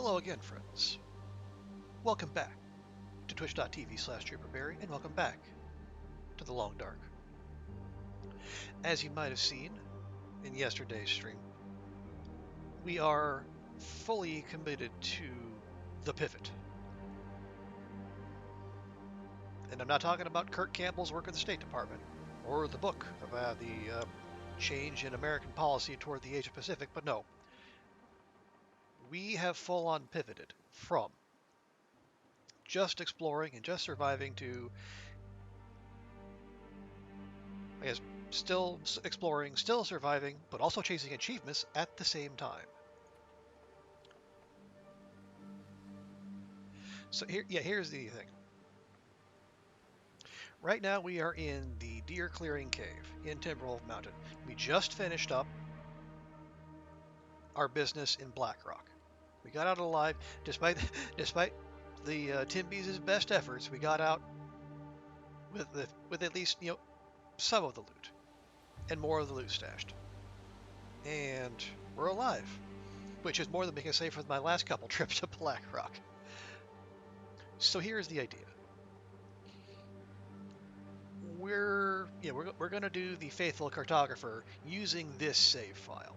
Hello again, friends. Welcome back to twitch.tv/TrooperBerry, and welcome back to The Long Dark. As you might have seen in yesterday's stream, we are fully committed to the pivot. And I'm not talking about Kurt Campbell's work at the State Department, or the book about the change in American policy toward the Asia Pacific, but no. We have full-on pivoted from just exploring and just surviving to, I guess, still exploring, still surviving, but also chasing achievements at the same time. So here's the thing. Right now we are in the Deer Clearing Cave in Timberwolf Mountain. We just finished up our business in Blackrock. We got out alive, despite the Timbies' best efforts. We got out with at least some of the loot and more of the loot stashed, and we're alive, which is more than we can say for my last couple trips to Blackrock. So here's the idea. We're going to do the Faithful Cartographer using this save file.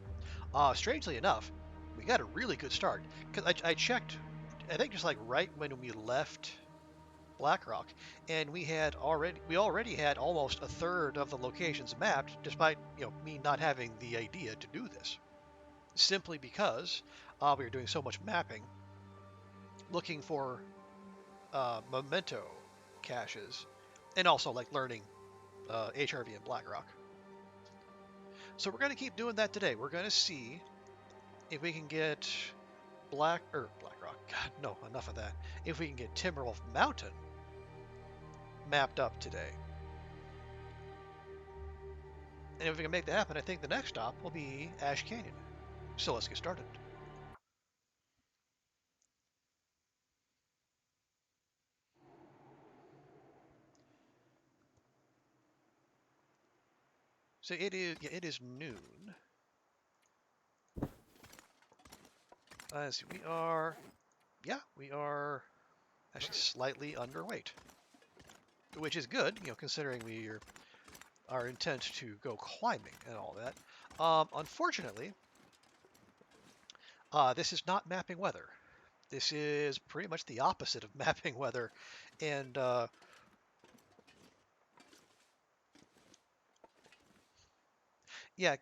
Strangely enough, we got a really good start, because I checked, I think just like right when we left Blackrock, and we already had almost a third of the locations mapped, despite me not having the idea to do this, simply because we were doing so much mapping, looking for memento caches, and also like learning HRV and Blackrock. So we're going to keep doing that today. We're going to see if we can get Blackrock. God, no, enough of that. If we can get Timberwolf Mountain mapped up today. And if we can make that happen, I think the next stop will be Ash Canyon. So let's get started. So it is noon. Let's see, we are actually slightly underweight, which is good, considering our intent to go climbing and all that. Unfortunately, this is not mapping weather. This is pretty much the opposite of mapping weather, and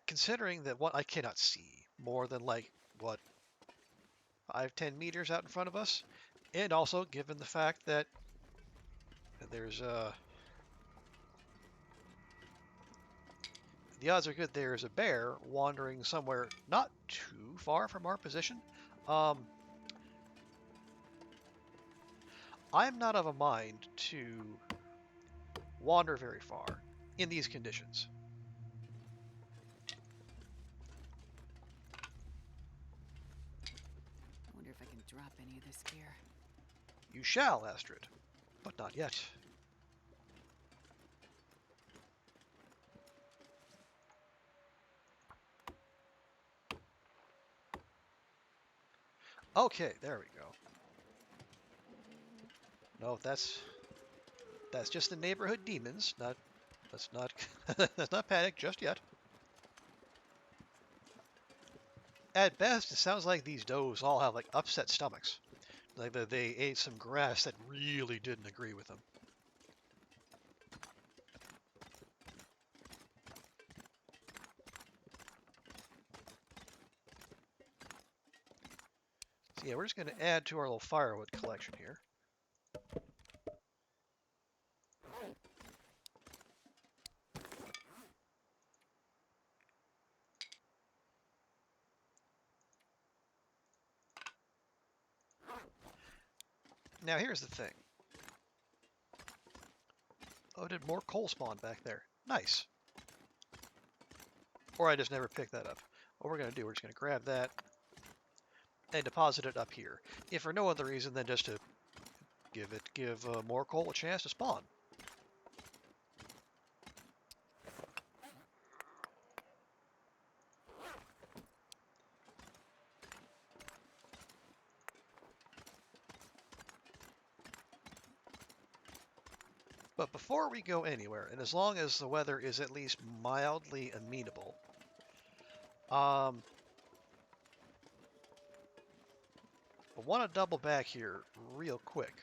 considering that what I cannot see more than like what 5-10 meters out in front of us, and also given the fact that there's the odds are good there's a bear wandering somewhere not too far from our position. I'm not of a mind to wander very far in these conditions. I wonder if I can drop any of this gear. You shall, Astrid, but not yet. Okay, there we go. No, that's just the neighborhood demons. Let's not panic just yet. At best, it sounds like these does all have like upset stomachs, like that they ate some grass that really didn't agree with them. So yeah, we're just going to add to our little firewood collection here. Now here's the thing. Oh, did more coal spawn back there? Nice. Or I just never picked that up. What we're going to do, we're just going to grab that and deposit it up here. If for no other reason than just to give more coal a chance to spawn. But before we go anywhere, and as long as the weather is at least mildly amenable, I want to double back here real quick.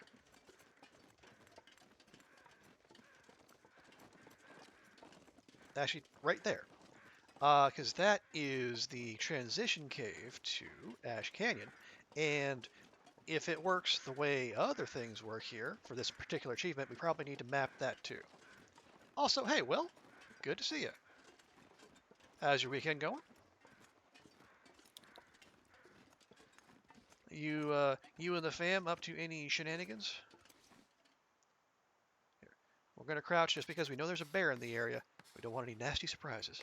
Actually, right there. Because that is the transition cave to Ash Canyon. And if it works the way other things work here for this particular achievement, we probably need to map that too. Also, hey, Will, good to see you. How's your weekend going? You and the fam up to any shenanigans? Here, we're gonna crouch just because we know there's a bear in the area. We don't want any nasty surprises.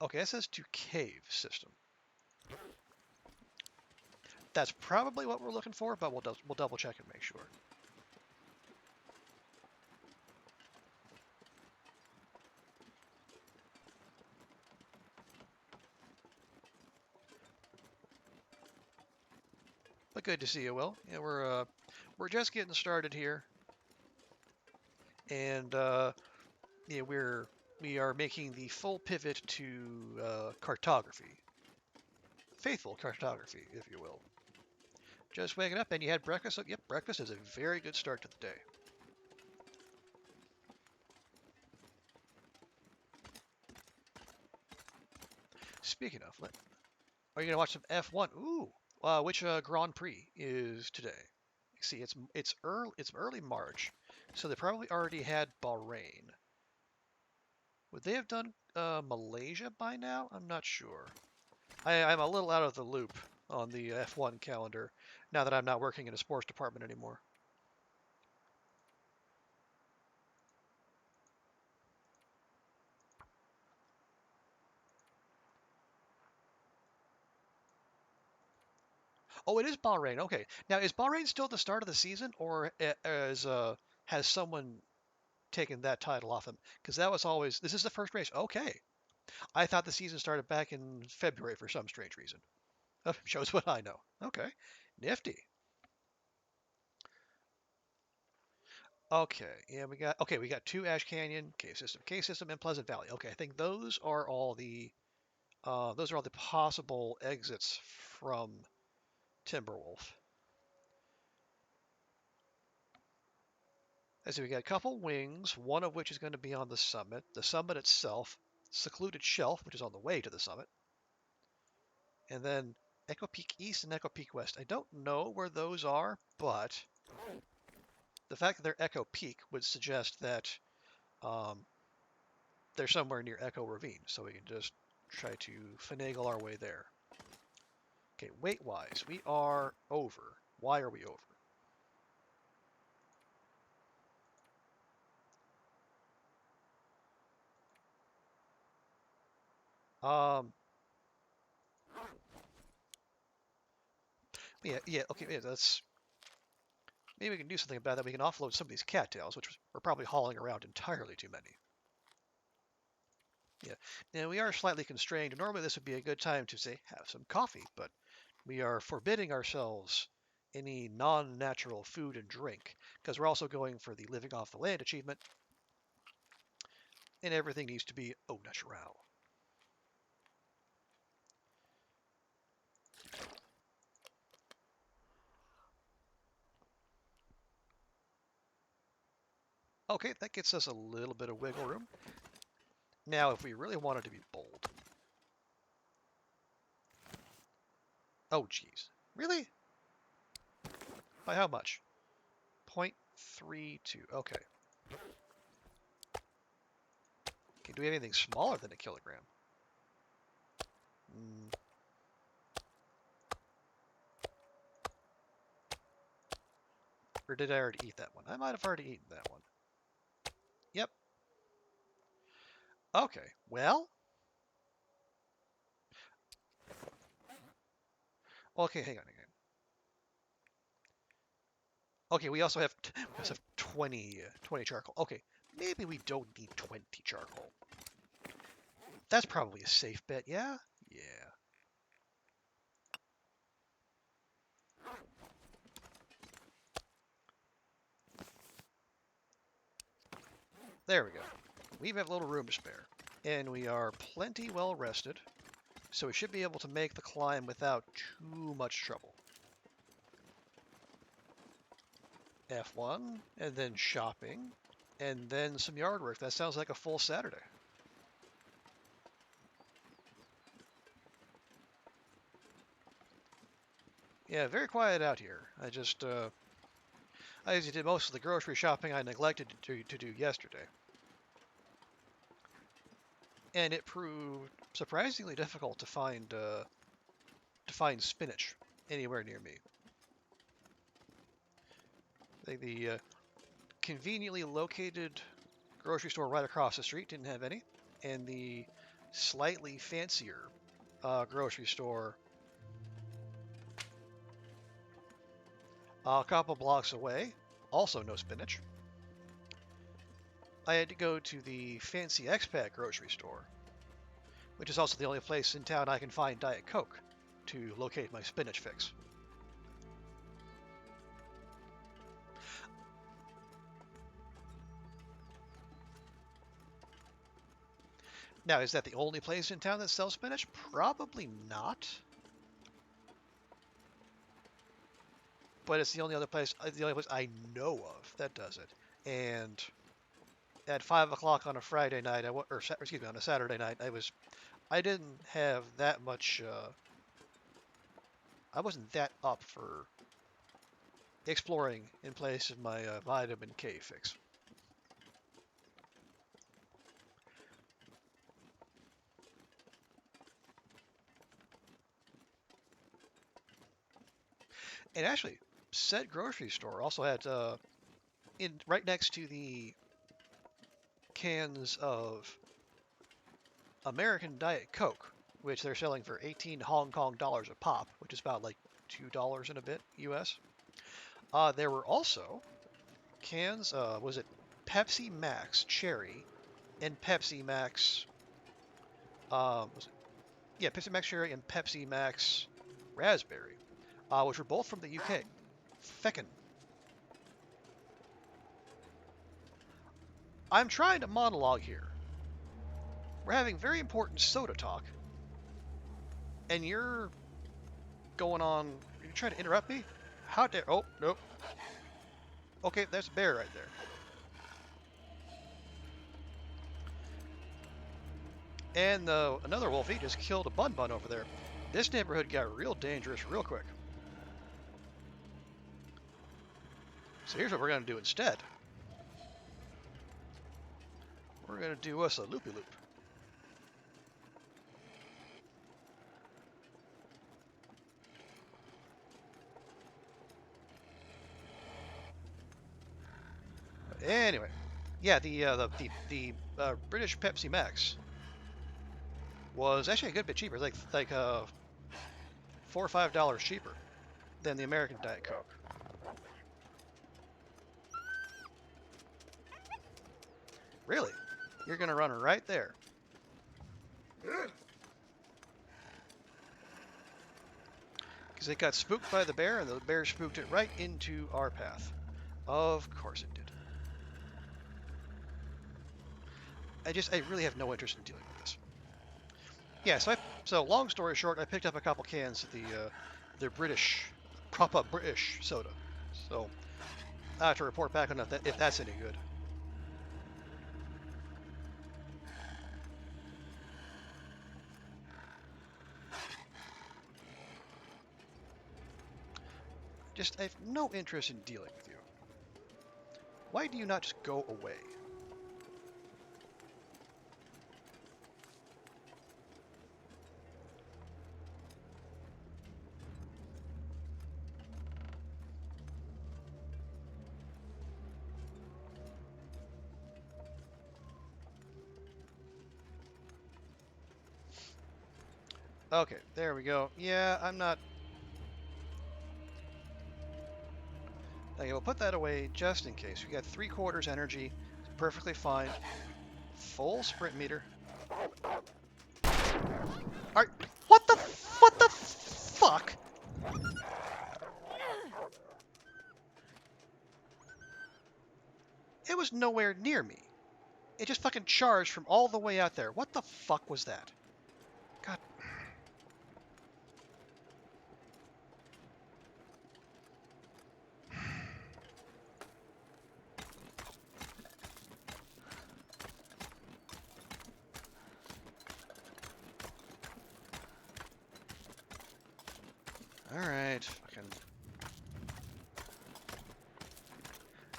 Okay, that says to cave system. That's probably what we're looking for, but we'll double check and make sure. But good to see you, Will. Yeah, we're just getting started here, and yeah, we are making the full pivot to cartography, faithful cartography, if you will. Just waking up, and you had breakfast. So, yep, breakfast is a very good start to the day. Speaking of, are you gonna watch some F1? Ooh, which Grand Prix is today? See, it's early March, so they probably already had Bahrain. Would they have done Malaysia by now? I'm not sure. I'm a little out of the loop on the F1 calendar now that I'm not working in a sports department anymore. Oh, it is Bahrain. Okay. Now, is Bahrain still the start of the season, or has someone taken that title off him? Because that was always this is the first race. Okay. I thought the season started back in February for some strange reason. Shows what I know. Okay. Nifty. Okay. Yeah, we got two Ash Canyon, cave system, and Pleasant Valley. Okay, I think those are all the possible exits from Timberwolf. As we got a couple wings, one of which is going to be on the summit. The summit itself, secluded shelf, which is on the way to the summit, and then Echo Peak East and Echo Peak West. I don't know where those are, but the fact that they're Echo Peak would suggest that um, they're somewhere near Echo Ravine, so we can just try to finagle our way there. Okay, weight-wise, we are over. Why are we over? Um, yeah, okay, yeah, that's maybe we can do something about that. We can offload some of these cattails, which we're probably hauling around entirely too many. Yeah, now we are slightly constrained. Normally, this would be a good time to say have some coffee, but we are forbidding ourselves any non-natural food and drink because we're also going for the living off the land achievement, and everything needs to be au naturel. Okay, that gets us a little bit of wiggle room. Now, if we really wanted to be bold. Oh, geez. Really? By how much? 0.32. Okay. Okay, do we have anything smaller than a kilogram? Or did I already eat that one? I might have already eaten that one. Yep. Okay, well. Okay, hang on. Okay, we also have 20 charcoal. Okay, maybe we don't need 20 charcoal. That's probably a safe bet, yeah? Yeah. There we go. We have a little room to spare. And we are plenty well rested, so we should be able to make the climb without too much trouble. F1, and then shopping, and then some yard work. That sounds like a full Saturday. Yeah, very quiet out here. I did most of the grocery shopping I neglected to do yesterday. And it proved surprisingly difficult to find spinach anywhere near me. The conveniently located grocery store right across the street didn't have any, and the slightly fancier grocery store a couple blocks away, also no spinach. I had to go to the fancy expat grocery store, which is also the only place in town I can find Diet Coke, to locate my spinach fix. Now, is that the only place in town that sells spinach? Probably not. But it's the only place I know of that does it. And at 5 o'clock on a Friday night, on a Saturday night, I didn't have that much. I wasn't that up for exploring in place of my vitamin K fix. And actually, said grocery store also had in right next to the cans of American Diet Coke, which they're selling for 18 Hong Kong dollars a pop, which is about like $2 and a bit US. There were also cans, was it Pepsi Max Cherry and Pepsi Max, Pepsi Max Cherry and Pepsi Max Raspberry, which were both from the UK. Feckin'. I'm trying to monologue here. We're having very important soda talk, and you're going on. You're trying to interrupt me? How dare? Oh, nope. Okay, there's a bear right there. And another wolf, he just killed a bun over there. This neighborhood got real dangerous real quick. So here's what we're going to do instead. We're going to do us a loopy-loop. Anyway, yeah, the British Pepsi Max was actually a good bit cheaper, like $4 or $5 cheaper than the American Diet Coke. Really? You're gonna run right there. Because it got spooked by the bear, and the bear spooked it right into our path. Of course it did. I really have no interest in dealing with this. Yeah, so long story short, I picked up a couple cans of the proper British soda. So I have to report back on that if that's any good. I have no interest in dealing with you. Why do you not just go away? Okay, there we go. Yeah, I'm not... Okay, we'll put that away just in case. We got 3/4 energy. It's perfectly fine. Full sprint meter. Alright, what the fuck? It was nowhere near me. It just fucking charged from all the way out there. What the fuck was that? God. Alright, fucking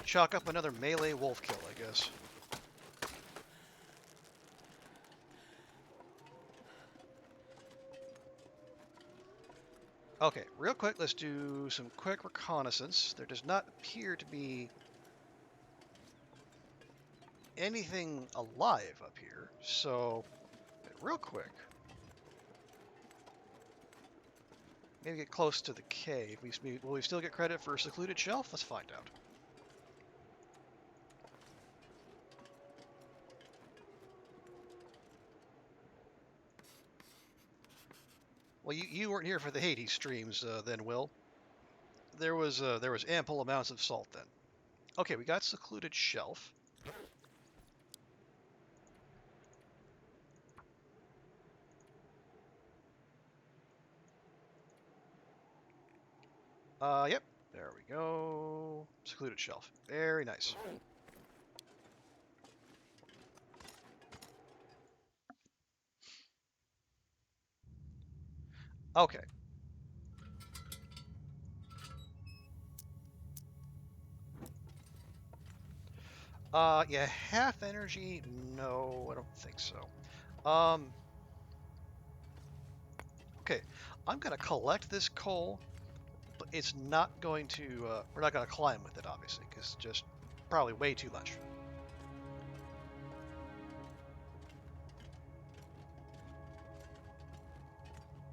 chalk up another melee wolf kill, I guess. Okay, real quick, let's do some quick reconnaissance. There does not appear to be anything alive up here, so real quick, maybe get close to the cave. Will we still get credit for a secluded shelf? Let's find out. Well, you weren't here for the Hades streams then, Will. There was ample amounts of salt then. Okay, we got secluded shelf. Yep. There we go. Secluded shelf. Very nice. Okay. Yeah, half energy? No, I don't think so. Okay. I'm gonna collect this coal, but it's not going to, we're not gonna climb with it, obviously, because it's just probably way too much.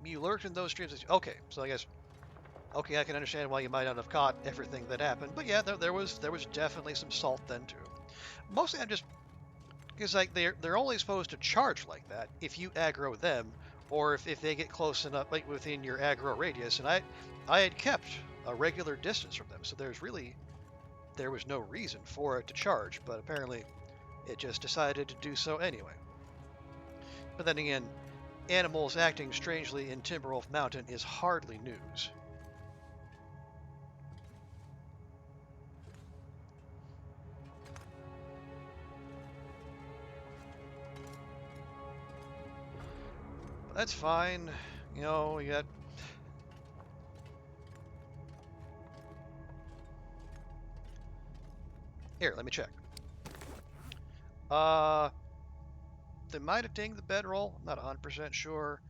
You lurked in those streams. Okay, so I guess, okay, I can understand why you might not have caught everything that happened, but yeah, there was definitely some salt then too. Mostly I'm just, because like they're only supposed to charge like that if you aggro them, or if they get close enough, like within your aggro radius, and I had kept a regular distance from them, so there was no reason for it to charge, but apparently it just decided to do so anyway. But then again, animals acting strangely in Timberwolf Mountain is hardly news. But that's fine. You know, you got... Here, let me check. They might have dinged the bedroll. I'm not 100% sure.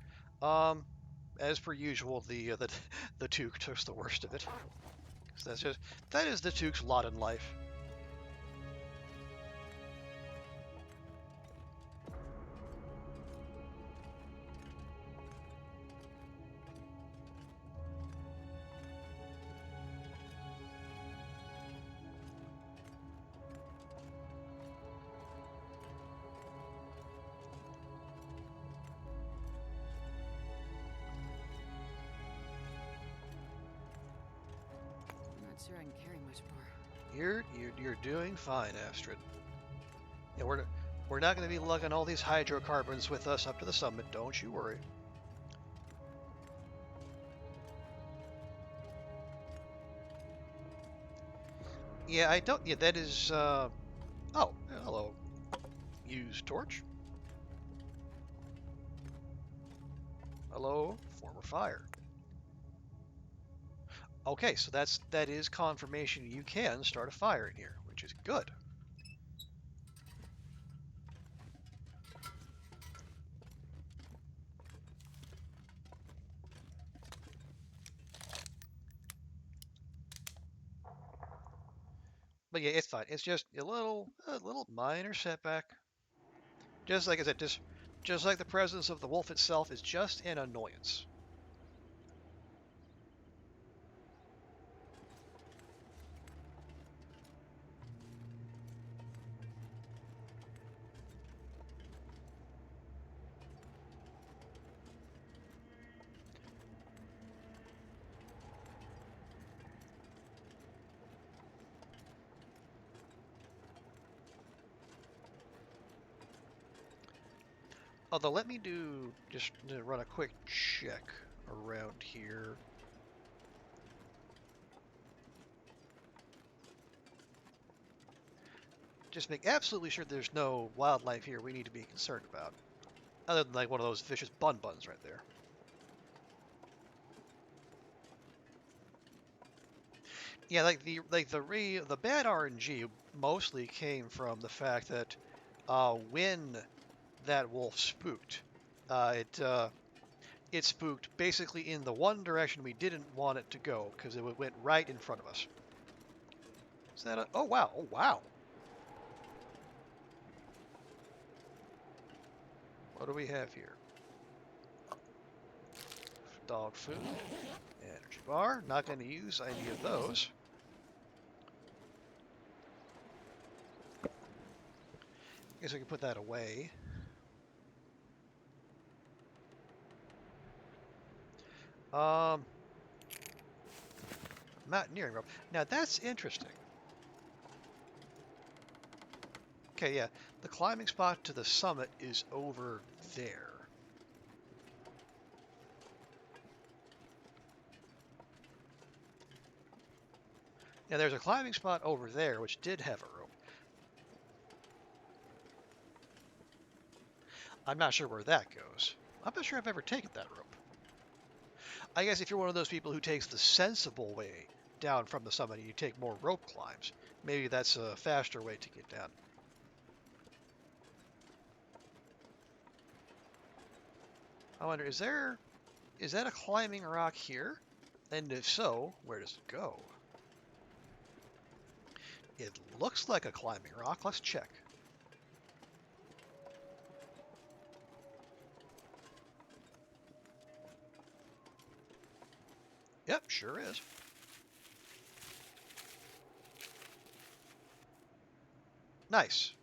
As per usual, the Toque took the worst of it. That is the Toque's lot in life. Sure I can carry much more. You're doing fine, Astrid. Yeah, we're not going to be lugging all these hydrocarbons with us up to the summit. Don't you worry. Yeah, I don't. Yeah, that is. Oh, hello. Use torch. Hello, former fire. Okay, so that is confirmation you can start a fire in here, which is good. But yeah, it's fine. It's just a little minor setback. Just like I said, just like the presence of the wolf itself is just an annoyance. Although, let me just run a quick check around here. Just make absolutely sure there's no wildlife here we need to be concerned about. Other than like one of those vicious buns right there. Yeah, the bad RNG mostly came from the fact that when that wolf spooked, it spooked basically in the one direction we didn't want it to go because it went right in front of us. Is that a? Oh wow! Oh wow! What do we have here? Dog food, energy bar. Not going to use any of those. Guess we can put that away. Mountaineering rope. Now that's interesting. Okay, yeah. The climbing spot to the summit is over there. Now there's a climbing spot over there which did have a rope. I'm not sure where that goes. I'm not sure I've ever taken that rope. I guess if you're one of those people who takes the sensible way down from the summit and you take more rope climbs, maybe that's a faster way to get down. I wonder, is that a climbing rock here? And if so, where does it go? It looks like a climbing rock. Let's check. Yep, sure is. Nice.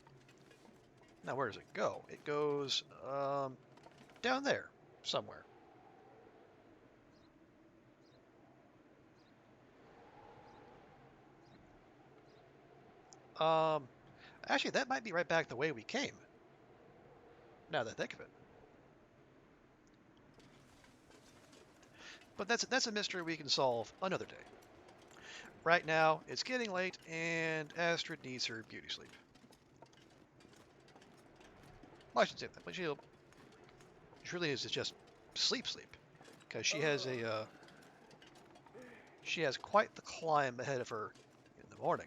Now where does it go? It goes down there somewhere. Actually, that might be right back the way we came. Now that I think of it. But that's a mystery we can solve another day. Right now, it's getting late, and Astrid needs her beauty sleep. Well, I should say that, but she really is just sleep, because she has quite the climb ahead of her in the morning.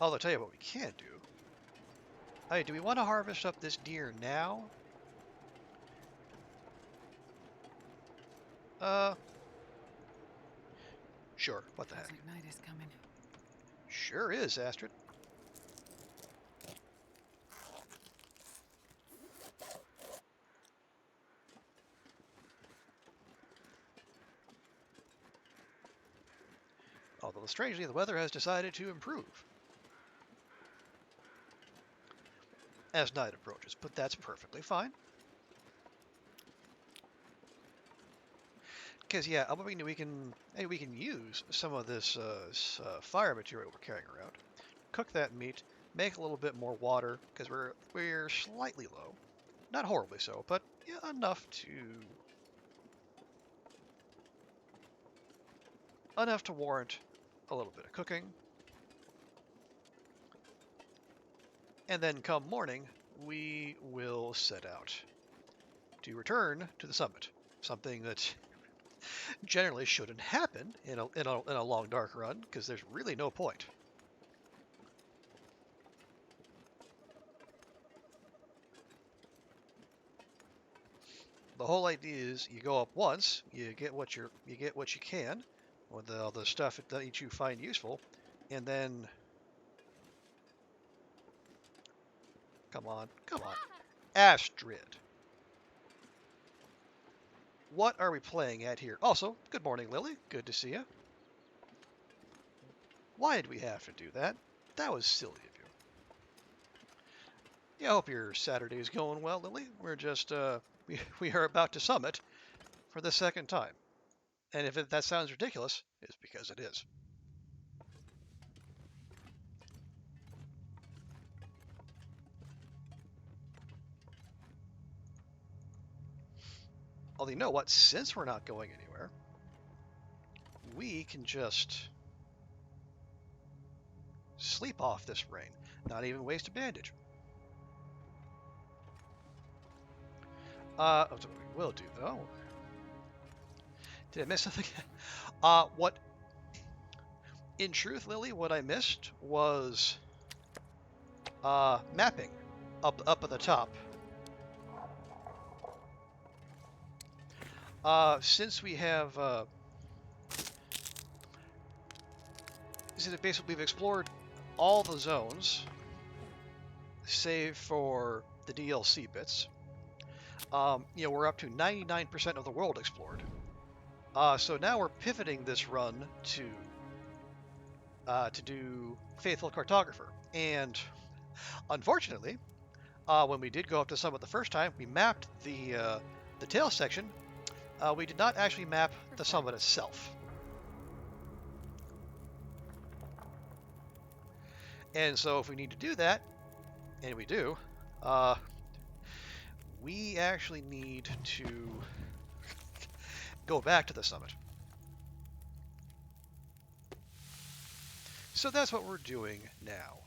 I'll tell you what we can do. Hey, do we want to harvest up this deer now? Sure. What the heck? Looks like night is coming. Sure is, Astrid. Although strangely, the weather has decided to improve as night approaches, but that's perfectly fine. Because yeah, I'm hoping that we can use some of this fire material we're carrying around, cook that meat, make a little bit more water because we're slightly low, not horribly so, but yeah, enough to warrant a little bit of cooking. And then come morning, we will set out to return to the summit. Something that generally shouldn't happen in a long dark run, because there's really no point. The whole idea is you go up once, you get what you can, with all the stuff that you find useful, and then come on, Astrid. What are we playing at here? Also, good morning, Lily. Good to see you. Why did we have to do that? That was silly of Yeah, I hope your Saturday is going well, Lily. We're just, we are about to summit for the second time. And if that sounds ridiculous, it's because it is. Although, you know what? Since we're not going anywhere, we can just sleep off this rain. Not even waste a bandage. That's what we will do, though. Did I miss something? What, in truth, Lily, what I missed was mapping up at the top. Since we have, basically we've explored all the zones, save for the DLC bits. We're up to 99% of the world explored. So now we're pivoting this run to do Faithful Cartographer. And unfortunately, when we did go up to Summit the first time, we mapped the tail section. We did not actually map the summit itself. And so if we need to do that, and we do, we actually need to go back to the summit. So that's what we're doing now.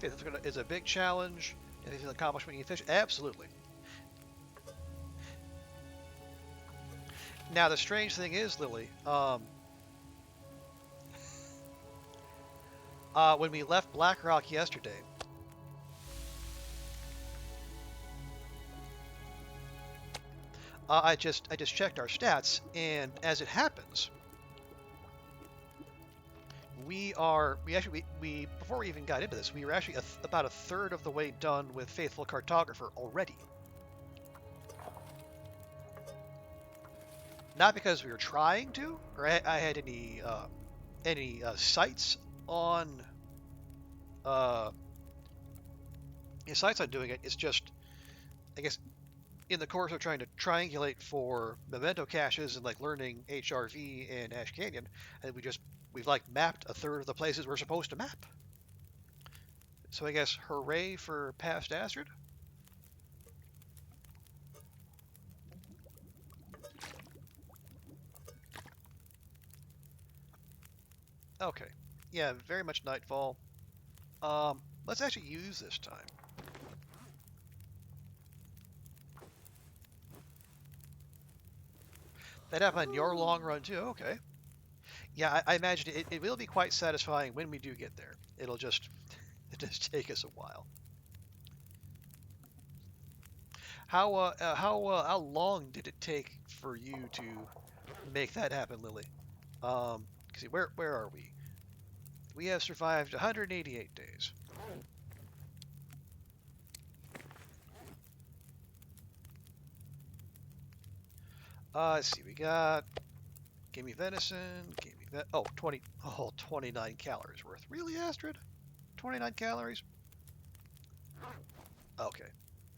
It's a big challenge. Anything to accomplish when you fish? Absolutely. Now the strange thing is, Lily, when we left Blackrock yesterday, I just checked our stats, and as it happens, we before we even got into this, we were actually about a third of the way done with Faithful Cartographer already. Not because we were trying to, or I had any sites on sites on doing it. It's just, I guess, in the course of trying to triangulate for memento caches and like learning HRV and Ash Canyon, and we've like mapped a third of the places we're supposed to map. So I guess hooray for past Astrid. Okay, yeah, very much nightfall. Let's actually use this time. That happened on your long run too. Okay. Yeah, I imagine it will be quite satisfying when we do get there. It'll just take us a while. How long did it take for you to make that happen, Lily? See, where are we? We have survived 188 days. Let's see, we got give me venison, give me that. Oh, 29 calories worth. Really, Astrid? 29 calories? Okay.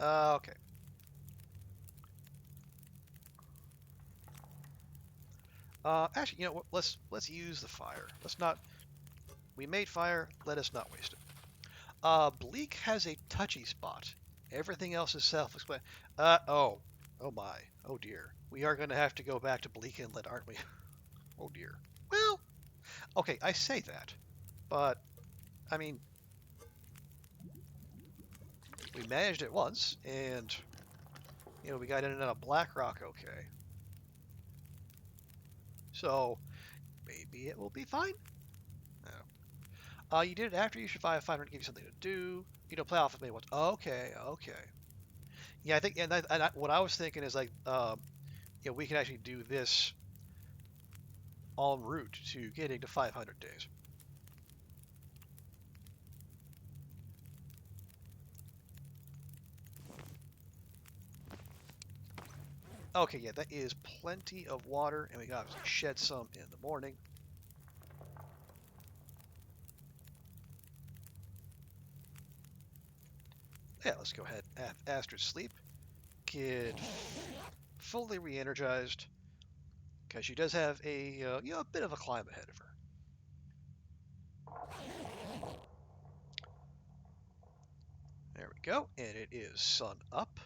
Okay. Actually, you know what? Let's use the fire. Let's not. We made fire. Let us not waste it. Bleak has a touchy spot. Everything else is self-explanatory. Oh my. Oh dear. We are going to have to go back to Bleak Inlet, aren't we? Oh dear. Well, okay, I say that, but I mean, we managed it once, and we got in and out of Blackrock okay. So maybe it will be fine. No. You did it after you survived 500, give you something to do. Play off of me once. Okay. Yeah, I think, and what I was thinking is like, we can actually do this en route to getting to 500 days. Okay, yeah, that is plenty of water, and we got to shed some in the morning. Yeah, let's go ahead and ask her to sleep. Get fully re-energized, because she does have a a bit of a climb ahead of her. There we go, and it is sun up.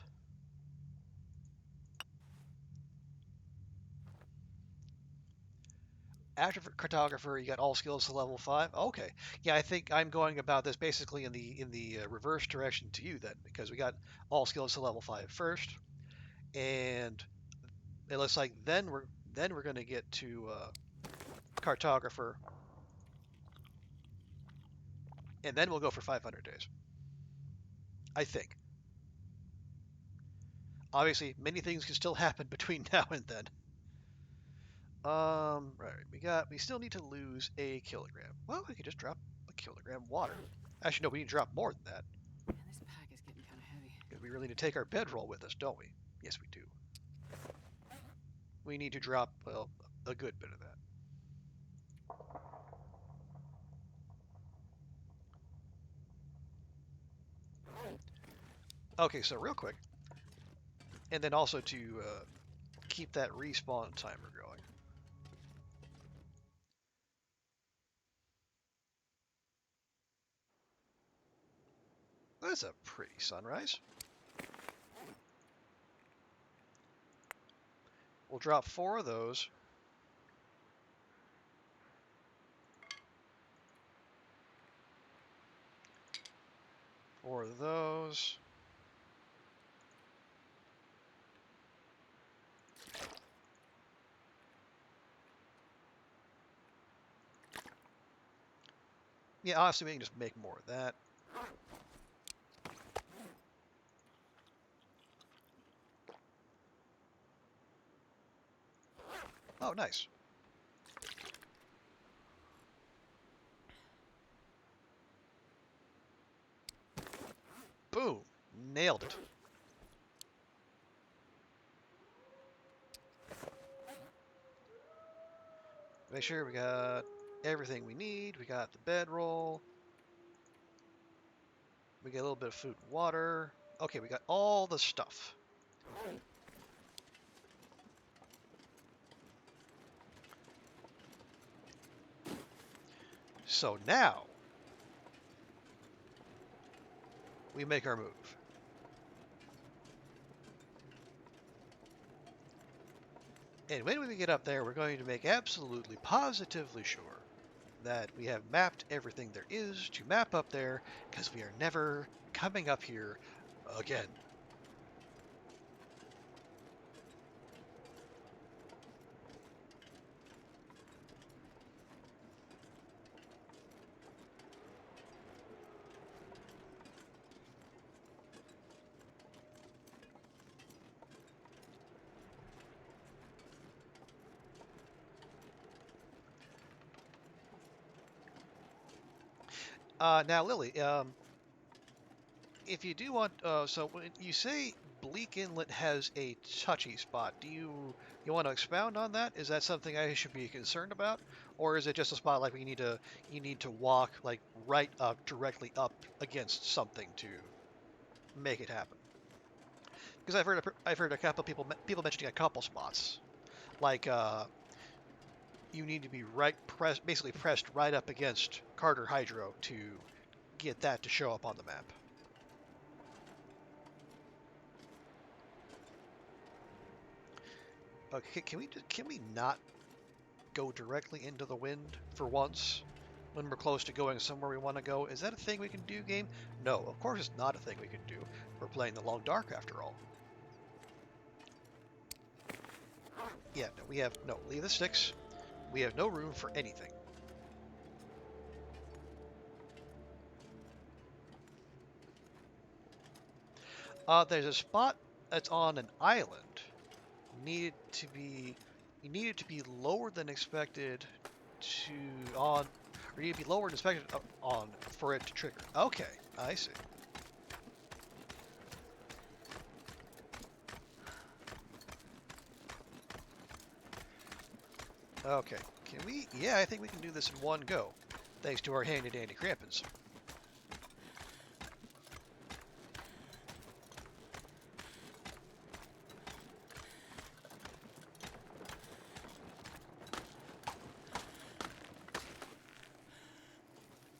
After cartographer, you got all skills to level 5. Okay, yeah, I think I'm going about this basically in the reverse direction to you then, because we got all skills to level 5 first, and it looks like then we're going to get to cartographer, and then we'll go for 500 days. I think. Obviously, many things can still happen between now and then. Right, we still need to lose a kilogram. Well, we could just drop a kilogram water. Actually, no, we need to drop more than that. Man, this pack is getting kind of heavy. Because we really need to take our bedroll with us, don't we? Yes, we do. We need to drop, well, a good bit of that. Okay, so real quick, and then also to keep that respawn timer going. That's a pretty sunrise. We'll drop 4 of those. Four of those. Yeah, honestly, we can just make more of that. Oh, nice. Boom. Nailed it. Make sure we got everything we need. We got the bedroll. We get a little bit of food and water. Okay, we got all the stuff. So now we make our move. And when we get up there, we're going to make absolutely positively sure that we have mapped everything there is to map up there, because we are never coming up here again. Now, Lily, if you do want, so when you say Bleak Inlet has a touchy spot, do you want to expound on that? Is that something I should be concerned about, or is it just a spot like you need to walk like right up directly up against something to make it happen? Because I've heard a couple people mentioning a couple spots, like you need to be basically pressed right up against Carter Hydro to get that to show up on the map. Okay, can we not go directly into the wind for once when we're close to going somewhere we want to go? Is that a thing we can do, game? No, of course it's not a thing we can do. We're playing the Long Dark after all. Yeah, no, leave the sticks. We have no room for anything. There's a spot that's on an island. You need it to be lower than expected or you need to be lower than expected on for it to trigger. Okay, I see. . Okay, can we? Yeah, I think we can do this in one go, thanks to our handy-dandy crampons.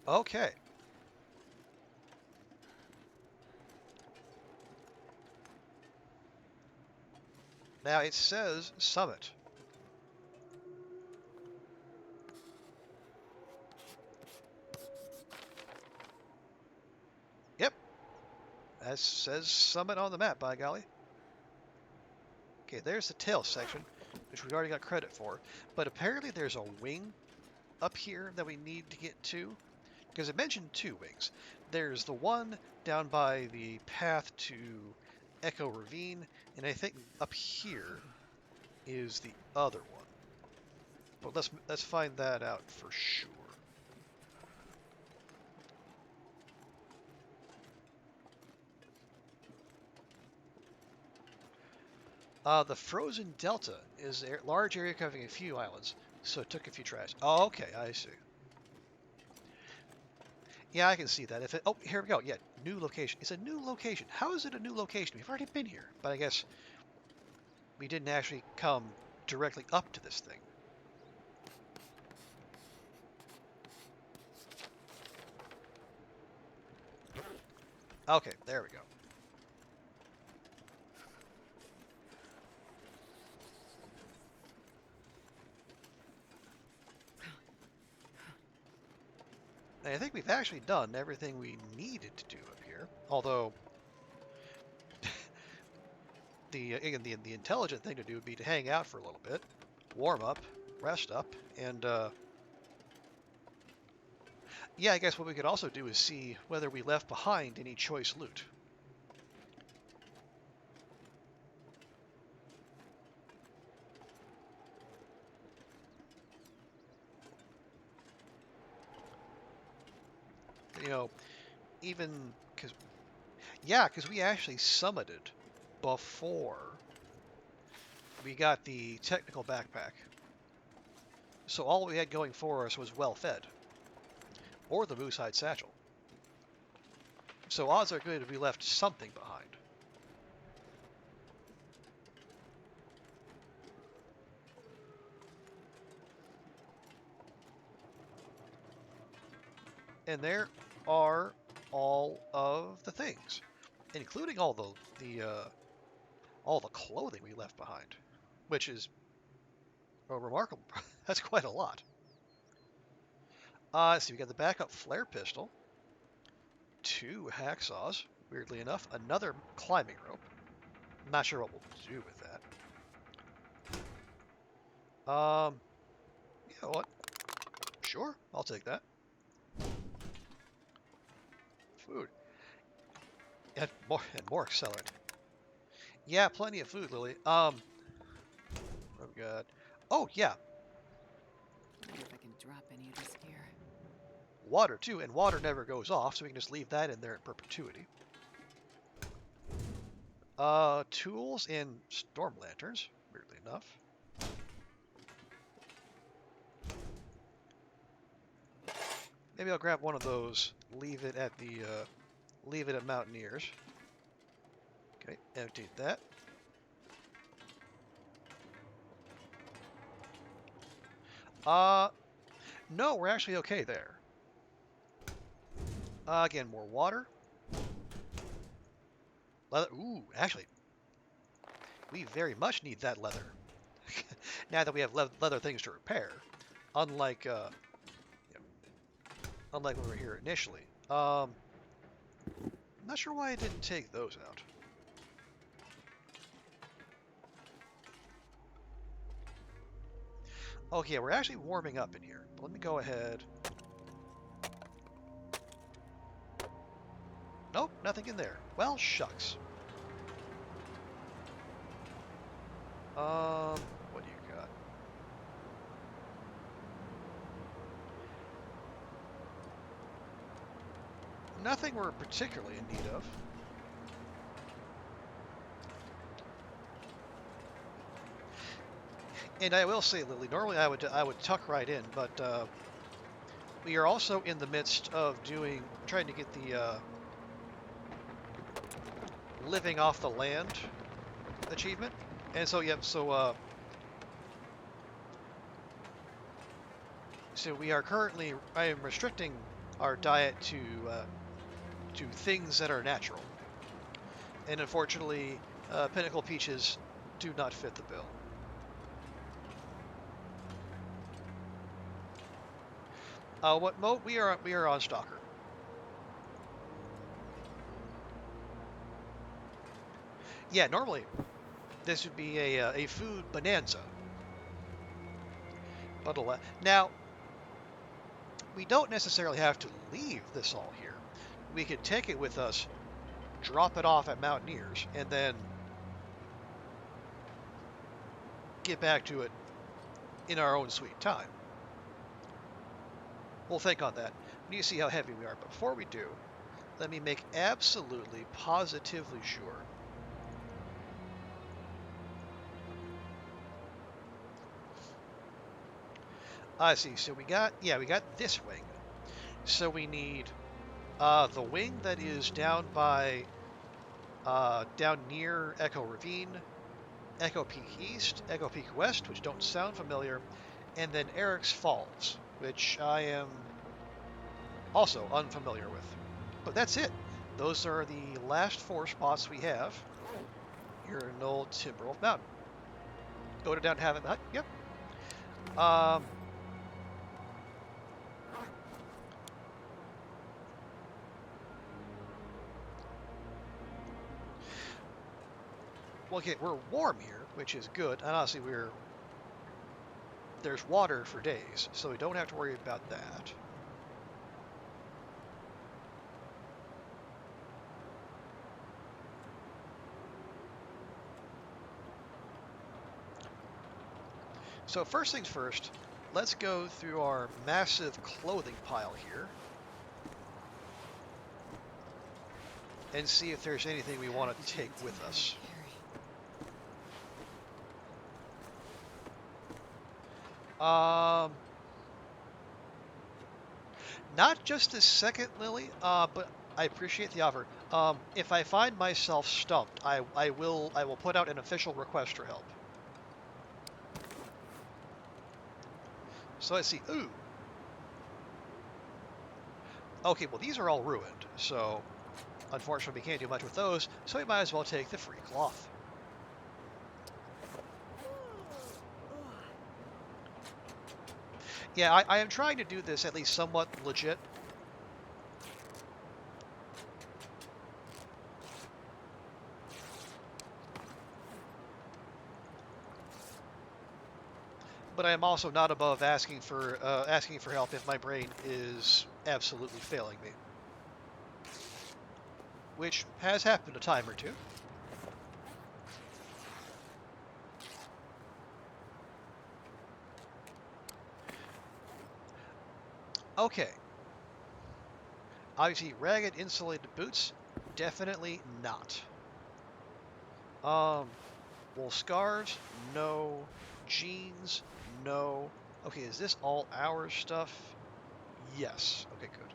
Okay. Now it says summit. Yep, that says summit on the map, by golly. Okay, there's the tail section, which we already got credit for. But apparently there's a wing up here that we need to get to. Because it mentioned two wings. There's the one down by the path to Echo Ravine, and I think up here is the other one. But let's find that out for sure. The Frozen Delta is a large area covering a few islands, so it took a few tries. Oh, okay, I see. Yeah, I can see that. If it, oh, here we go. Yeah, new location. It's a new location. How is it a new location? We've already been here, but I guess we didn't actually come directly up to this thing. Okay, there we go. And I think we've actually done everything we needed to do up here. Although, again, the intelligent thing to do would be to hang out for a little bit, warm up, rest up, and yeah, I guess what we could also do is see whether we left behind any choice loot. You know, even because, yeah, because we actually summited before we got the technical backpack. So all we had going for us was well fed, or the moose hide satchel. So odds are good if we left something behind. And there are all of the things, including all the clothing we left behind, which is remarkable. That's quite a lot. So we got the backup flare pistol, two hacksaws, weirdly enough, another climbing rope. Not sure what we'll do with that. You know what? Sure, I'll take that. Food. And more accelerant. Yeah, plenty of food, Lily. Oh god. Oh yeah, I wonder if I can drop any of this gear. water too, and water never goes off, so we can just leave that in there in perpetuity. Tools and storm lanterns, weirdly enough. Maybe I'll grab one of those, leave it at Mountaineers. Okay, empty that. No, we're actually okay there. Again, more water. Leather. Ooh, actually, we very much need that leather. Now that we have leather things to repair, unlike unlike when we were here initially. I'm not sure why I didn't take those out. Okay, we're actually warming up in here. But let me go ahead. Nope, nothing in there. Well, shucks. What do you got? Nothing we're particularly in need of. And I will say, Lily, normally I would tuck right in, but we are also in the midst of trying to get the living off the land achievement. And so, yep, so we are currently, I am restricting our diet to things that are natural. And unfortunately, pinnacle peaches do not fit the bill. What mode we are on Stalker. Yeah, normally this would be a food bonanza, but now we don't necessarily have to leave this all here. We could take it with us, drop it off at Mountaineers, and then get back to it in our own sweet time. We'll think on that. We need to see how heavy we are. But before we do, let me make absolutely positively sure. I see. So we got this wing. So we need the wing that is down by down near Echo Ravine, Echo Peak East, Echo Peak West, which don't sound familiar, and then Eric's Falls, which I am also unfamiliar with. But that's it. Those are the last 4 spots we have here in Old Timberwolf Mountain. Go to down Havoc Hut. Yep. Well, okay, we're warm here, which is good. And honestly, there's water for days, so we don't have to worry about that. So first things first, let's go through our massive clothing pile here and see if there's anything we want to take with us. Not just this second, Lily, but I appreciate the offer. If I find myself stumped, I will put out an official request for help. So let's see. Ooh. Okay, well these are all ruined, so unfortunately we can't do much with those, so we might as well take the free cloth. Yeah, I am trying to do this at least somewhat legit. But I am also not above asking for help if my brain is absolutely failing me, which has happened a time or two. Okay. Obviously, ragged insulated boots, definitely not. Wool scarves, no. Jeans, no. Okay, is this all our stuff? Yes. Okay, good.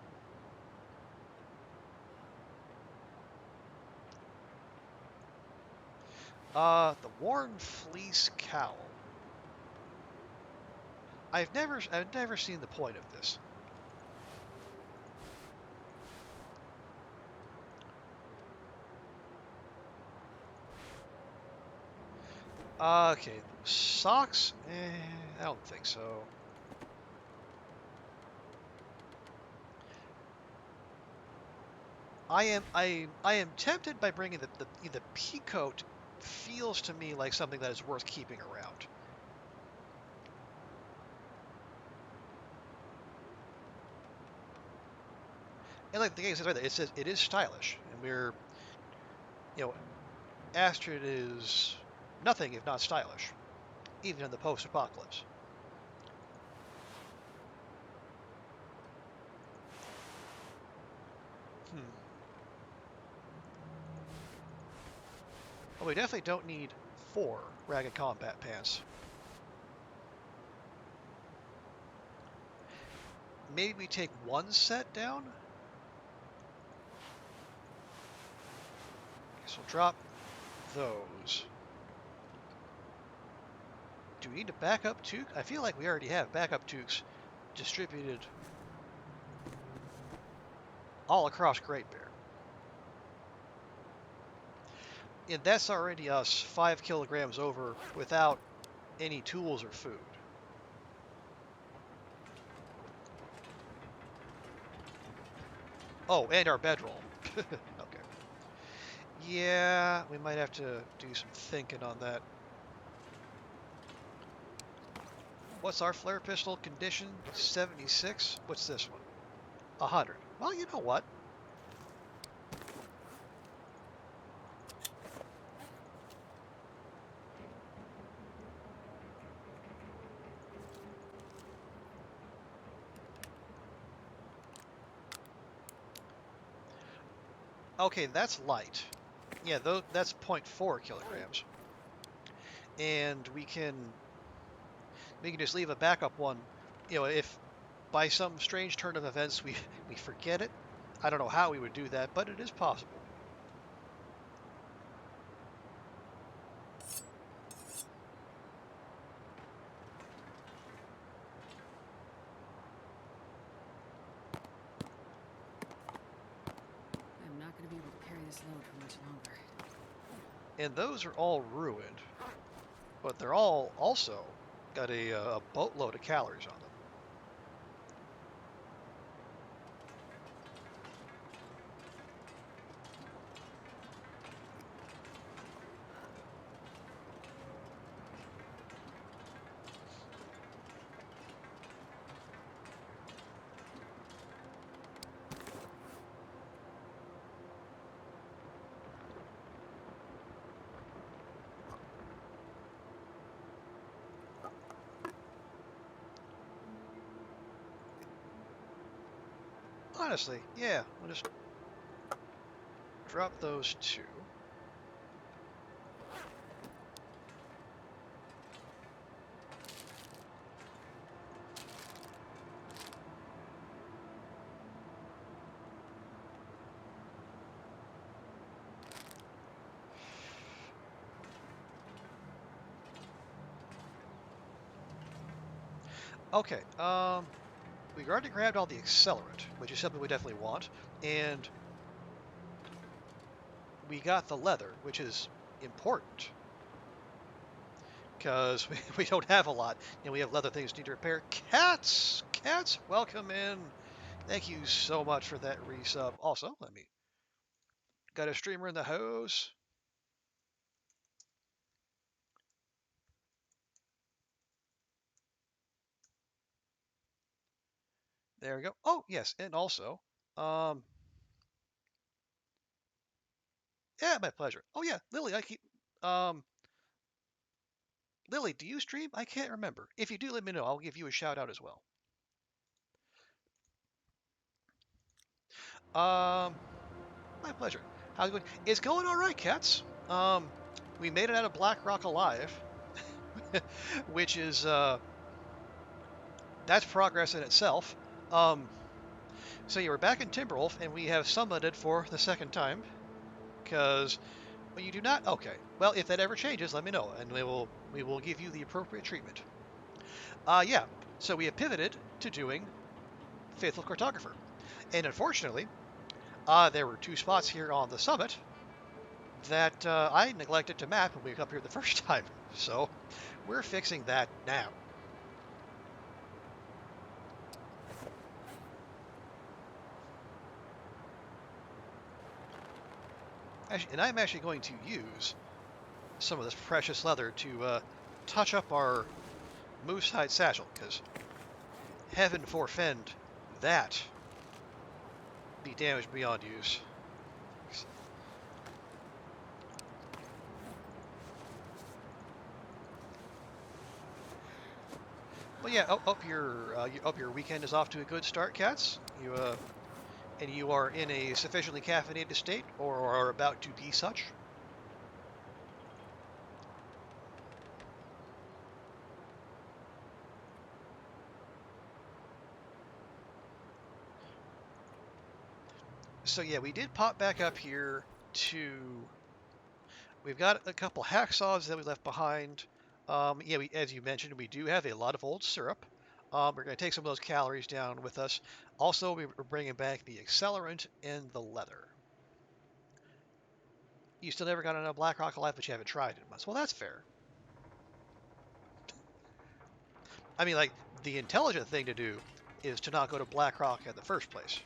The worn fleece cowl. I've never seen the point of this. Okay, socks? I don't think so. I am tempted by bringing the pea coat. Feels to me like something that is worth keeping around. And like the game says right there, it says it is stylish, and you know, Astrid is nothing if not stylish, even in the post-apocalypse. Hmm. Well, we definitely don't need 4 ragged combat pants. maybe we take one set down. Guess we'll drop those. Do we need to back up Took? I feel like we already have backup Tukes distributed all across Great Bear. And that's already us 5 kilograms over without any tools or food. Oh, and our bedroll. Okay. Yeah, we might have to do some thinking on that. What's our flare pistol condition? 76? What's this one? 100. Well, you know what? Okay, that's light. Yeah, that's 0.4 kilograms. And we can just leave a backup one. You know, if by some strange turn of events we forget it, I don't know how we would do that, but it is possible. I'm not going to be able to carry this load for much longer. And those are all ruined, but they're all also got a boatload of calories on them. Honestly, yeah, we'll just drop those two. Okay, we already grabbed all the accelerant, which is something we definitely want, and we got the leather, which is important because we don't have a lot, and we have leather things need to repair. Cats, welcome in. Thank you so much for that resub. Also, let me got a streamer in the hose. There we go. Oh yes, and also, um, yeah, my pleasure. Oh yeah, Lily, Lily, do you stream? I can't remember. If you do, let me know. I'll give you a shout out as well. My pleasure. How's it going? It's going all right, cats. We made it out of Black Rock alive, which is that's progress in itself. Um, so yeah, we're back in Timberwolf, and we have summited for the second time because well, you do not. Okay. Well, if that ever changes, let me know, and we will give you the appropriate treatment. Yeah. So we have pivoted to doing Faithful Cartographer, and unfortunately, there were two spots here on the summit that I neglected to map when we got up here the first time. So we're fixing that now. Actually, and I'm actually going to use some of this precious leather to touch up our moose hide satchel, because heaven forfend that be damaged beyond use. But yeah, hope your weekend is off to a good start, cats. And you are in a sufficiently caffeinated state, or are about to be such. So yeah, we did pop back up here to. We've got a couple hacksaws that we left behind. Yeah, as you mentioned, we do have a lot of old syrup. We're going to take some of those calories down with us. Also, we're bringing back the accelerant and the leather. You still never got on a Black Rock Life, but you haven't tried it much. Well, that's fair. I mean, like, the intelligent thing to do is to not go to Black Rock in the first place.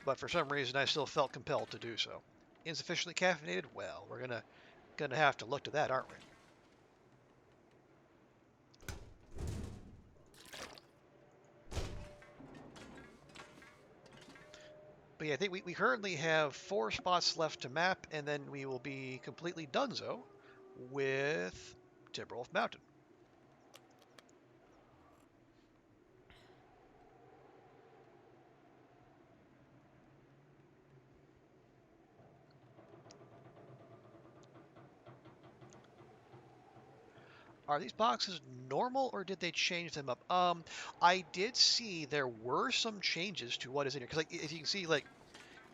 But for some reason, I still felt compelled to do so. Insufficiently caffeinated? Well, we're gonna have to look to that, aren't we? But yeah, I think we currently have 4 spots left to map, and then we will be completely donezo with Timberwolf Mountain. Are these boxes normal or did they change them up? I did see there were some changes to what is in here because, like, as you can see, like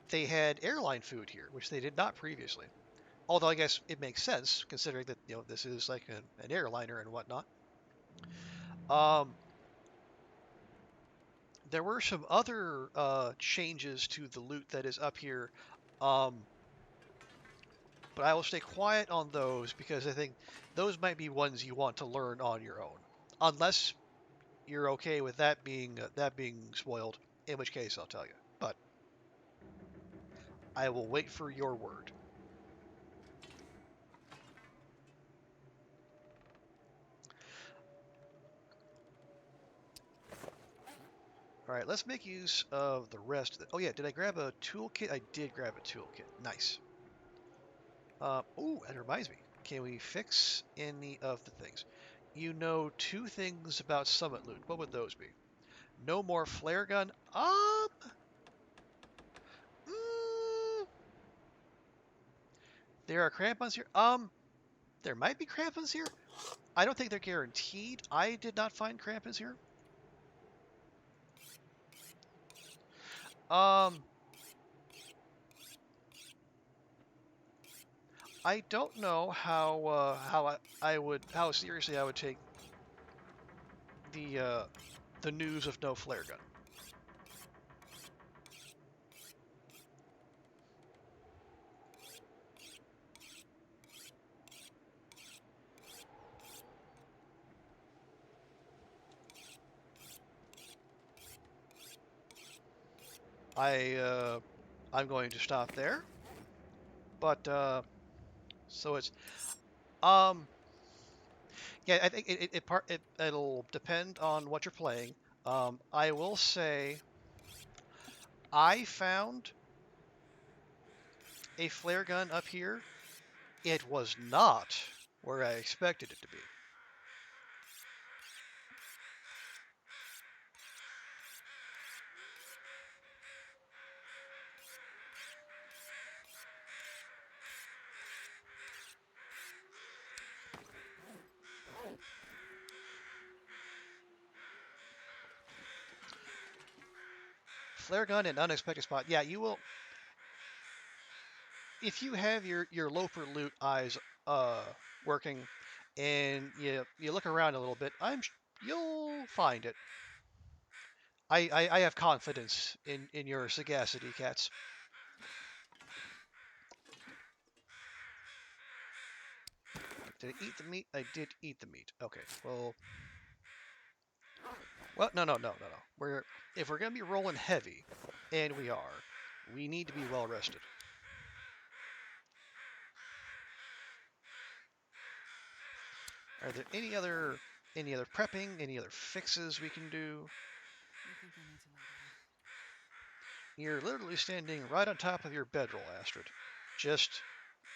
they had airline food here, which they did not previously. Although I guess it makes sense considering that this is like an airliner and whatnot. Um, there were some other changes to the loot that is up here, um, but I will stay quiet on those because I think those might be ones you want to learn on your own, unless you're okay with that being spoiled. In which case, I'll tell you. But I will wait for your word. All right, let's make use of the rest of it. Oh yeah, did I grab a toolkit? I did grab a toolkit. Nice. Oh, that reminds me. Can we fix any of the things? You know 2 things about Summit Loot. What would those be? No more flare gun. Mm, there are crampons here. There might be crampons here. I don't think they're guaranteed. I did not find crampons here. Um, I don't know how seriously I would take the uh, the news of no flare gun. I'm going to stop there. But so it's um yeah, I think it'll depend on what you're playing. I will say I found a flare gun up here. It was not where I expected it to be. Flare gun in unexpected spot. Yeah, you will if you have your loafer loot eyes uh working and you look around a little bit. You'll find it. I have confidence in your sagacity, cats. Did I eat the meat? I did eat the meat. Okay. Well, no. If we're gonna be rolling heavy, and we are, we need to be well rested. Are there any other prepping, any other fixes we can do? I think I need to lie down. You're literally standing right on top of your bedroll, Astrid. Just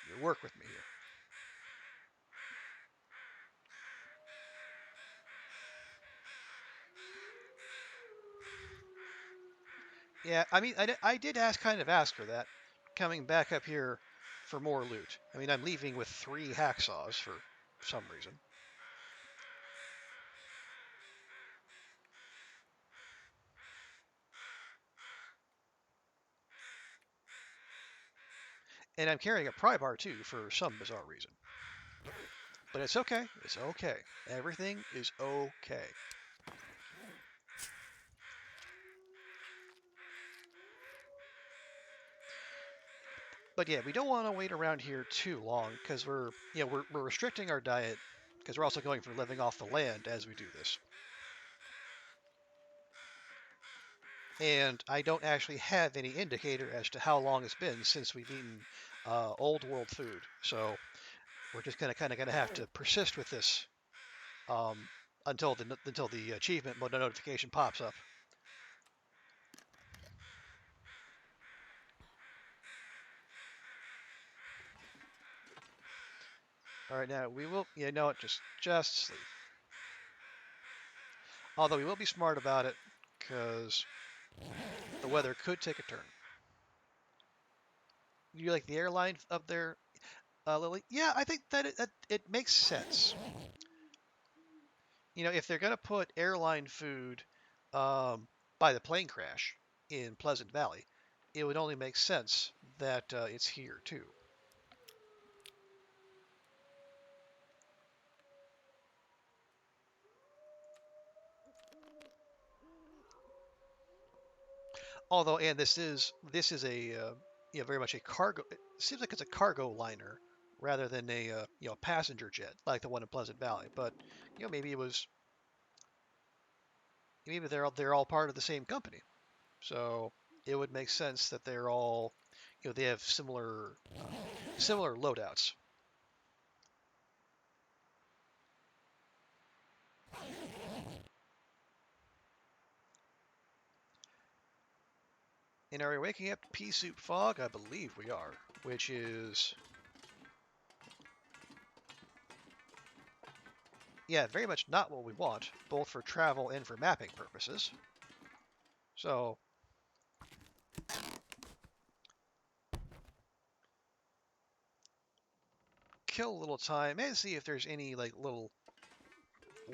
you work with me here. Yeah, I mean, I did kind of ask her that, coming back up here for more loot. I mean, I'm leaving with 3 hacksaws for some reason. And I'm carrying a pry bar too for some bizarre reason. But it's okay. It's okay. Everything is okay. But yeah, we don't want to wait around here too long because we're restricting our diet because we're also going for living off the land as we do this. And I don't actually have any indicator as to how long it's been since we've eaten old world food. So we're just gonna have to persist with this um, until the achievement mode notification pops up. All right, now we will. Yeah, no, just sleep. Although we will be smart about it because the weather could take a turn. You like the airline up there, Lily? Yeah, I think that it makes sense. If they're going to put airline food by the plane crash in Pleasant Valley, it would only make sense that it's here too. Although, and this is a very much a cargo. It seems like it's a cargo liner rather than a passenger jet like the one in Pleasant Valley. But maybe it was maybe they're all part of the same company. So it would make sense that they're all they have similar loadouts. And are we waking up to pea soup fog? I believe we are, which is, yeah, very much not what we want, both for travel and for mapping purposes. So, kill a little time and see if there's any like little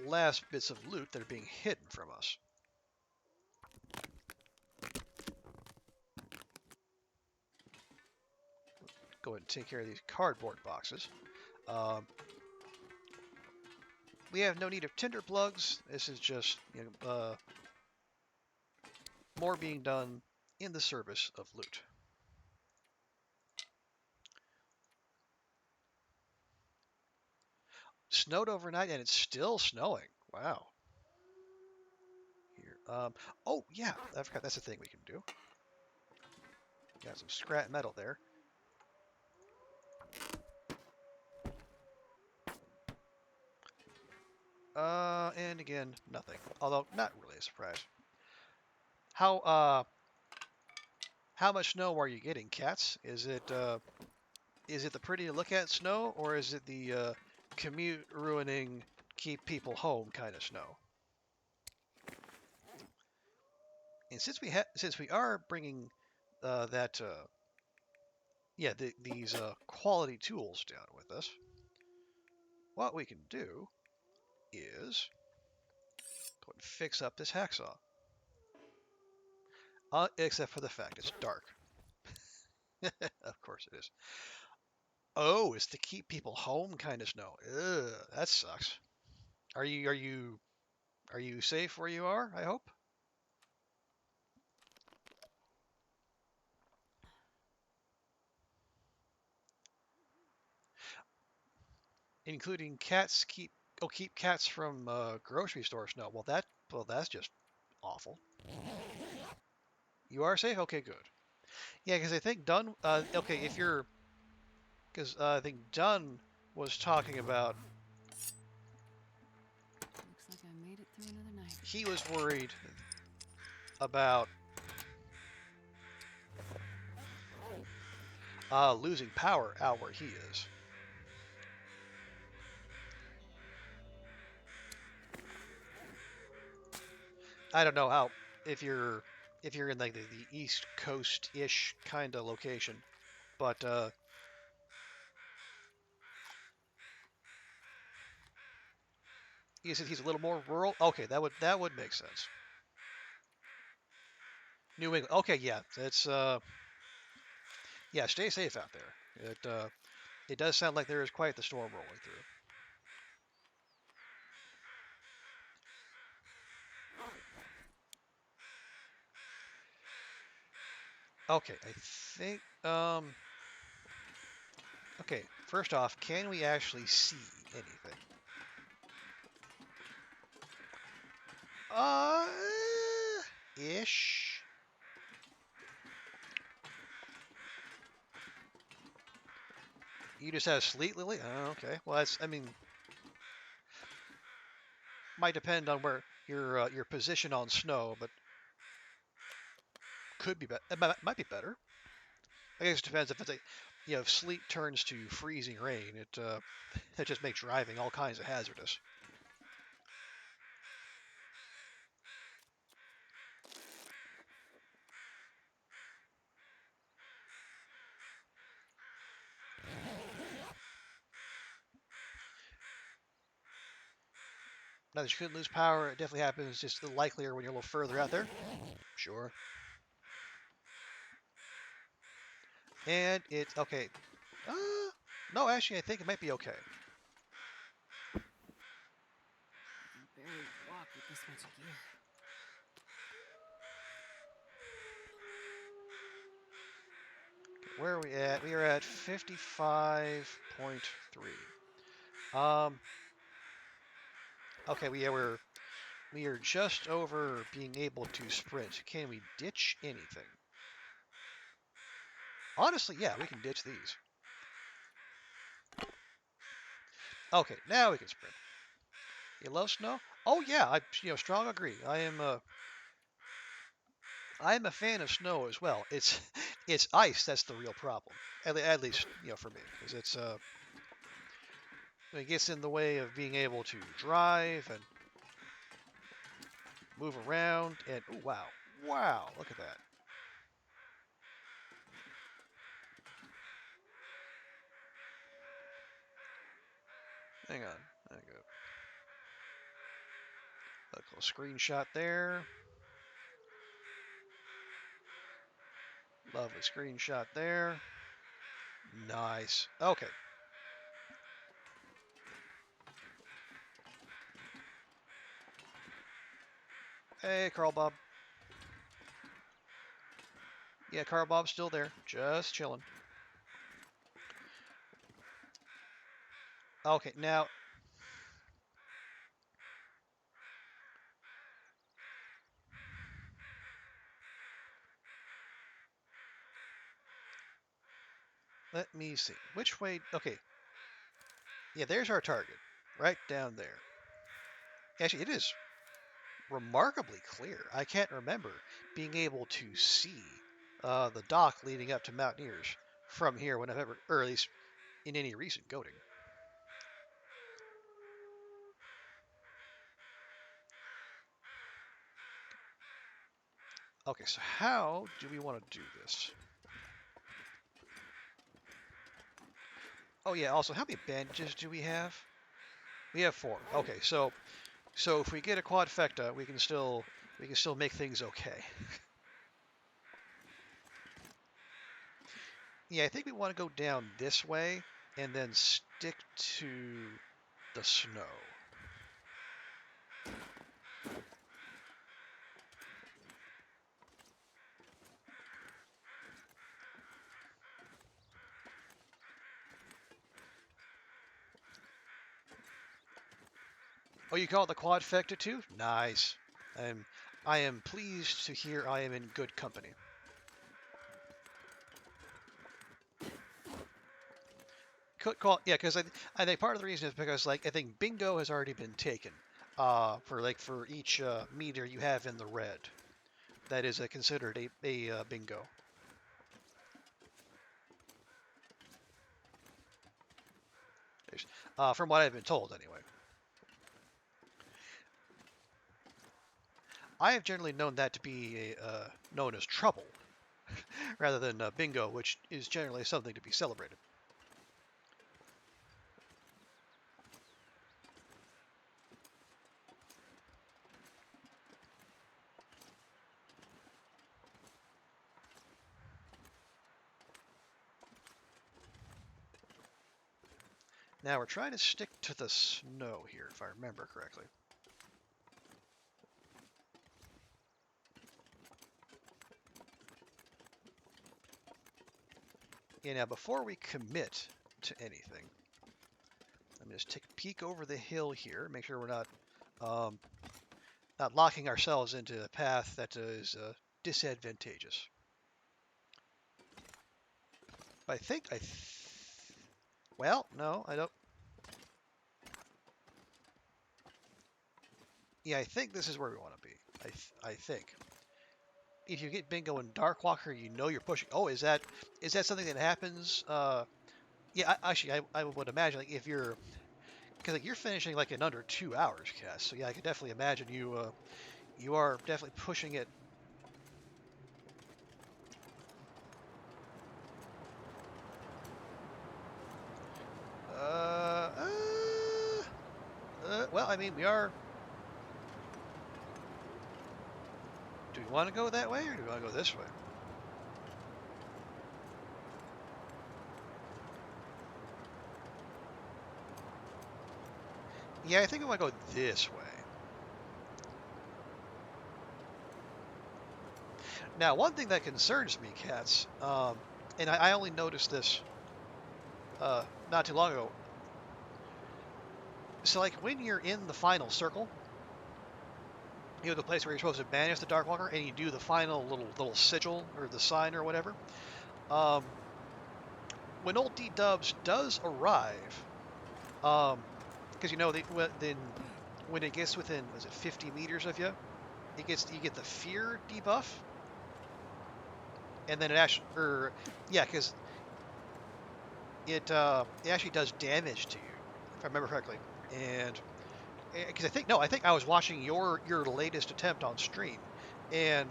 last bits of loot that are being hidden from us. Go ahead and take care of these cardboard boxes. Um, we have no need of tinder plugs. This is just more being done in the service of loot. Snowed overnight and it's still snowing. Wow. Here. Oh yeah, I forgot that's a thing we can do. Got some scrap metal there. And again, nothing. Although not really a surprise. How much snow are you getting, cats? Is it the pretty to look at snow, or is it the commute ruining, keep people home kind of snow? And since we are bringing that these quality tools down with us, what we can do is go and fix up this hacksaw. Except for the fact it's dark. Of course it is. Oh, it's to keep people home kind of snow. Ugh, that sucks. Are you safe where you are? I hope. Including cats keep cats from grocery store snow. That's just awful. You are safe. Okay, good. Yeah, because I think Dunn. Okay, if you're because I think Dunn was talking about Looks like I made it through another night. he was worried about losing power out where he is. I don't know how if you're in like the East Coast ish kind of location, but he's a little more rural. Okay, that would make sense. New England. Okay, yeah, it's yeah. Stay safe out there. It does sound like there is quite the storm rolling through. Okay, I think okay, first off, can we actually see anything? Uh ish. You just have sleet, Lily? Oh, okay. Well, that's I mean, might depend on where your position on snow, but could be better. It might be better. I guess it depends if it's a if sleet turns to freezing rain, it just makes driving all kinds of hazardous. Now that you couldn't lose power, it definitely happens. Just the likelier when you're a little further out there. Sure. And it's okay. Uh, no, actually, I think it might be okay. I can barely walk with this much gear. Where are we at? We are at 55.3. Um. Okay. We are just over being able to sprint. Can we ditch anything? Honestly, yeah, we can ditch these. Okay, now we can sprint. You love snow? Oh yeah, I strong agree. I am a fan of snow as well. It's it's ice that's the real problem. At least for me, because it gets in the way of being able to drive and move around. And oh wow, wow, look at that. Hang on, there you go. A little screenshot there. Lovely screenshot there. Nice. Okay. Hey, Carl Bob. Yeah, Carl Bob's still there, just chilling. Okay, now let me see. Which way? Okay, yeah, there's our target, right down there. Actually, it is remarkably clear. I can't remember being able to see the dock leading up to Mountaineers from here when I've ever, or at least in any recent goating. Okay, so how do we want to do this? Oh yeah, also, how many bandages do we have? We have 4. Okay, so if we get a quadfecta, we can still make things okay. Yeah, I think we want to go down this way and then stick to the snow. Oh, you call it the quadfecta too? Nice. Um, I am pleased to hear I am in good company. Yeah, because I think part of the reason is because I think bingo has already been taken. For each meter you have in the red, that is considered a bingo. From what I've been told, anyway. I have generally known that to be known as trouble, rather than bingo, which is generally something to be celebrated. Now we're trying to stick to the snow here, if I remember correctly. Yeah, now before we commit to anything, let me just take a peek over the hill here, make sure we're not locking ourselves into a path that is disadvantageous. I think well, no, I don't. Yeah, I think this is where we want to be. I think. If you get bingo and Darkwalker, you know you're pushing. Oh, is that something that happens? Yeah, actually, I would imagine like if you're because like you're finishing like in under 2 hours, Cass. So yeah, I could definitely imagine you are definitely pushing it. Uh, uh, well, I mean, we are. Do we want to go that way or do we want to go this way? Yeah, I think we want to go this way. Now, one thing that concerns me, cats, and I only noticed this not too long ago. So, like, when you're in the final circle, you know, the place where you're supposed to banish the Darkwalker, and you do the final little sigil or the sign or whatever. Um, when old D Dubs does arrive, because you know then when it gets within, was it 50 meters of you, you get the fear debuff, and then it actually, yeah, because it actually does damage to you, if I remember correctly, and because I think I was watching your latest attempt on stream, and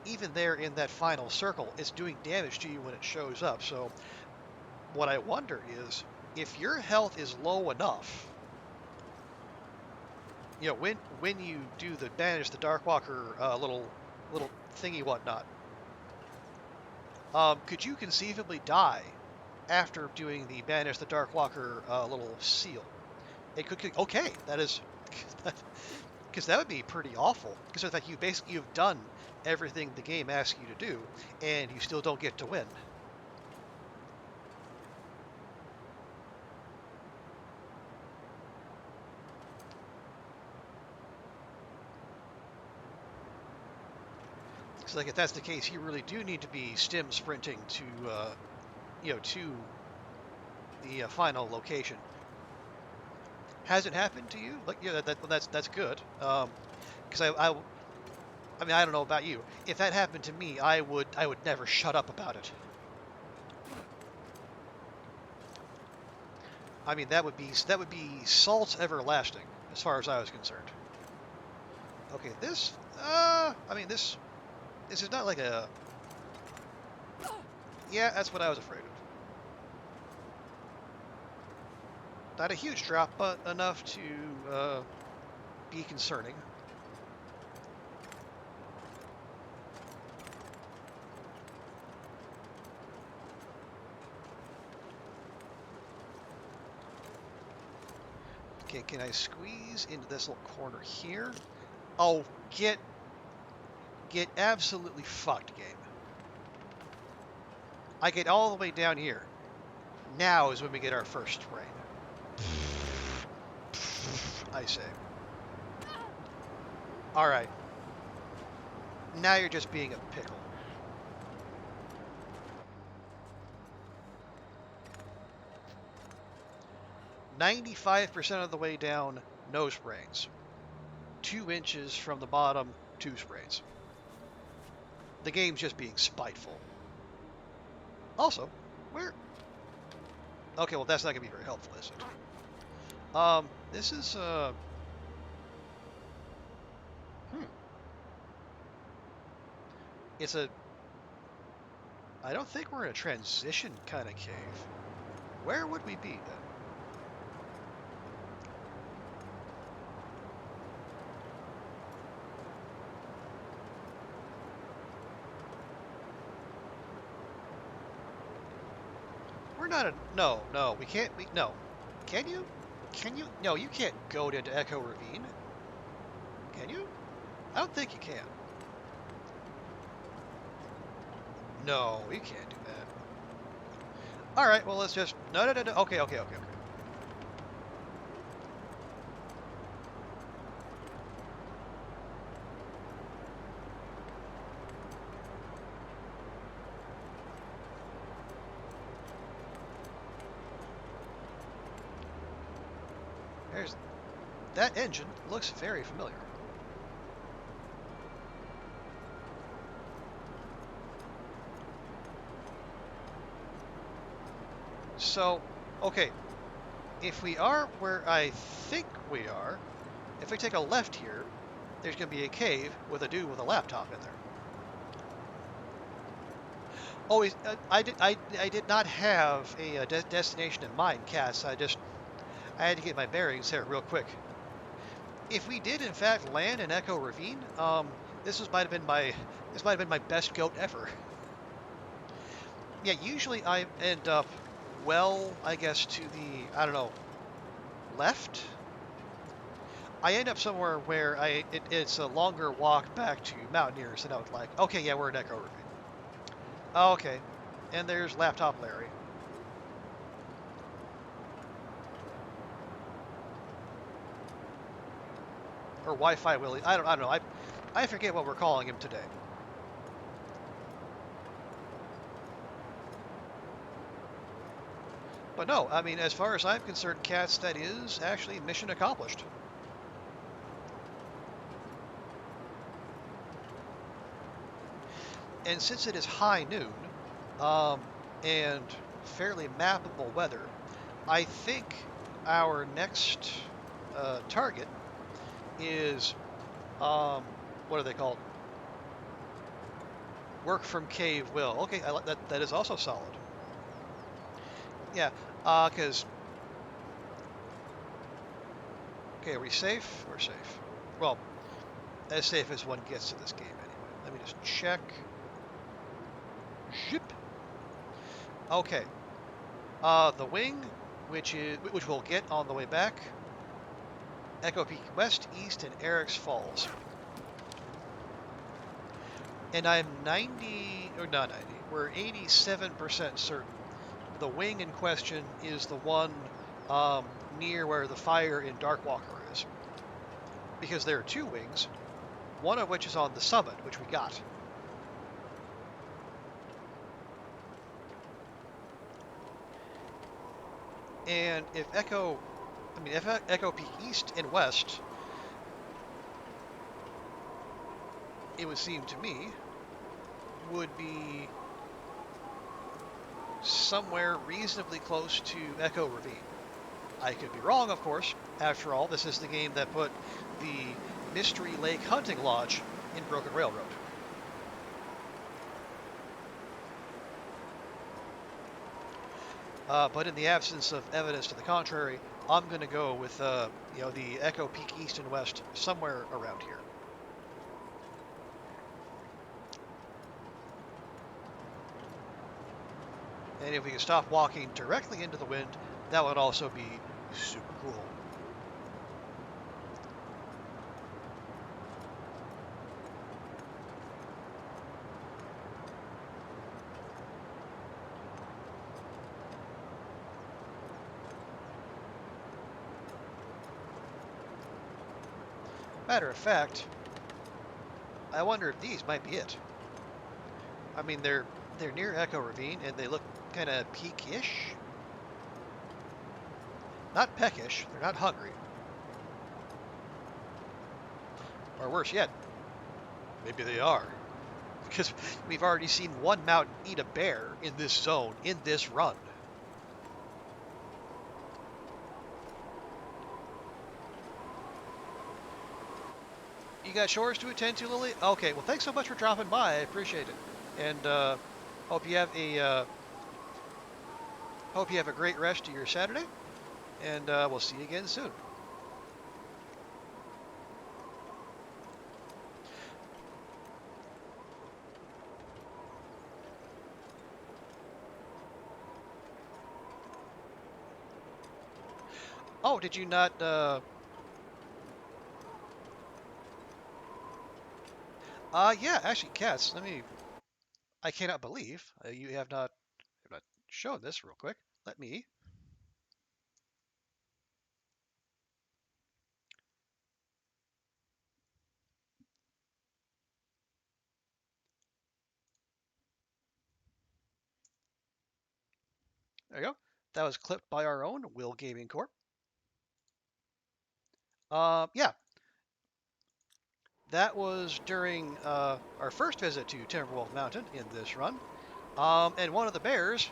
even there in that final circle, it's doing damage to you when it shows up. So what I wonder is if your health is low enough, you know, when you do the banish the Darkwalker little thingy whatnot, could you conceivably die after doing the banish the Darkwalker little seal? It could okay, that is because that would be pretty awful. Because it's like you've done everything the game asks you to do, and you still don't get to win. So like if that's the case, you really do need to be stim sprinting to to the final location. Has it happened to you? Like yeah, that's good. Because I mean I don't know about you. If that happened to me, I would never shut up about it. I mean that would be salt everlasting as far as I was concerned. Okay, I mean this is not like a yeah, that's what I was afraid of. Not a huge drop, but enough to be concerning. Okay, can I squeeze into this little corner here? Oh, get absolutely fucked, game. I get all the way down here. Now is when we get our first rain. I say. All right. Now you're just being a pickle. "95% of the way down, no sprains. 2 inches from the bottom, 2 sprains. The game's just being spiteful. Also, where? Okay, well that's not gonna be very helpful, is it? This is it's a. I don't think we're in a transition kind of cave. Where would we be then? We're not a... No, we can't... No. Can you? Can you? No, you can't go into Echo Ravine. Can you? I don't think you can. No, you can't do that. Alright, well, let's just... No. Okay. There's... That engine looks very familiar. So, okay, if we are where I think we are, if we take a left here, there's going to be a cave with a dude with a laptop in there. Oh, I did not have a destination in mind, Cass. I had to get my bearings here real quick. If we did in fact land in Echo Ravine, might have been my best goat ever. Yeah, usually I end up I guess to the, I don't know, left. I end up somewhere where it's a longer walk back to Mountaineers, and I was like, okay, yeah, we're in Echo Ravine. Oh, okay, and there's Laptop Larry. Or Wi-Fi Willie. I don't know. I forget what we're calling him today. But no, I mean, as far as I'm concerned, Cats, that is actually mission accomplished. And since it is high noon, and fairly mappable weather, I think our next target is, what are they called? Work from Cave Will. Okay, that is also solid. Yeah, because... Okay, are we safe? We're safe. Well, as safe as one gets to this game anyway. Let me just check. Zip. Okay. The wing, which we'll get on the way back. Echo Peak West, East, and Eric's Falls. And I'm 90, or not 90, we're 87% certain the wing in question is the one near where the fire in Darkwalker is. Because there are two wings, one of which is on the summit, which we got. And if Echo Peak East and West, it would seem to me, would be somewhere reasonably close to Echo Ravine. I could be wrong, of course. After all, this is the game that put the Mystery Lake Hunting Lodge in Broken Railroad. But in the absence of evidence to the contrary, I'm going to go with the Echo Peak East and West, somewhere around here. And if we can stop walking directly into the wind, that would also be super cool. Matter of fact, I wonder if these might be it. I mean, they're near Echo Ravine, and they look kind of peak-ish. Not peckish. They're not hungry. Or worse yet, maybe they are. Because we've already seen one mountain eat a bear in this zone, in this run. You got chores to attend to, Lily? Okay, well, thanks so much for dropping by. I appreciate it. And hope you have a great rest of your Saturday. And we'll see you again soon. Oh, did you not? Yeah, actually, cats. I cannot believe you have not shown this real quick. Let me. There you go. That was clipped by our own Will Gaming Corp. Yeah, that was during our first visit to Timberwolf Mountain in this run. And one of the bears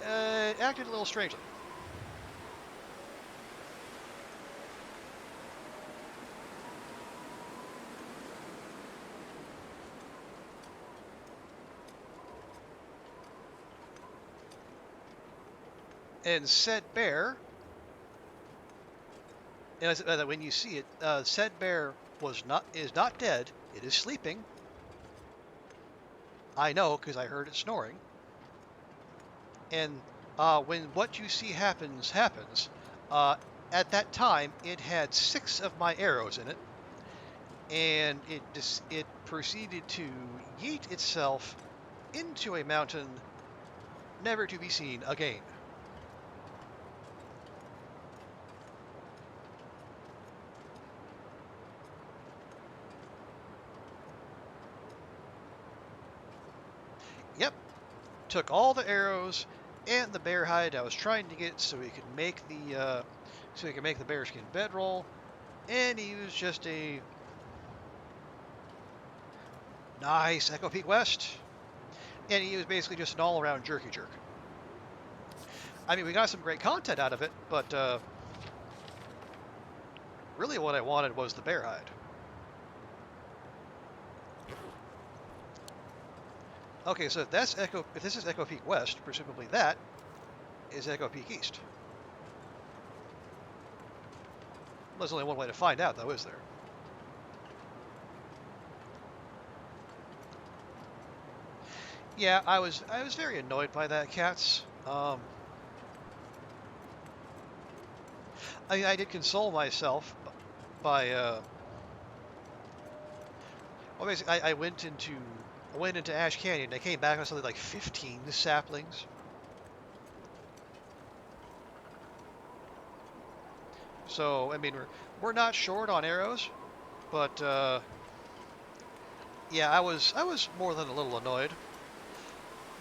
acted a little strangely. And said bear, and when you see it, said bear is not dead. It is sleeping. I know because I heard it snoring. And when what you see happens, uh, at that time it had 6 of my arrows in it, and it proceeded to yeet itself into a mountain never to be seen again. Yep, took all the arrows and the bear hide I was trying to get so he could make the bearskin bedroll, and he was just a nice Echo Peak West, and he was basically just an all-around jerky jerk. I mean, we got some great content out of it, but really what I wanted was the bear hide. Okay, so if this is Echo Peak West, presumably that is Echo Peak East. There's only one way to find out, though, is there? Yeah, I was very annoyed by that, cats. I did console myself by well, basically I went into Ash Canyon. I came back with something like 15 saplings. So I mean we're not short on arrows, but yeah, I was more than a little annoyed,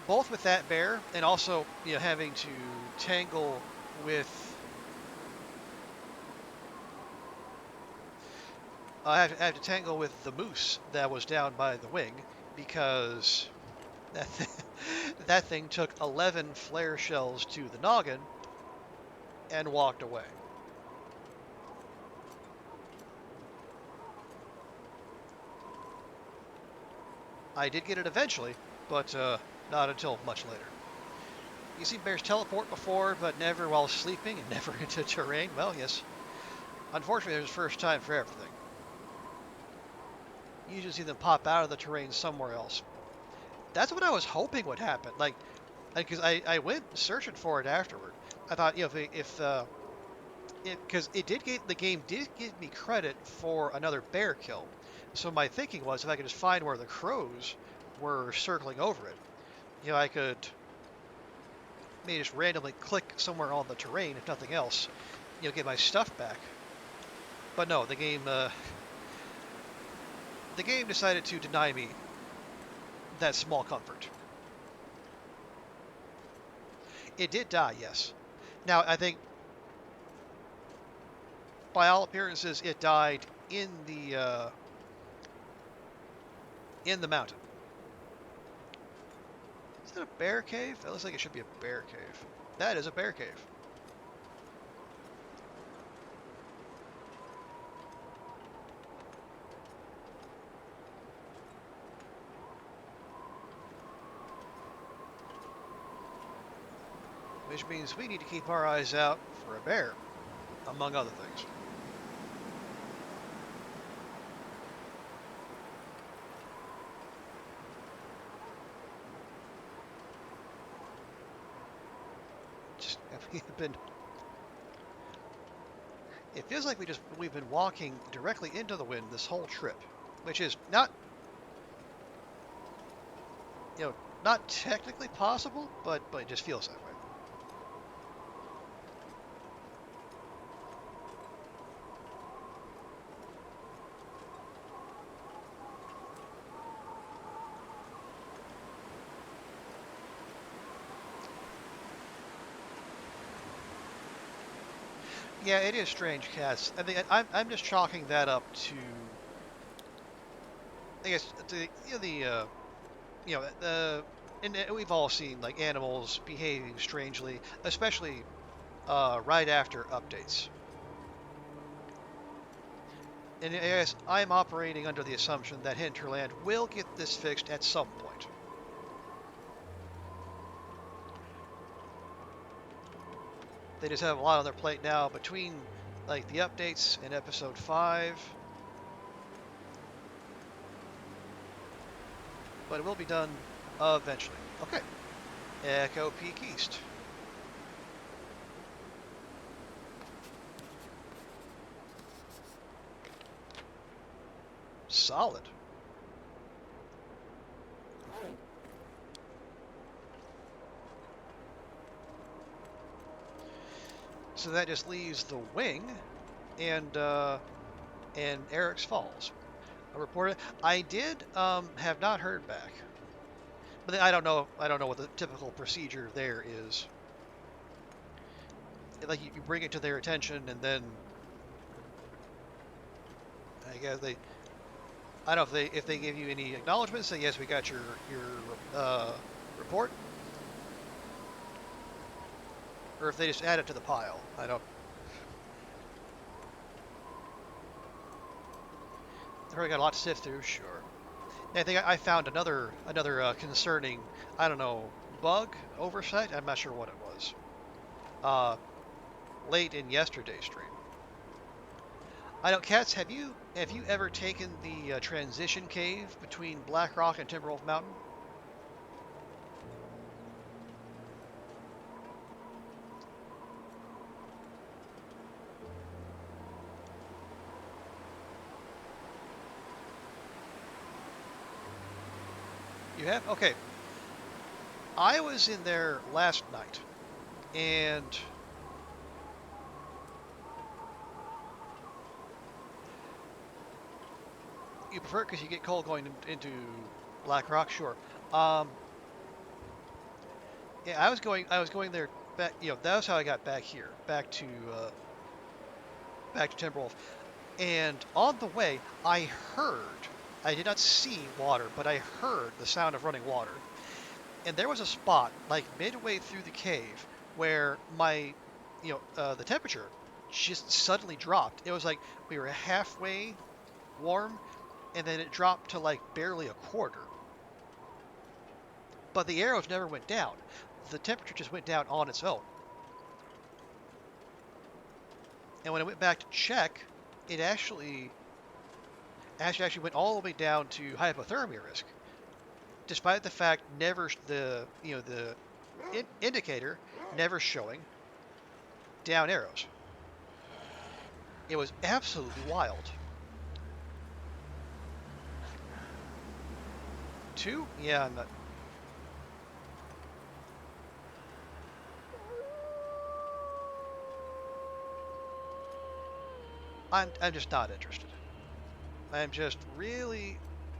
both with that bear and also having to tangle with I have to tangle with the moose that was down by the wing because that thing took 11 flare shells to the noggin and walked away. I did get it eventually, but not until much later. You see bears teleport before, but never while sleeping and never into terrain. Well, yes. Unfortunately, there's a first time for everything. You usually see them pop out of the terrain somewhere else. That's what I was hoping would happen. Like, because I went searching for it afterward. I thought, if because the game did give me credit for another bear kill. So my thinking was if I could just find where the crows were circling over it, I could maybe just randomly click somewhere on the terrain, if nothing else, get my stuff back. But no, the game decided to deny me that small comfort. It did die, yes. Now I think, by all appearances, it died in the mountain. Is that a bear cave? That looks like it should be a bear cave. That is a bear cave. Which means we need to keep our eyes out for a bear, among other things. Just we have been It feels like we've been walking directly into the wind this whole trip, which is not, not technically possible, but it just feels that way. Yeah, it is strange, Cass. I think I'm just chalking that up to, I guess, to and we've all seen like animals behaving strangely, especially right after updates. And I guess I'm operating under the assumption that Hinterland will get this fixed at some point. They just have a lot on their plate now between like the updates and episode 5. But it will be done eventually. Okay. Echo Peak East. Solid. So that just leaves the wing and Eric's Falls. I reported. I did have not heard back, but I don't know. I don't know what the typical procedure there is. Like you bring it to their attention, and then I guess they. I don't know if they give you any acknowledgments. Say yes, we got your report, or if they just add it to the pile. I don't. They probably got a lot to sift through. Sure. I think I found another concerning, I don't know, bug oversight. I'm not sure what it was. Uh, late in yesterday's stream. I don't, Cats. Have you ever taken the transition cave between Black Rock and Timberwolf Mountain? You have? Okay. I was in there last night, and you prefer it because you get cold going into Black Rock, sure. Um, yeah, I was going there back. That was how I got back here, back to Timberwolf. And on the way, I did not see water, but I heard the sound of running water. And there was a spot, like midway through the cave, where the temperature just suddenly dropped. It was like we were halfway warm, and then it dropped to like barely a quarter. But the arrows never went down. The temperature just went down on its own. And when I went back to check, it actually went all the way down to hypothermia risk, despite the fact the indicator never showing down arrows. It was absolutely wild. 2? Yeah, I'm not. I'm just not interested. I'm just really,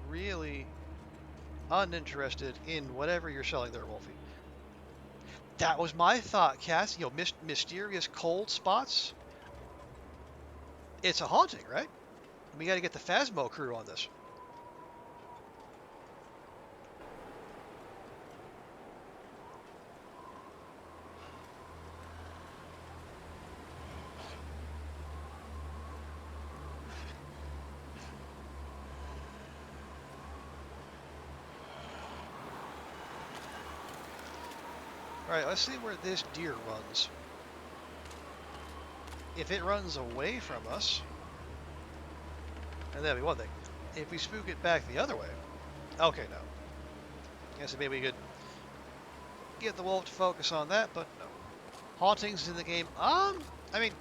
really uninterested in whatever you're selling there, Wolfie. That was my thought, Cass. Mysterious cold spots. It's a haunting, right? We got to get the Phasmo crew on this. All right, let's see where this deer runs. If it runs away from us, and that'd be one thing. If we spook it back the other way, okay, no. Guess maybe we could get the wolf to focus on that, but no. Hauntings in the game. I mean,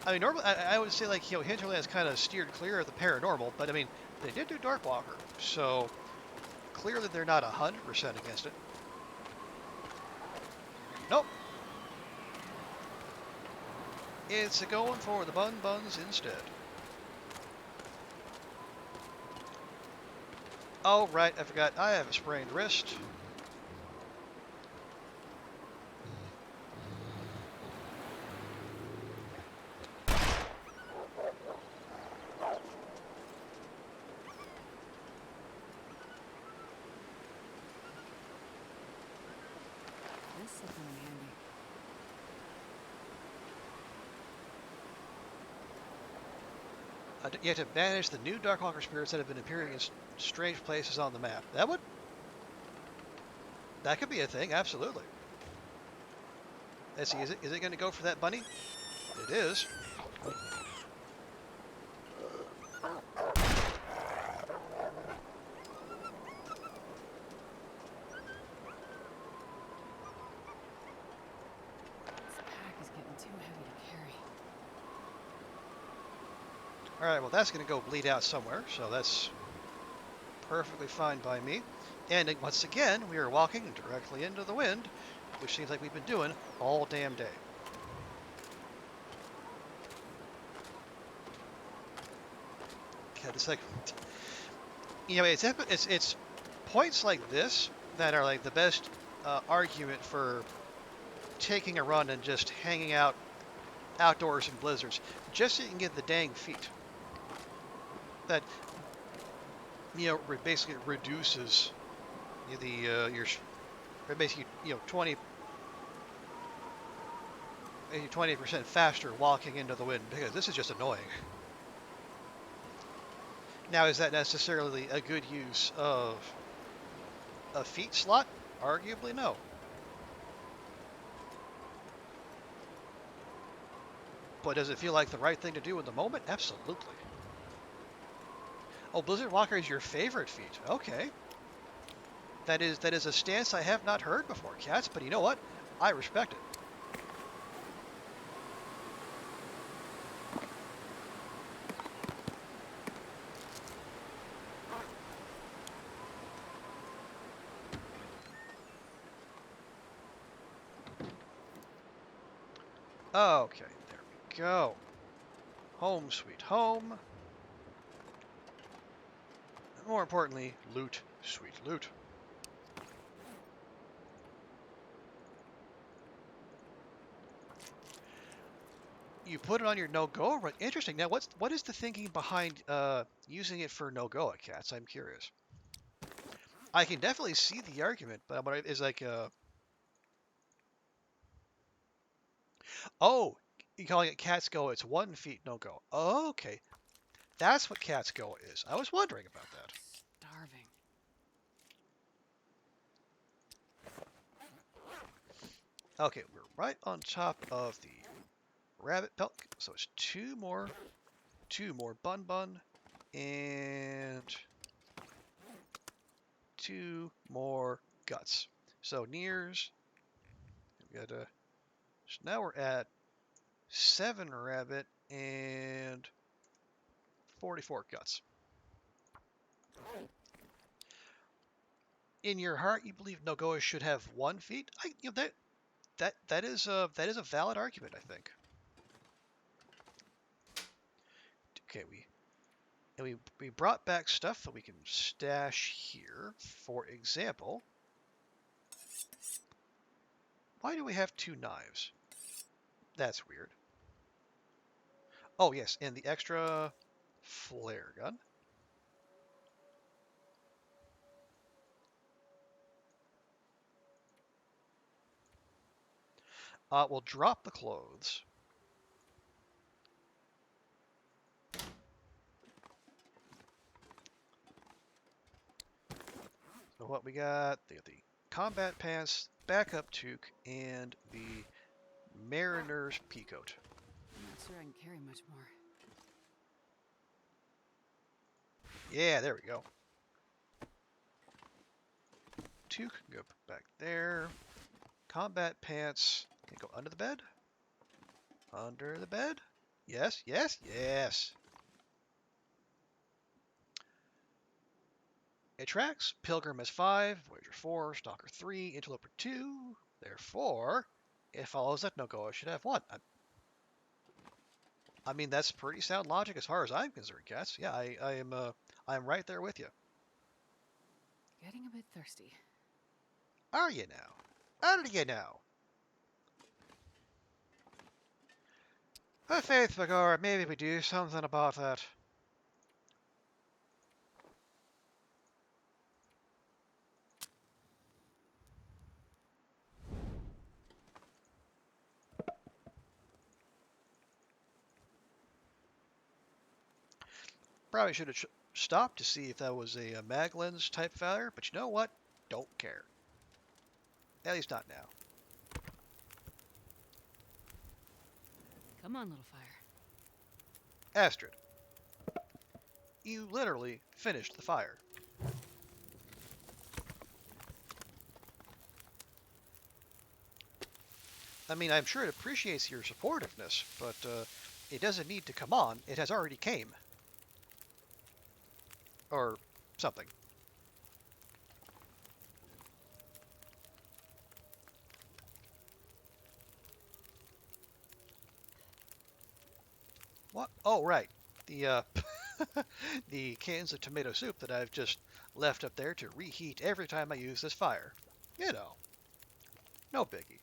I mean, normally I would say like Hinterland's kind of steered clear of the paranormal, but I mean they did do Darkwalker, so clearly they're not 100% against it. Nope, it's a going for the buns instead. Oh right, I forgot. I have a sprained wrist. This will come in handy. You have to banish the new Darkwalker spirits that have been appearing in strange places on the map. That could be a thing, absolutely. Let's see, is it going to go for that bunny? It is. This pack is getting too heavy to carry. All right, well that's going to go bleed out somewhere, so that's perfectly fine by me. And once again, we are walking directly into the wind, which seems like we've been doing all damn day. God, it's like, it's points like this that are like the best argument for taking a run and just hanging out outdoors in blizzards, just so you can get the dang feet. That basically reduces your basically 20% faster walking into the wind, because this is just annoying. Now, is that necessarily a good use of a feet slot? Arguably, no. But does it feel like the right thing to do in the moment? Absolutely. Oh, Blizzard Walker is your favorite feat. Okay. That is a stance I have not heard before, Cats, but you know what? I respect it. Okay, there we go. Home sweet home. More importantly, loot, sweet loot. You put it on your no-go, but interesting. Now, what is the thinking behind using it for no-go at Cats? I'm curious. I can definitely see the argument, but what is like, oh, you're calling it Cat's Go? It's 1 feet no-go. Oh, okay, that's what Cat's Go is. I was wondering about that. Starving. Okay, we're right on top of the rabbit pelt, so it's two more bun, and two more guts. So nears, we got a. So now we're at 7 rabbit and 44 guts. In your heart, you believe Nogoa should have 1 feet. That is a valid argument, I think. Okay, we brought back stuff that we can stash here. For example, why do we have 2 knives? That's weird. Oh yes, and the extra flare gun. We'll drop the clothes. So what we got? The combat pants, backup toque, and the mariner's peacoat. I'm not sure I can carry much more. Yeah, there we go. Toque can go back there. Combat pants can go under the bed. Under the bed. Yes, yes, yes. It tracks. Pilgrim has 5, Voyager 4, Stalker 3, Interloper 2. Therefore, it follows that Nokoa should have 1. I mean, that's pretty sound logic as far as I'm concerned, Cats. Yeah, I'm right there with you. Getting a bit thirsty. Are you now? Are you now? Faith, Magor, maybe we do something about that. Probably should have stopped to see if that was a mag lens type failure, but you know what? Don't care. At least not now. Come on, little fire. Astrid, you literally finished the fire. I mean, I'm sure it appreciates your supportiveness, but it doesn't need to come on. It has already came. Or something. What? Oh, right. The the cans of tomato soup that I've just left up there to reheat every time I use this fire. You know, no biggie.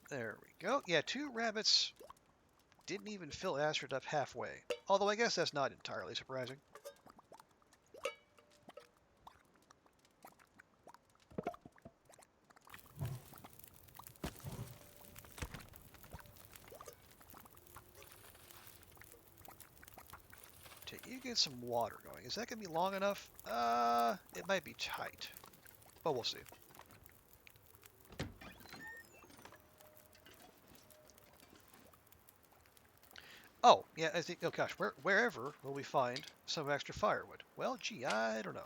There we go. Yeah, 2 rabbits didn't even fill Astrid up halfway. Although I guess that's not entirely surprising. You get some water going. Is that going to be long enough? It might be tight. But we'll see. Oh, yeah, I think, oh gosh, wherever will we find some extra firewood? Well, gee, I don't know.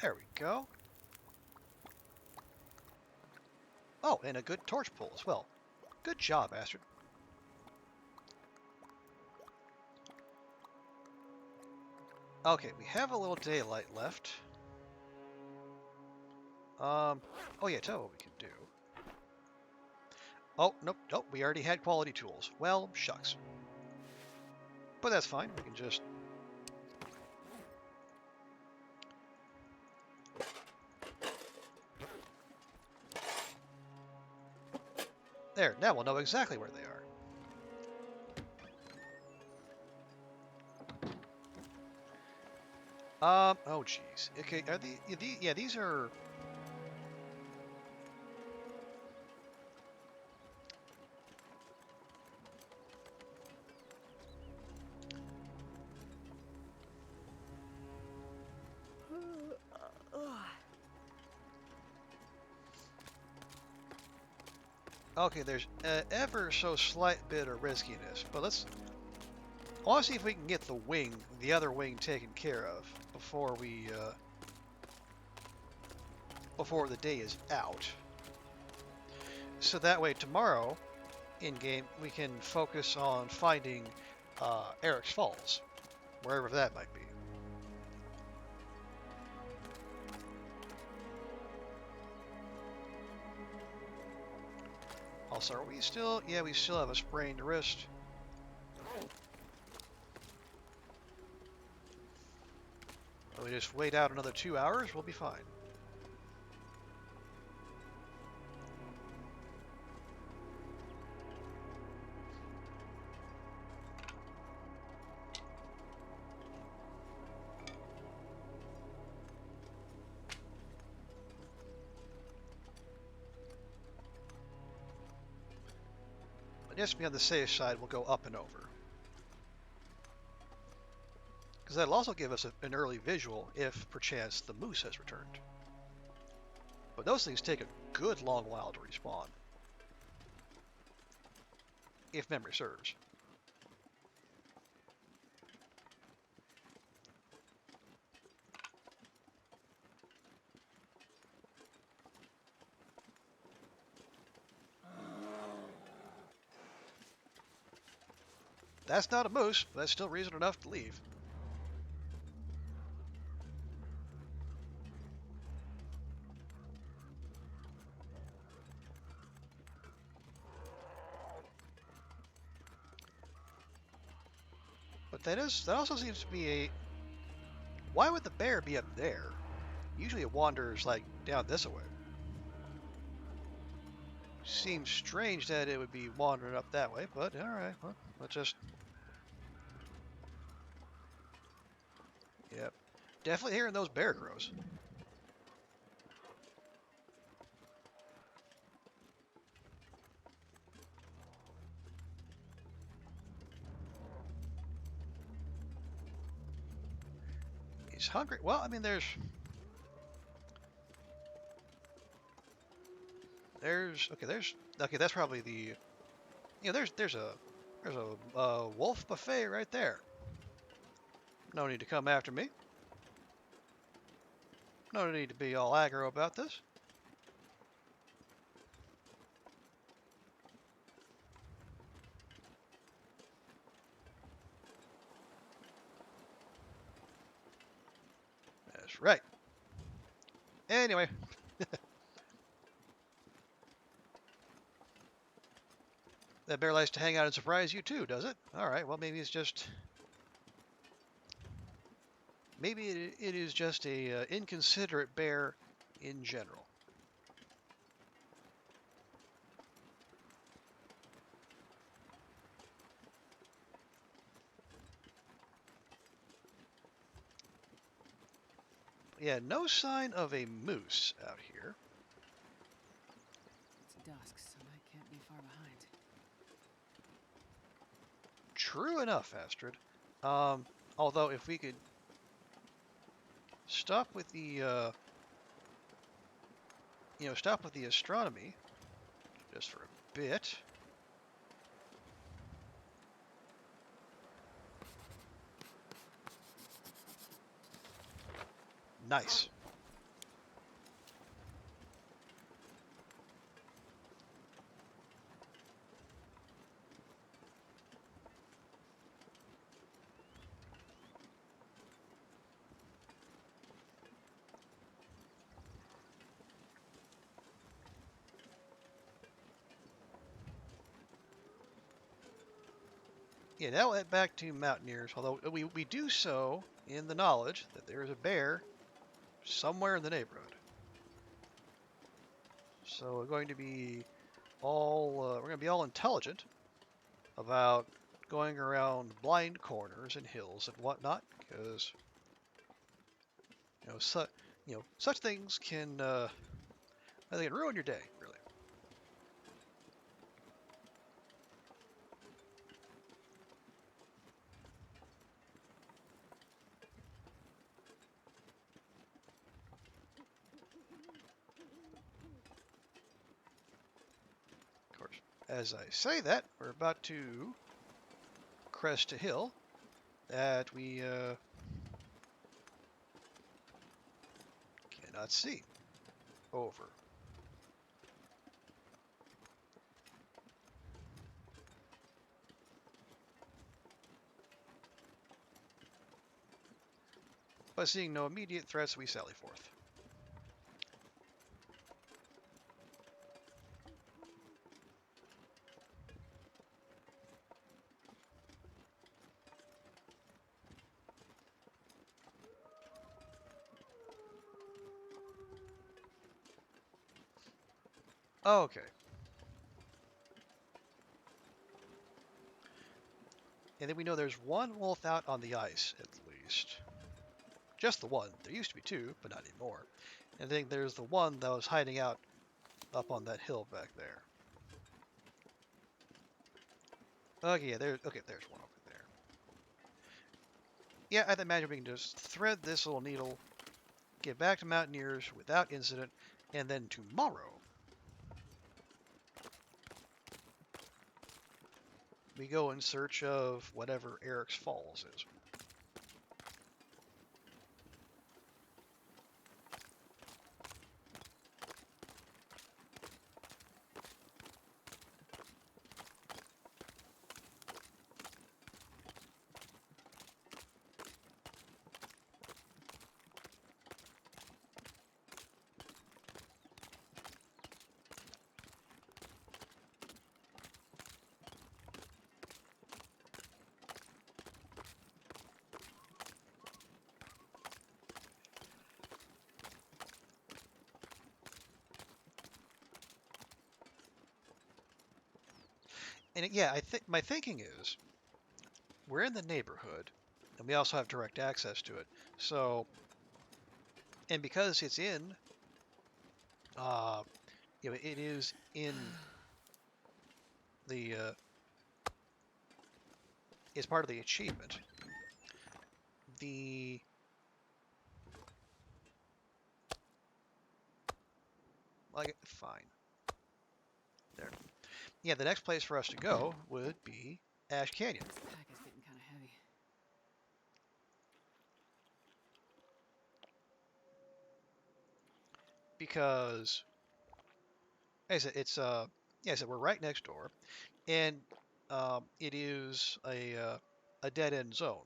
There we go. Oh, and a good torch pull as well. Good job, Astrid. Okay, we have a little daylight left. Oh yeah, tell me what we can do. Oh, nope, nope, we already had quality tools. Well, shucks. But that's fine, we can just... There, now we'll know exactly where they are. Oh jeez. Okay, are yeah, these are... Okay, there's ever so slight bit of riskiness, but I want to see if we can get the other wing taken care of before before the day is out. So that way tomorrow, in-game, we can focus on finding Eric's Falls, wherever that might be. Also, are we still... Yeah, we still have a sprained wrist. If we just wait out another 2 hours, we'll be fine. just to be on the safe side, we'll go up and over. Because that'll also give us an early visual if, perchance, the moose has returned. But those things take a good long while to respawn. If memory serves. That's not a moose, but that's still reason enough to leave. But that also seems to be a... Why would the bear be up there? Usually it wanders, like, down this way. Seems strange that it would be wandering up that way, but alright, well, let's just... Yep. Definitely hearing those bear crows. He's hungry. Well, I mean, there's, okay, that's probably the, there's a wolf buffet right there. No need to come after me. No need to be all aggro about this. That's right. Anyway. That bear likes to hang out and surprise you too, does it? Alright, well maybe it's just... Maybe it is just a inconsiderate bear in general. Yeah, no sign of a moose out here. It's dusk, so I can't be far behind. True enough, Astrid. Although if we could stop with the, stop with the astronomy just for a bit. Nice. Yeah, now we'll head back to Mountaineers, although we do so in the knowledge that there is a bear somewhere in the neighborhood. So we're going to be all intelligent about going around blind corners and hills and whatnot, because such things can they can ruin your day, really. Of course, as I say that, we're about to crest a hill that we cannot see. Over. But seeing no immediate threats, we sally forth. Okay. And then we know there's one wolf out on the ice, at least. Just the one. There used to be two, but not anymore. And I think there's the one that was hiding out up on that hill back there. Okay, yeah, there's one over there. Yeah, I'd imagine we can just thread this little needle, get back to Mountaineers without incident, and then tomorrow we go in search of whatever Eric's Falls is. And yeah, I think my thinking is we're in the neighborhood, and we also have direct access to it. So, and because it's in, uh, it is in the, it's part of the achievement. The, like, fine, there. Yeah, the next place for us to go would be Ash Canyon. This pack is getting kind of heavy. Because, like I said, it's, yeah, I said we're right next door, and it is a dead end zone.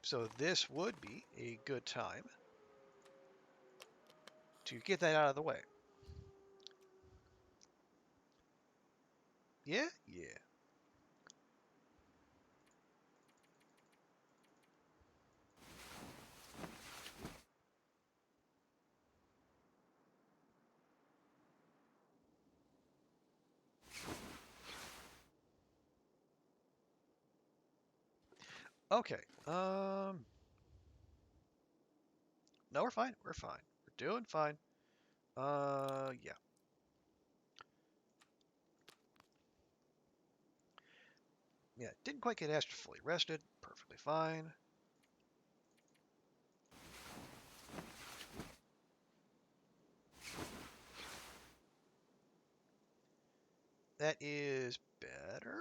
So this would be a good time to get that out of the way. Yeah, yeah. Okay. No, we're fine. We're fine. We're doing fine. Yeah. Yeah, didn't quite get asked fully rested. Perfectly fine. That is better.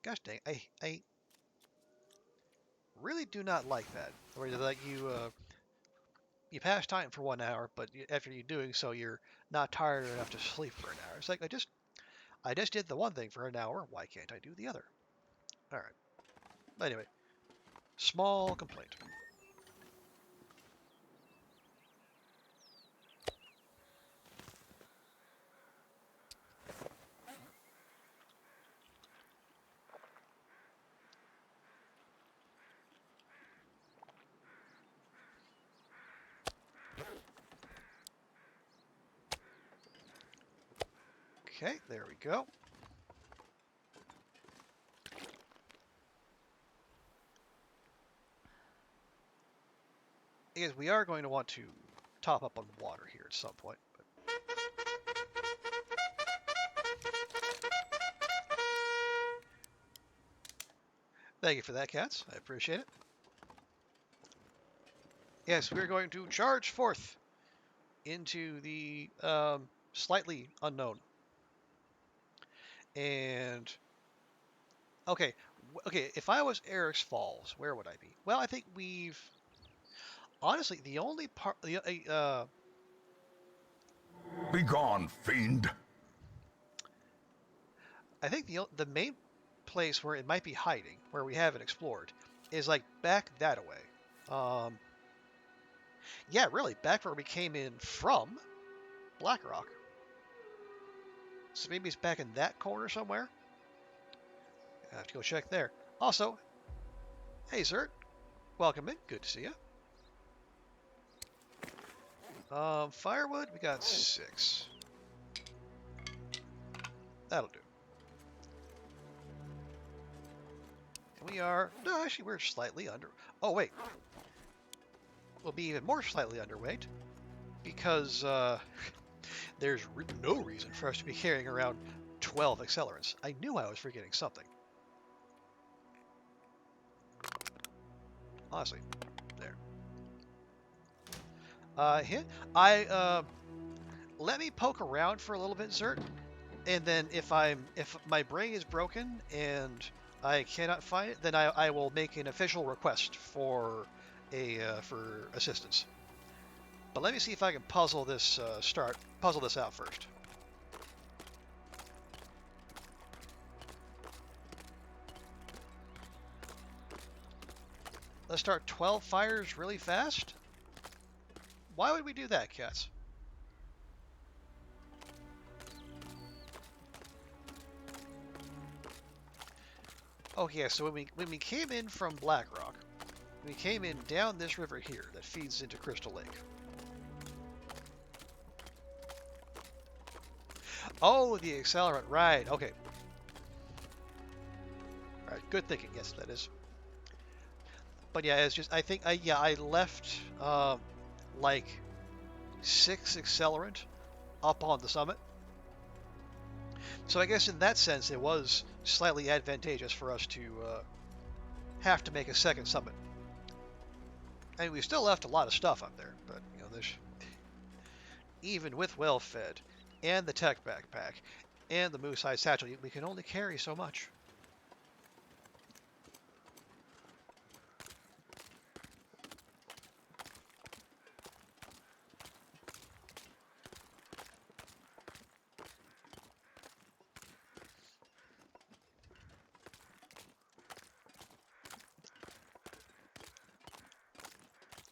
Gosh dang, I really do not like that. Where like you pass time for 1 hour, but after you doing so, you're not tired enough to sleep for an hour. It's like I just did the one thing for an hour. Why can't I do the other? All right. But anyway, small complaint. Okay, there we go. I guess we are going to want to top up on water here at some point. But thank you for that, cats. I appreciate it. Yes, we're going to charge forth into the slightly unknown. And okay, okay. If I was Eric's Falls, where would I be? Well, I think we've honestly the only part. Begone, fiend! I think the main place where it might be hiding, where we haven't explored, is like back that away. Yeah, really, back where we came in from Blackrock. So maybe it's back in that corner somewhere. I have to go check there. Also, hey, Zert. Welcome in. Good to see you. Firewood, we got 6. That'll do. We are... No, actually, we're slightly under... Oh, wait. We'll be even more slightly underweight because there's no reason for us to be carrying around 12 accelerants. I knew I was forgetting something. Honestly, there. Let me poke around for a little bit, Zert, and then if my brain is broken and I cannot find it, then I will make an official request for for assistance. But let me see if I can puzzle this out first. Let's start 12 fires really fast. Why would we do that, cats? Oh yeah, so when we came in from Blackrock, we came in down this river here that feeds into Crystal Lake. Oh, the accelerant, right? Okay. All right, good thinking. Yes, that is. But yeah, it's just I left like 6 accelerant up on the summit. So I guess in that sense, it was slightly advantageous for us to have to make a second summit. And we still left a lot of stuff up there, but you know, there's even with well fed and the tech backpack and the moose hide satchel, we can only carry so much.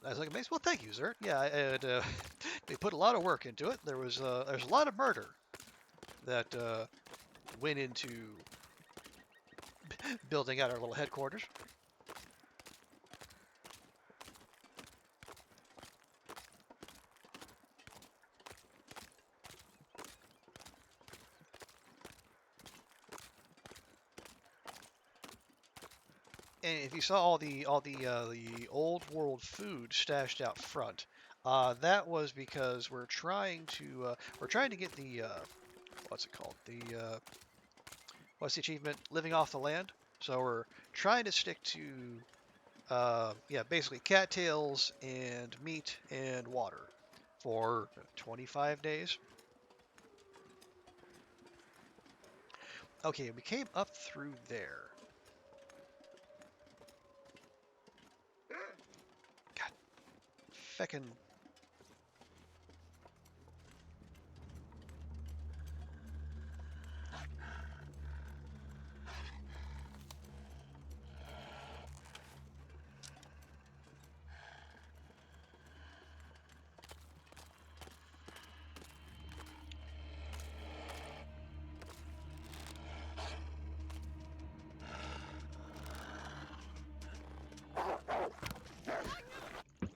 I was like, amazed. Well, thank you, Zert. Yeah, we put a lot of work into it. There's a lot of murder that went into building out our little headquarters. And if you saw all the old world food stashed out front, that was because we're trying to get the what's it called, the what's the achievement, living off the land. So we're trying to stick to yeah, basically cattails and meat and water for 25 days. Okay, we came up through there. God, feckin'.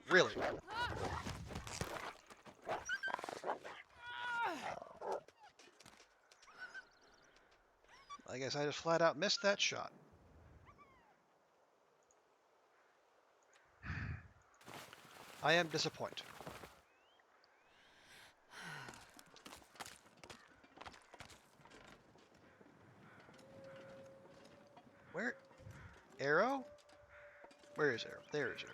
Really? I guess I just flat out missed that shot. I am disappointed. Where? Arrow? Where is Arrow? There is Arrow.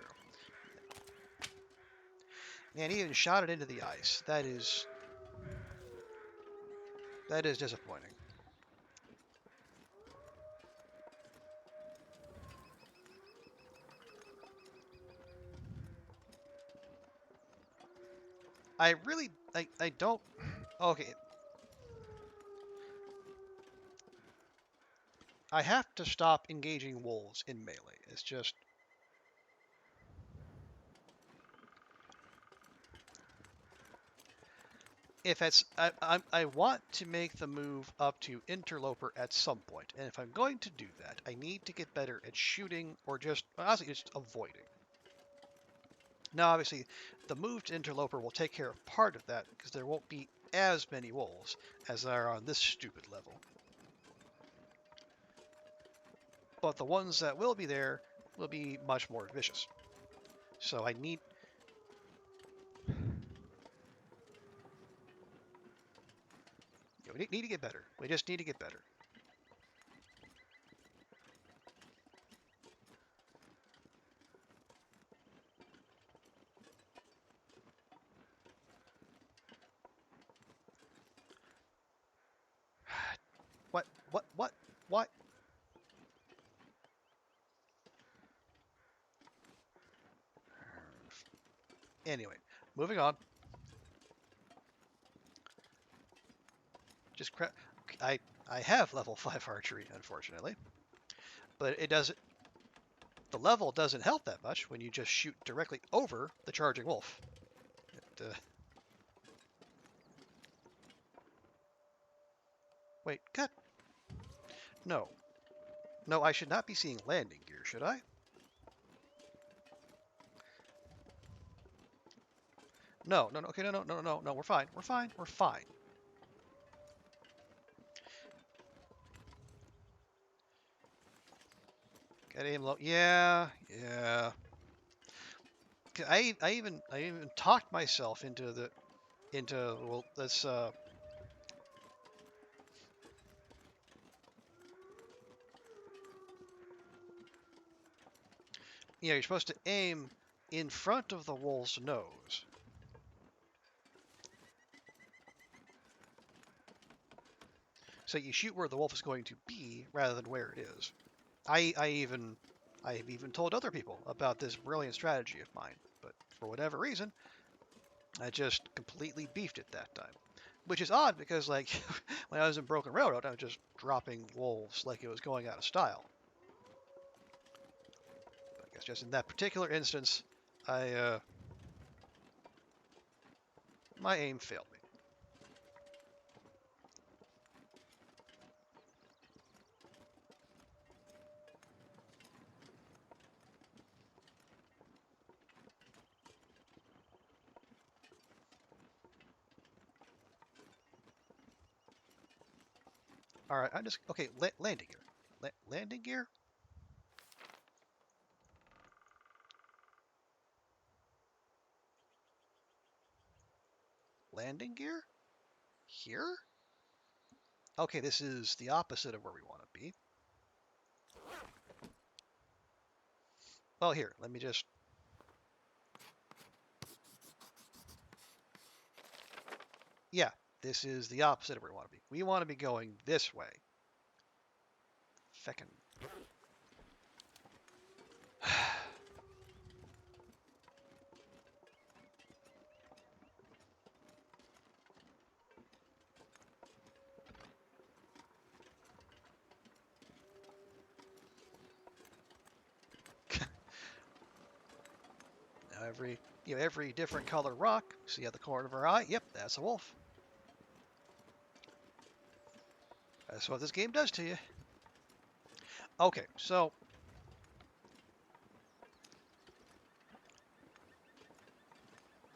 Man, he even shot it into the ice. That is disappointing. I don't... Okay. I have to stop engaging wolves in melee. It's just... If it's... I want to make the move up to Interloper at some point. And if I'm going to do that, I need to get better at shooting or just... Honestly, just avoiding. Now, obviously, the move to Interloper will take care of part of that, because there won't be as many wolves as there are on this stupid level. but the ones that will be there will be much more vicious. So I need... We need to get better. We just need to get better. What? Anyway, moving on. Just crap. I have level 5 archery, unfortunately, but it doesn't. The level doesn't help that much when you just shoot directly over the charging wolf. Wait, cut. No, no, I should not be seeing landing gear, should I? No, no, no. Okay, no. We're fine. We're fine. We're fine. Get aim low. Yeah. I even talked myself into well, let's you're supposed to aim in front of the wolf's nose. So you shoot where the wolf is going to be rather than where it is. I've even told other people about this brilliant strategy of mine, but for whatever reason, I just completely beefed it that time. Which is odd because, like, when I was in Broken Railroad, I was just dropping wolves like it was going out of style. But I guess just in that particular instance, my aim failed me. All right, I'm just okay. Landing gear, landing gear. Landing gear? Here? Okay, this is the opposite of where we want to be. Well, here, let me just... Yeah, this is the opposite of where we want to be. We want to be going this way. Feckin'. Now every different color rock, see at the corner of our eye, yep, that's a wolf. That's what this game does to you. Okay, so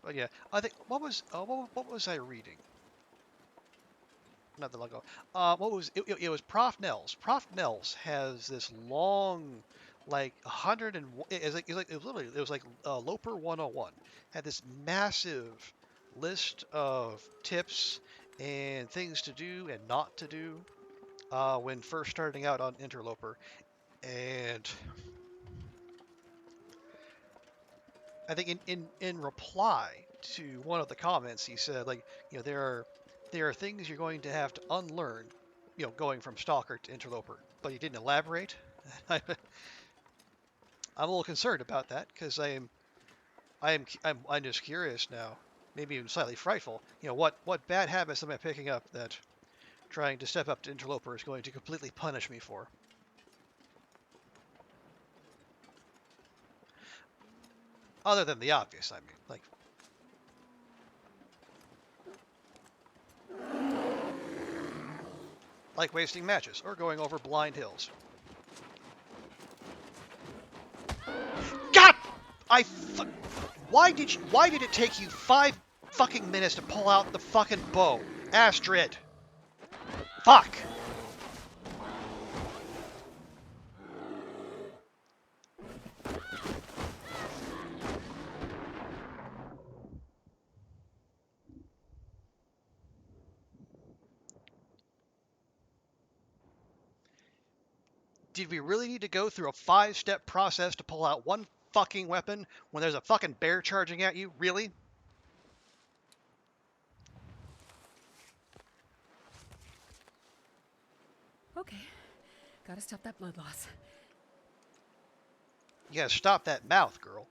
but yeah, I think what was I reading? Not that long ago. What was it was Prof Nels. Prof Nels has this long, like 100 and it was like Loper 101 had this massive list of tips and things to do and not to do when first starting out on Interloper, and I think in reply to one of the comments, he said, like, there are things you're going to have to unlearn, going from stalker to interloper. But he didn't elaborate. I'm a little concerned about that because I'm just curious now, maybe even slightly frightful. What bad habits am I picking up that trying to step up to interloper is going to completely punish me for? Other than the obvious, I mean, like wasting matches or going over blind hills. God! Why did it take you 5 fucking minutes to pull out the fucking bow? Astrid! Fuck! Did we really need to go through a 5-step process to pull out one fucking weapon when there's a fucking bear charging at you? Really? Okay. Gotta stop that blood loss. You gotta stop that mouth, girl.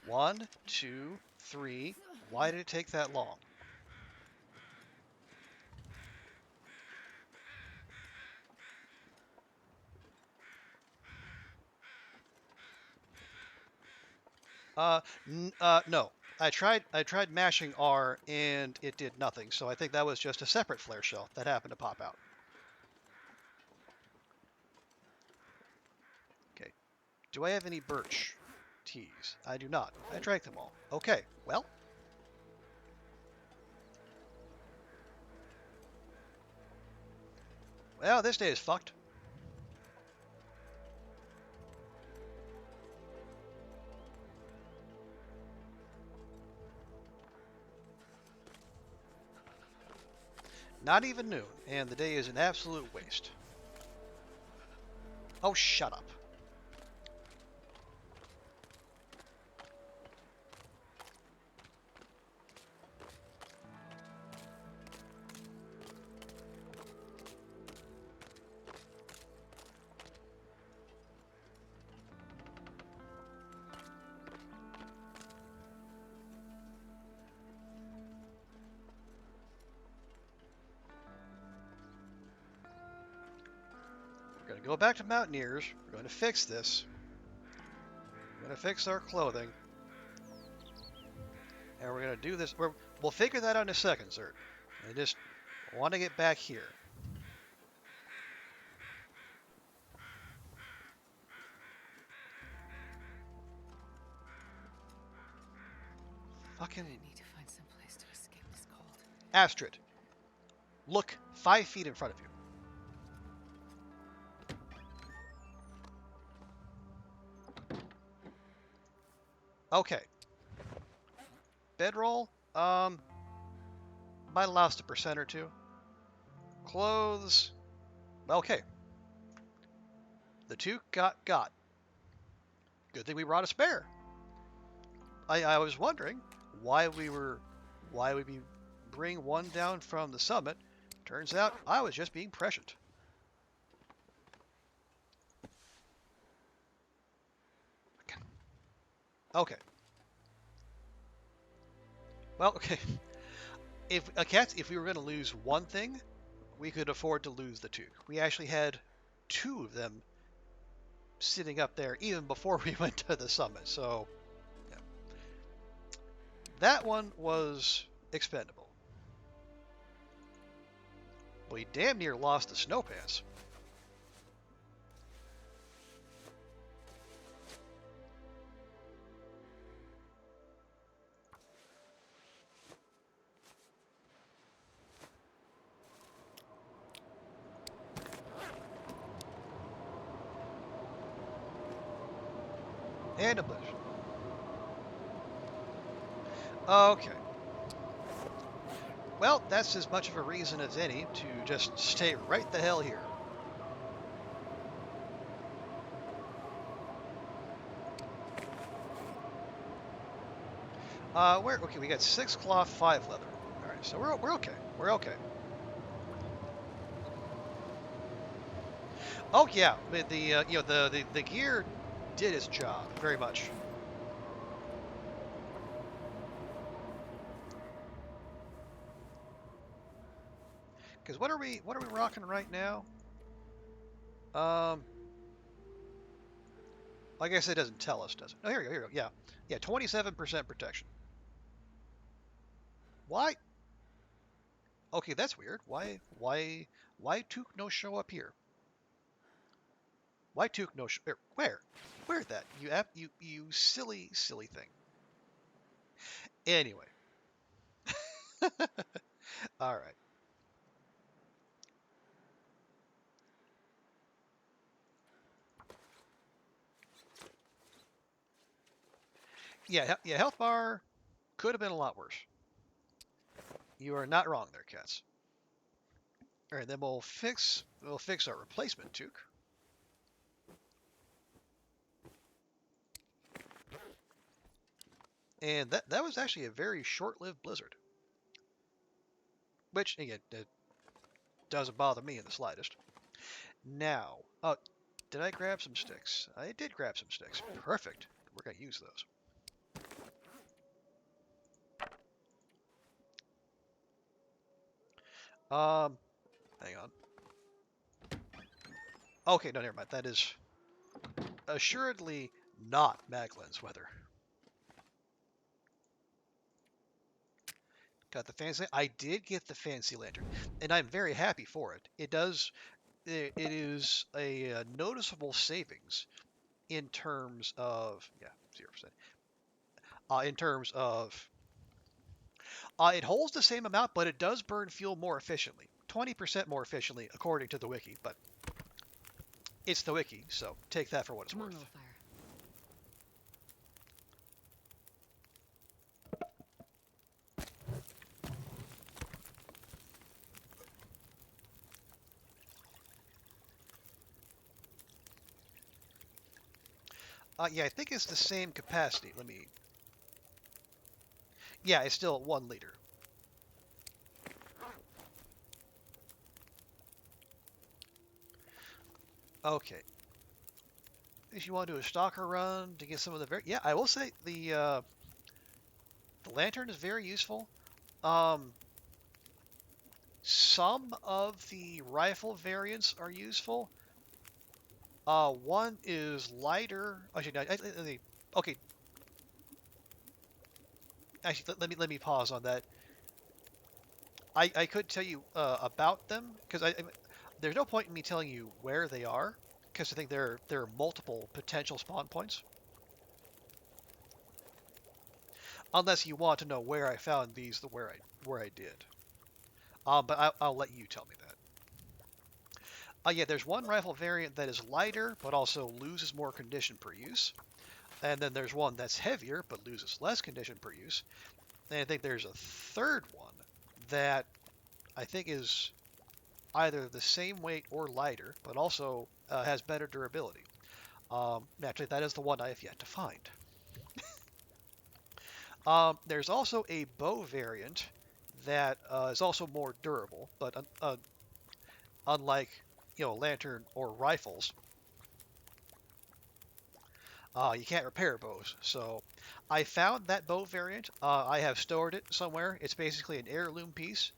One, two, three. Why did it take that long? No. I tried mashing R and it did nothing. So I think that was just a separate flare shell that happened to pop out. Okay. Do I have any birch teas? I do not. I drank them all. Okay. Well, this day is fucked. Not even noon, and the day is an absolute waste. Oh, shut up. We're going to go back to Mountaineers. We're going to fix this. We're going to fix our clothing. And we're going to do this. We'll figure that out in a second, sir. I just want to get back here. Fucking I need to find some place to escape this cold. Astrid, look 5 feet in front of you. Okay. Bedroll, might lost a percent or two. Clothes, okay. The two got. Good thing we brought a spare. I was wondering why we'd be bring one down from the summit. Turns out I was just being prescient. Okay. Well, okay. If we were going to lose one thing, we could afford to lose the two. We actually had 2 of them sitting up there even before we went to the summit. So, yeah. That one was expendable. We damn near lost the snow pants. And a bush. Okay. Well, that's as much of a reason as any to just stay right the hell here. Okay, we got 6 cloth, 5 leather. All right, so we're okay. We're okay. Oh yeah, the gear did its job very much. Because what are we rocking right now? I guess it doesn't tell us, does it? Oh, here we go. Yeah, 27% protection. Why? Okay, that's weird. Why Took no show up here? Why Took no show? Where's that? You silly thing. Anyway. All right. Yeah, yeah, health bar could have been a lot worse. You are not wrong there, cats. All right, then we'll fix our replacement toque. And that was actually a very short-lived blizzard, which again it doesn't bother me in the slightest. Now, did I grab some sticks? I did grab some sticks. Perfect. We're gonna use those. Hang on. Okay, no, never mind. That is assuredly not Maglin's weather. Got the fancy. I did get the fancy lantern, and I'm very happy for it. It does. It is a noticeable savings in terms of 0%. In terms of it holds the same amount, but it does burn fuel more efficiently, 20% more efficiently, according to the wiki. But it's the wiki, so take that for what it's Come on, worth. little fire. Yeah, I think it's the same capacity. Let me. Yeah, it's still 1 liter. Okay. If you want to do a stalker run to get some of the yeah, I will say the lantern is very useful. Um, some of the rifle variants are useful. One is lighter. Actually, no, okay. Actually, let me pause on that. I could tell you about them because there's no point in me telling you where they are because I think there are multiple potential spawn points. Unless you want to know where I found these, where I did. But I'll let you tell me that. Yeah, there's one rifle variant that is lighter but also loses more condition per use, and then there's one that's heavier but loses less condition per use. And I think there's a third one that I think is either the same weight or lighter, but also has better durability. Actually, that is the one I have yet to find. There's also a bow variant that is also more durable, but unlike lantern or rifles, you can't repair bows. So I found that bow variant. I have stored it somewhere. It's basically an heirloom piece,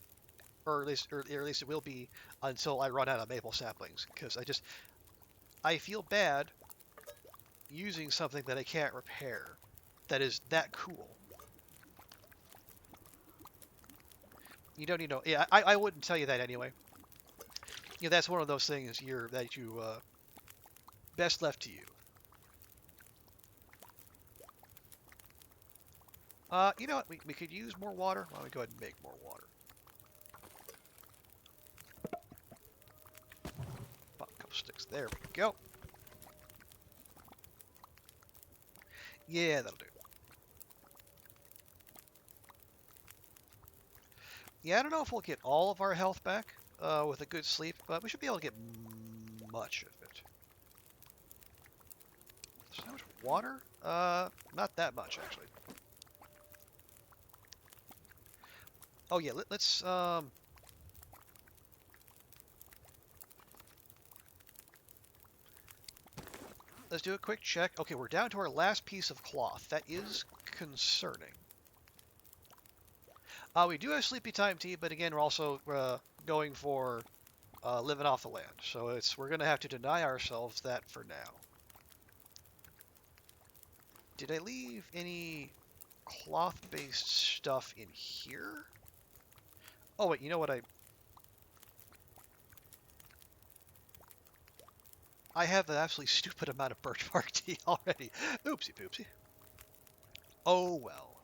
or at least it will be until I run out of maple saplings. Because I feel bad using something that I can't repair. That is that cool. You don't need to know. Yeah, I wouldn't tell you that anyway. That's one of those things that you best left to you. You know what? We could use more water. Why don't we go ahead and make more water? Pop a couple sticks. There we go. Yeah, that'll do. Yeah, I don't know if we'll get all of our health back with a good sleep, but we should be able to get much of it. So how much water? Not that much actually. Oh yeah, let's do a quick check. Okay, we're down to our last piece of cloth. That is concerning. We do have sleepy time tea, but again, we're also going for living off the land. So we're going to have to deny ourselves that for now. Did I leave any cloth-based stuff in here? Oh wait, you know what I have an absolutely stupid amount of birch bark tea already. Oopsie poopsie. Oh well.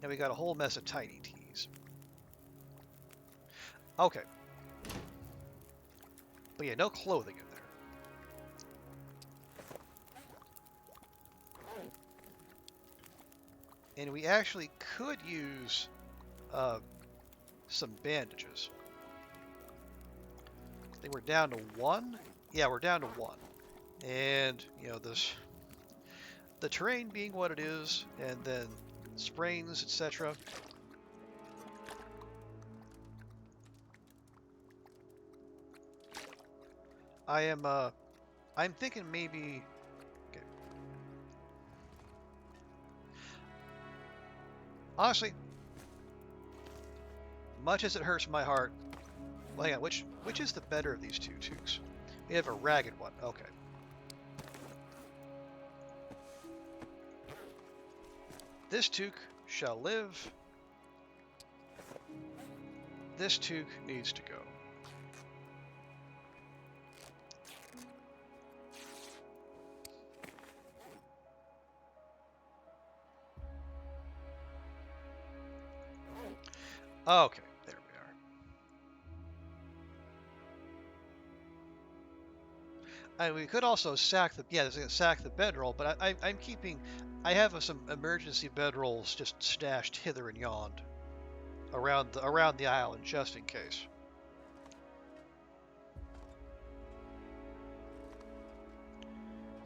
And we got a whole mess of tiny T's. Okay. But yeah, no clothing in there. And we actually could use some bandages. I think we're down to 1. Yeah, we're down to 1. And, you know, the terrain being what it is, and then sprains, etc. I'm thinking maybe. Okay. Honestly, much as it hurts my heart, well, hang on, which is the better of these two toques? We have a ragged one. Okay. This toque shall live. This toque needs to go. Okay, there we are. And we could also sack the sack the bedroll, but I'm keeping. I have some emergency bedrolls just stashed hither and yon around the island just in case.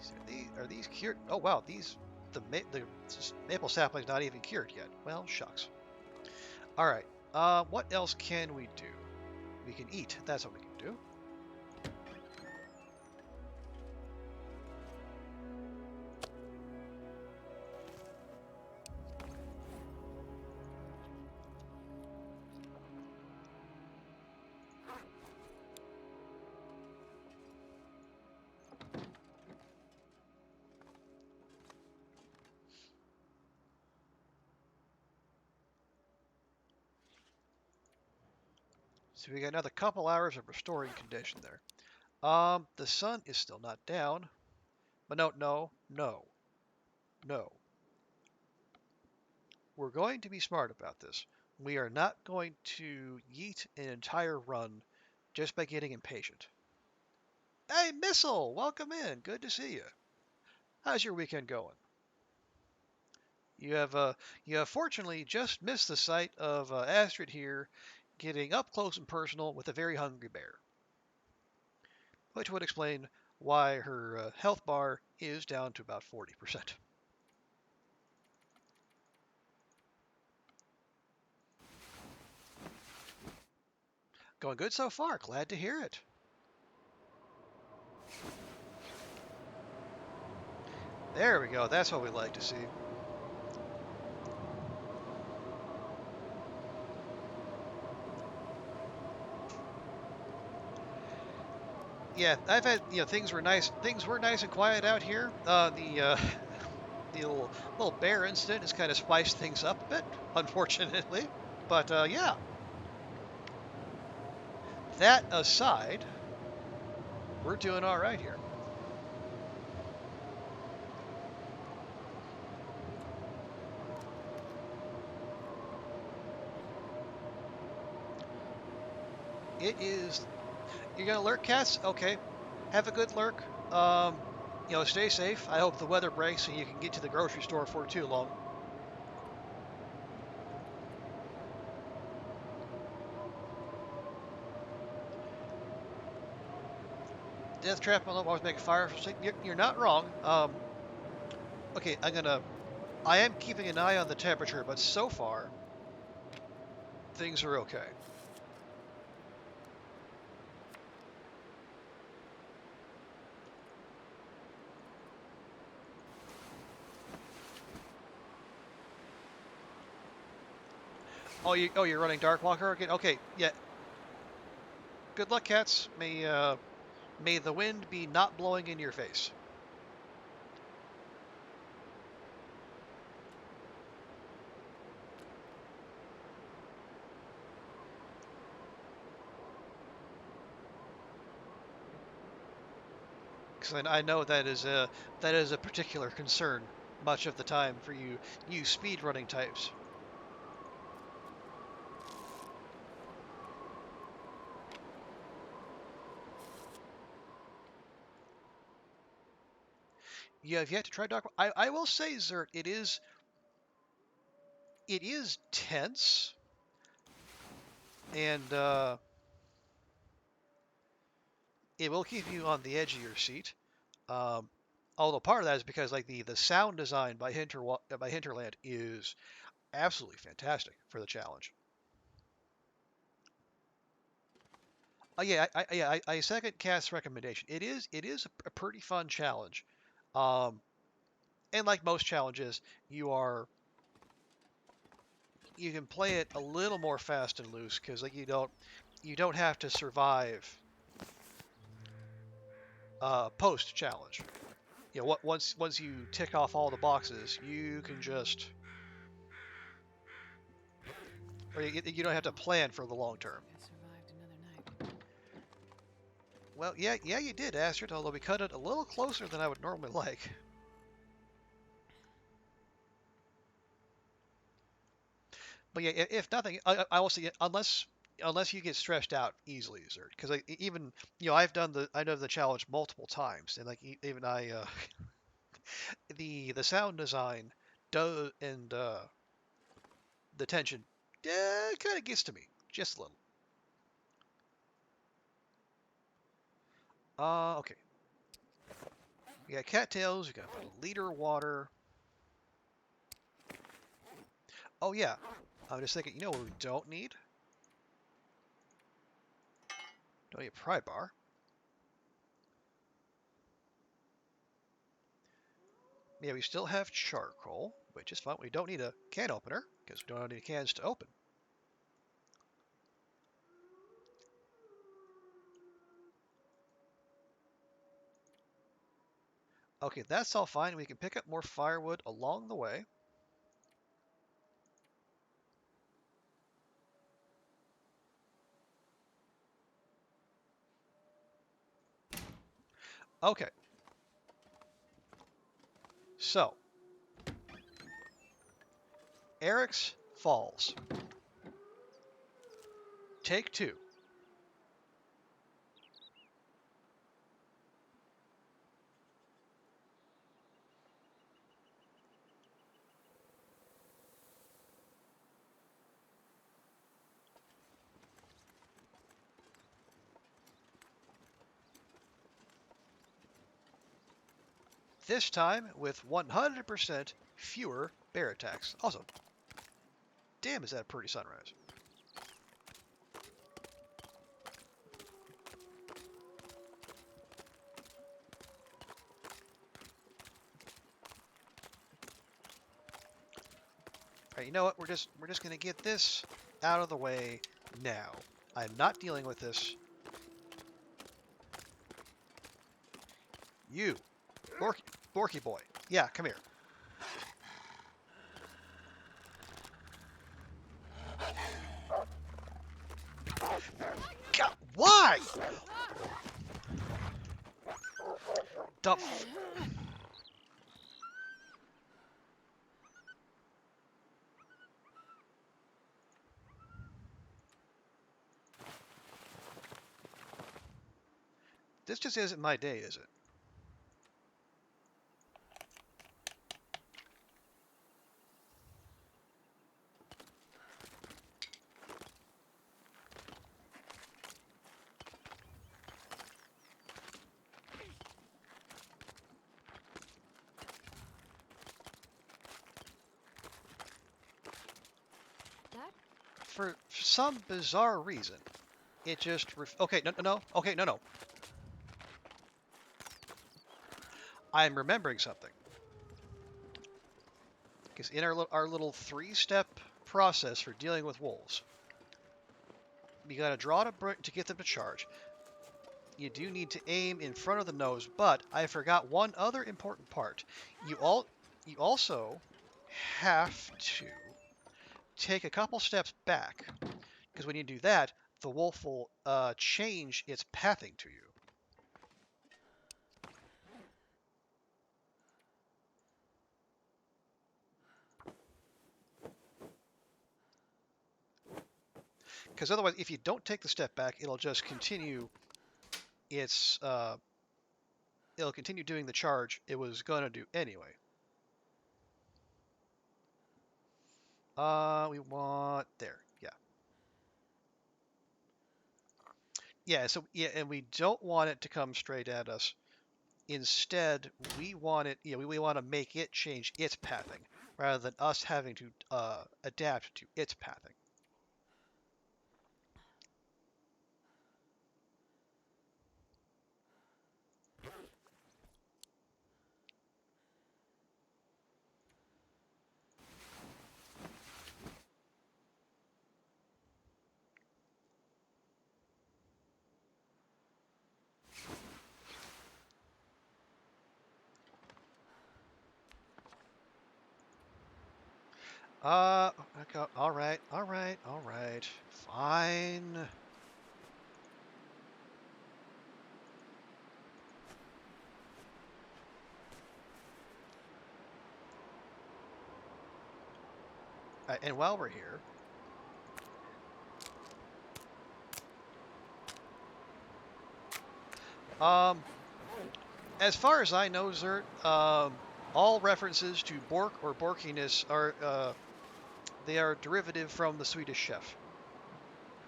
So are these cured? Oh wow, the maple sapling's not even cured yet. Well, shucks. All right. What else can we do? We can eat. That's what we can do. So we got another couple hours of restoring condition there. The sun is still not down. But no. We're going to be smart about this. We are not going to yeet an entire run just by getting impatient. Hey, Missile, welcome in. Good to see you. How's your weekend going? You have fortunately just missed the sight of Astrid here getting up close and personal with a very hungry bear, which would explain why her health bar is down to about 40%. Going good so far. Glad to hear it. There we go. That's what we like to see. Yeah, I've had things were nice. Things were nice and quiet out here. The little bear incident has kind of spiced things up a bit, unfortunately. But yeah, that aside, we're doing all right here. It is. You're gonna lurk, cats? Okay, have a good lurk. Stay safe. I hope the weather breaks and you can get to the grocery store for too long. Death trap will always make fire. You're not wrong. Okay, I am keeping an eye on the temperature, but so far things are okay. You're running Darkwalker again? Okay, yeah. Good luck, cats. May the wind be not blowing in your face. Because I know that is a particular concern much of the time for you speed running types. You have yet to try Dark. I will say, Zert, it is tense, and it will keep you on the edge of your seat. Um, Although part of that is because like the sound design by Hinterland is absolutely fantastic for the challenge. I second Cass's recommendation. It is a pretty fun challenge, um, and like most challenges, you can play it a little more fast and loose because like you don't have to survive post challenge. You know, once you tick off all the boxes, you can just or you don't have to plan for the long term. I survived another night. Well, yeah, you did, Astrid, although we cut it a little closer than I would normally like. But yeah, if nothing, I will say unless you get stressed out easily, Zerd, because like, even I know the challenge multiple times, and like even the sound design does and the tension kind of gets to me just a little. Okay. We got cattails. We got a liter of water. Oh yeah, I'm just thinking. You know what we don't need? Don't need a pry bar. Yeah, we still have charcoal, which is fine. We don't need a can opener because we don't have any cans to open. Okay, that's all fine. We can pick up more firewood along the way. Okay, so Eric's Falls. Take two. This time with 100% fewer bear attacks. Also, damn, is that a pretty sunrise? All right, you know what? We're just gonna get this out of the way now. I'm not dealing with this. You, Borky boy. Yeah, come here. God, why? The This just isn't my day, is it? That For some bizarre reason, it just okay. No. Okay, no. I'm remembering something. Because in our little three-step process for dealing with wolves, you got to draw to get them to charge. You do need to aim in front of the nose, but I forgot one other important part. You also have to take a couple steps back, because when you do that, the wolf will change its pathing to you. Because otherwise, if you don't take the step back, it'll just continue its it'll continue doing the charge it was gonna do anyway. We want there. Yeah. Yeah, so yeah, and we don't want it to come straight at us. Instead, we want it, we want to make it change its pathing rather than us having to adapt to its pathing. Okay, all right, all right, all right, fine. And while we're here, um, as far as I know, Zert, all references to Bork or Borkiness are they are derivative from the Swedish chef.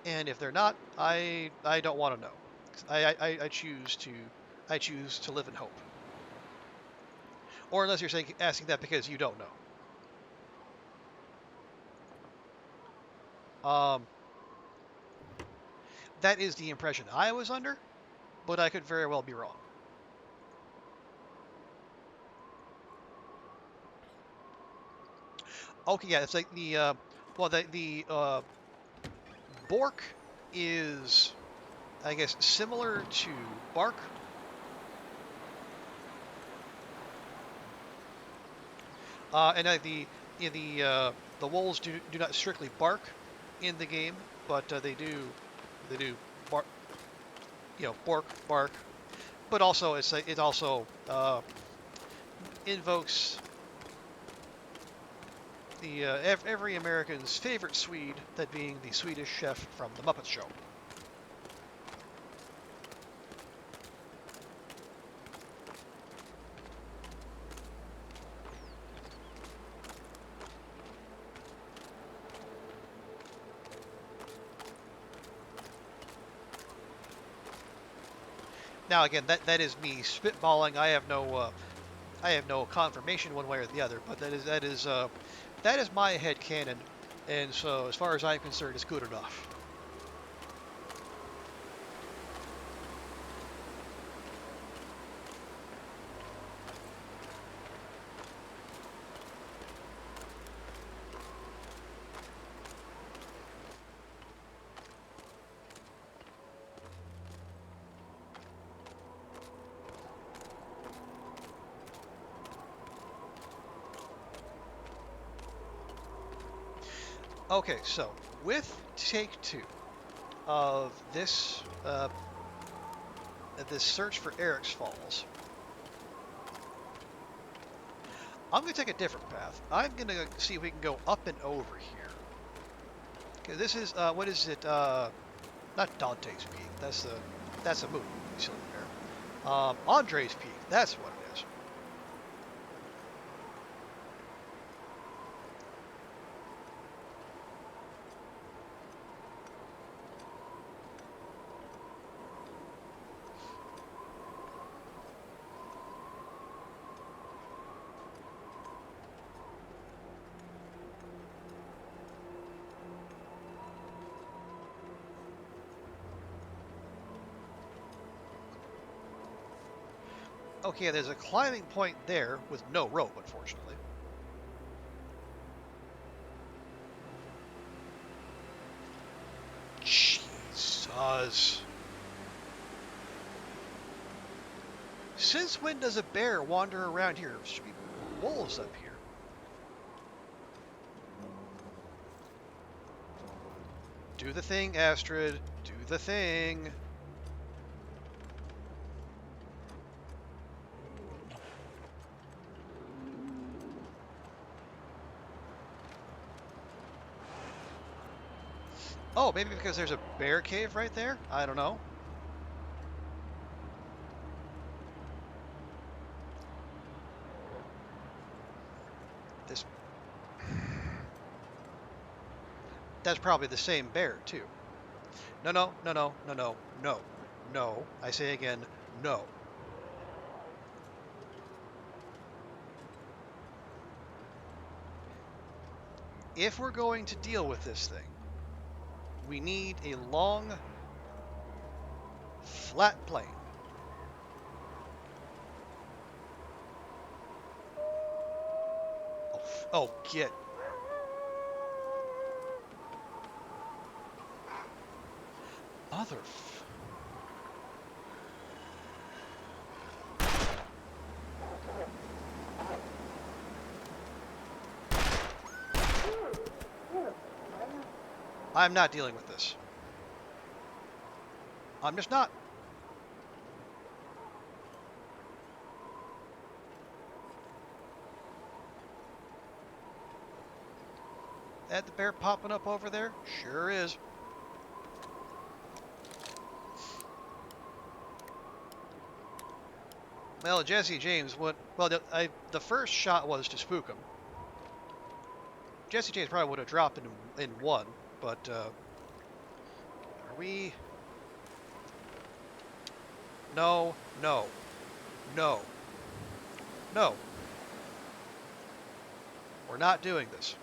And if they're not, I don't want to know. I choose to live in hope. Or unless you're asking that because you don't know. That is the impression I was under, but I could very well be wrong. Okay, yeah, it's like the Bork is, I guess, similar to Bark. And the wolves do not strictly bark in the game, but they do bark, bark. But also it also invokes the every American's favorite Swede, that being the Swedish chef from the Muppet Show. Now again, that is me spitballing. I have no confirmation one way or the other, but that is my headcanon, and so as far as I'm concerned, it's good enough. Okay, so with take 2 of this this search for Eric's Falls, I'm going to take a different path. I'm going to see if we can go up and over here. Okay, this is what is it? Not Dante's Peak. That's a movie. Silly bear. Andre's Peak. That's what it is. Okay, there's a climbing point there with no rope, unfortunately. Jesus. Since when does a bear wander around here? There should be wolves up here. Do the thing, Astrid. Do the thing. Oh, maybe because there's a bear cave right there? I don't know. This... That's probably the same bear, too. No, no, no, no, no, no, no. No. I say again, no. If we're going to deal with this thing, we need a long, flat plane. Oh, get. Mother. I'm not dealing with this. I'm just not. That the bear popping up over there? Sure is. Well, Jesse James would. Well, the first shot was to spook him. Jesse James probably would have dropped in one, but are we? No, no, no, no. We're not doing this.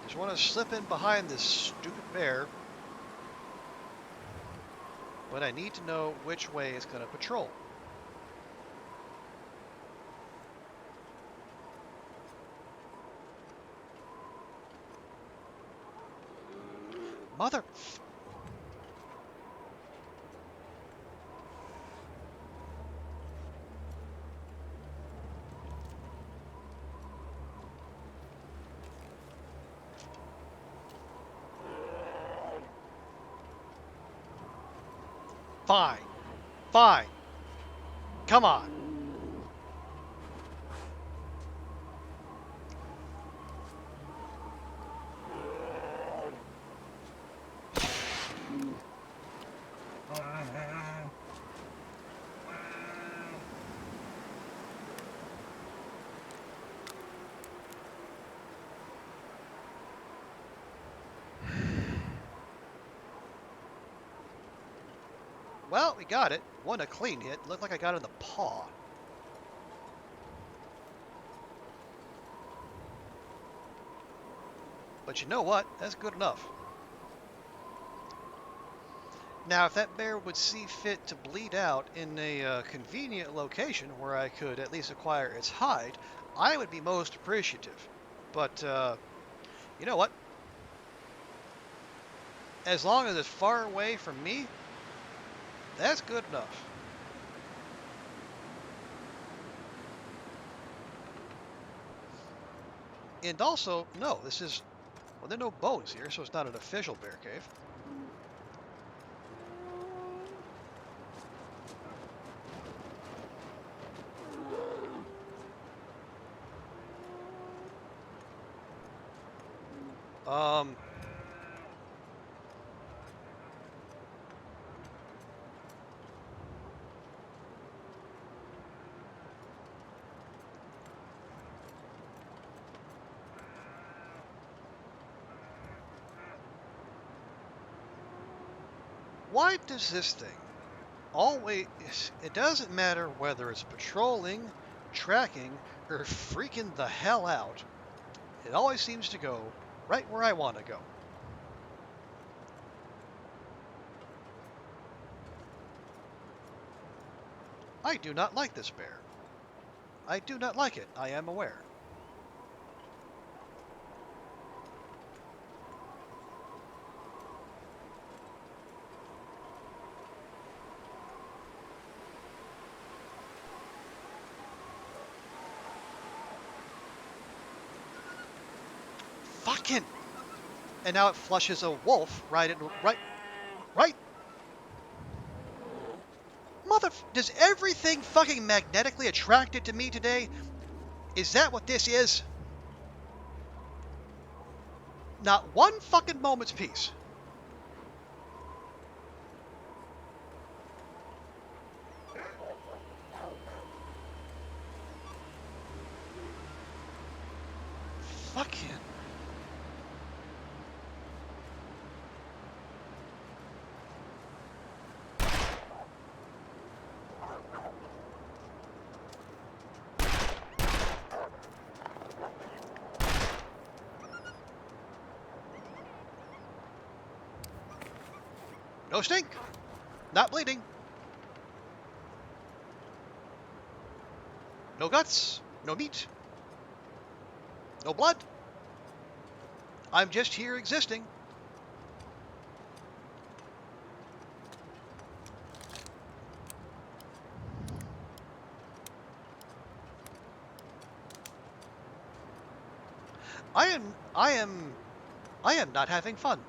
Just want to slip in behind this stupid bear, but I need to know which way it's going to patrol. Mother... Fine. Fine. Come on. Well, we got it. Wasn't a clean hit. Looked like I got it in the paw. But you know what? That's good enough. Now, if that bear would see fit to bleed out in a convenient location where I could at least acquire its hide, I would be most appreciative. But, you know what? As long as it's far away from me, that's good enough. And also, no, this is... Well, there are no bones here, so it's not an official bear cave. Why does this thing always... It doesn't matter whether it's patrolling, tracking, or freaking the hell out. It always seems to go right where I want to go. I do not like this bear. I do not like it, I am aware. fucking... And now it flushes a wolf right into... Right? Does everything fucking magnetically attracted to me today? Is that what this is? Not one fucking moment's peace. Fucking... No stink. Not bleeding. No guts. No meat. No blood. I'm just here existing. I am not having fun.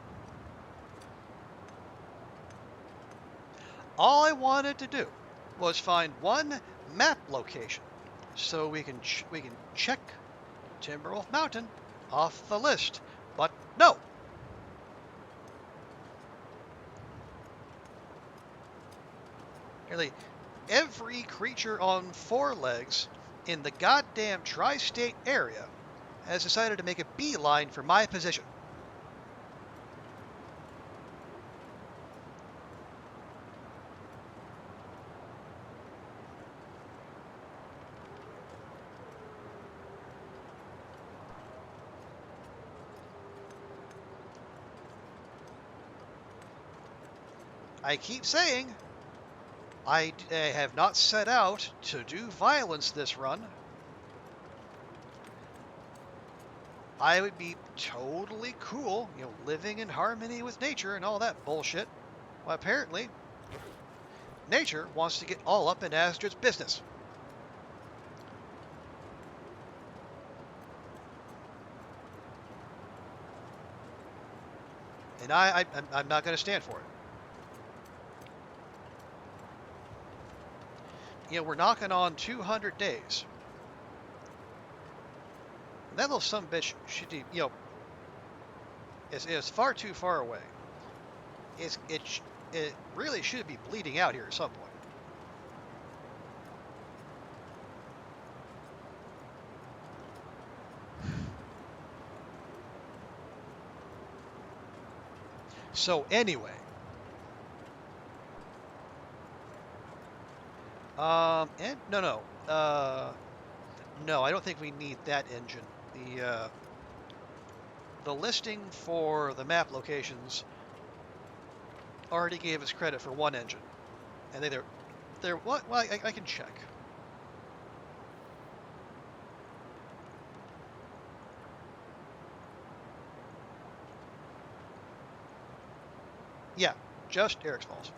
All I wanted to do was find one map location so we can check Timberwolf Mountain off the list. But no. Nearly every creature on four legs in the goddamn tri-state area has decided to make a beeline for my position. I keep saying, I have not set out to do violence this run. I would be totally cool, living in harmony with nature and all that bullshit. Well, apparently, nature wants to get all up in Astrid's business. And I'm not going to stand for it. We're knocking on 200 days. And that little sumbitch should be, is far too far away. It really should be bleeding out here at some point. So anyway, and no, I don't think we need that engine. The listing for the map locations already gave us credit for one engine, and they're what? Well, I can check. Yeah, just Eric's Falls.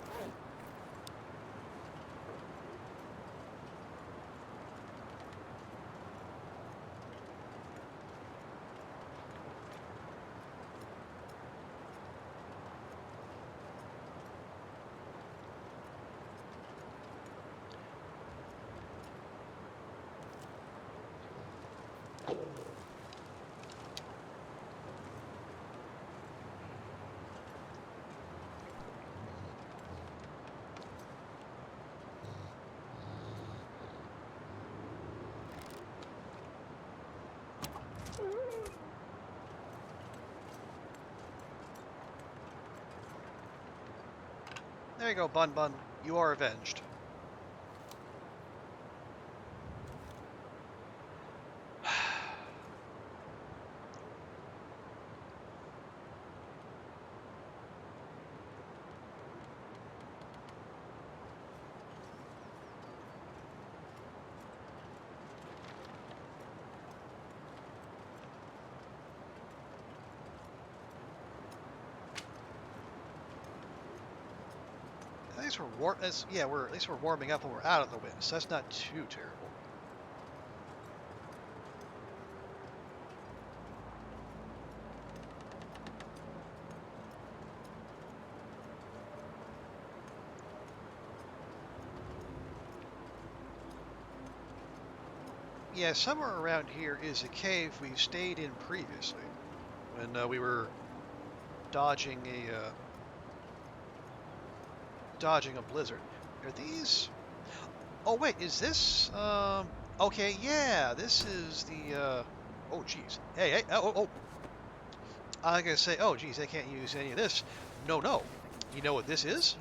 There you go, Bun Bun. You are avenged. At least we're warming up when we're out of the wind, so that's not too terrible. Yeah, somewhere around here is a cave we stayed in previously when we were dodging a blizzard. Are these? Oh wait, is this? Okay, yeah, this is the. Oh geez. Hey, hey. Oh, oh, oh. I was gonna say, oh geez, I can't use any of this. No, no. You know what this is?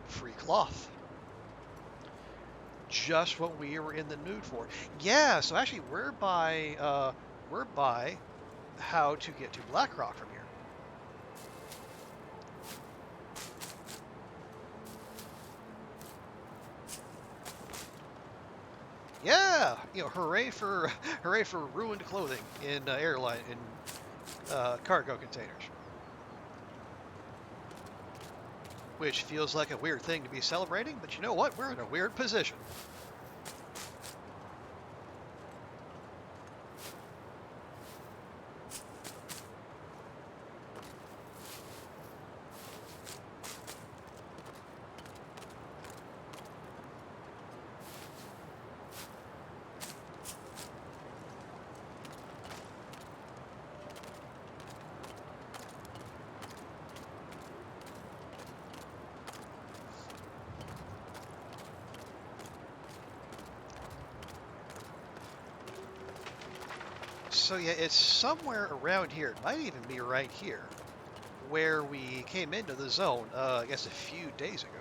Free cloth. Just what we were in the mood for. Yeah, so actually we're by how to get to Blackrock from here. Yeah, hooray for ruined clothing in airline in cargo containers, which feels like a weird thing to be celebrating, but you know what? We're in a weird position. So yeah, it's somewhere around here. It might even be right here, where we came into the zone, I guess a few days ago.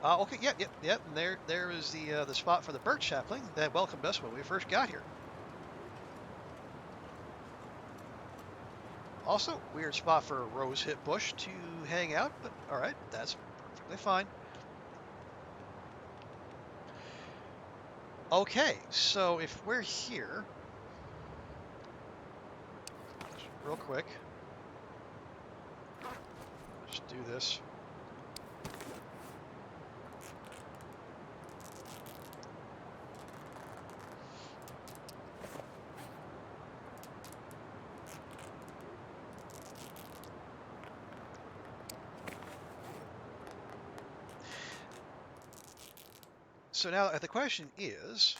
Okay, yep, yep, yep. And there is the spot for the birch sapling that welcomed us when we first got here. Also, weird spot for a rosehip bush to hang out, but all right, that's perfectly fine. Okay, so if we're here, just real quick, just do this. So now the question is,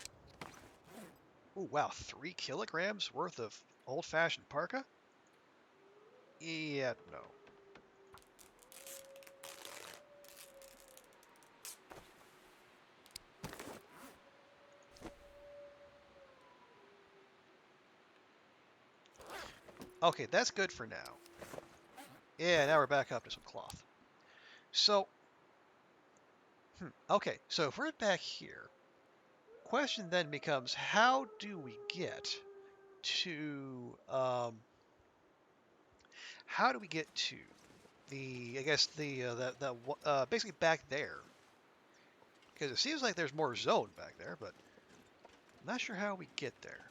oh wow, 3 kilograms worth of old-fashioned parka? Yeah, no. Okay, that's good for now. Yeah, now we're back up to some cloth. So, okay, so if we're back here, question then becomes, how do we get to, how do we get to I guess basically back there? Because it seems like there's more zone back there, but I'm not sure how we get there.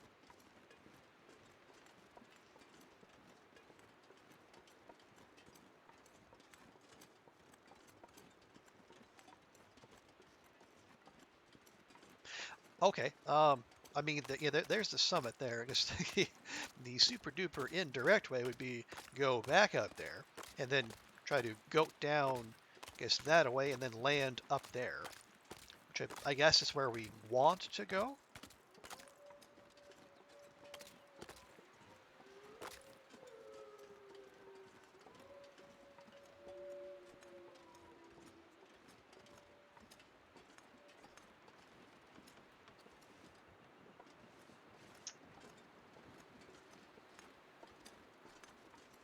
Okay. I mean, there's the summit there. Just the super duper indirect way would be go back up there and then try to go down, I guess that away, and then land up there, which I guess is where we want to go.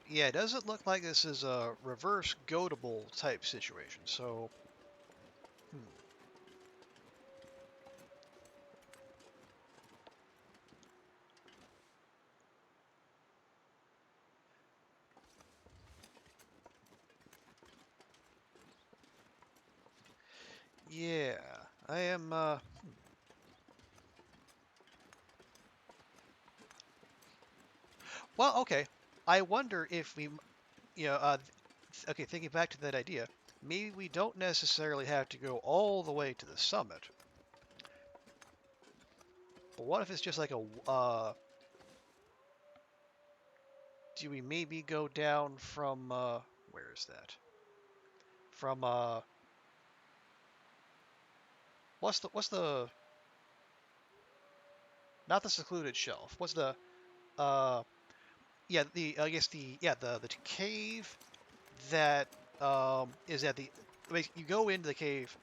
Yeah, it doesn't look like this is a reverse goatable type situation. So, hmm, yeah, I am. Well, okay. I wonder if you know, okay, thinking back to that idea, maybe we don't necessarily have to go all the way to the summit. But what if it's just like a, do we maybe go down from, where is that? From, what's the, not the secluded shelf. What's the, uh, yeah, I guess the cave that, is at the, you go into the cave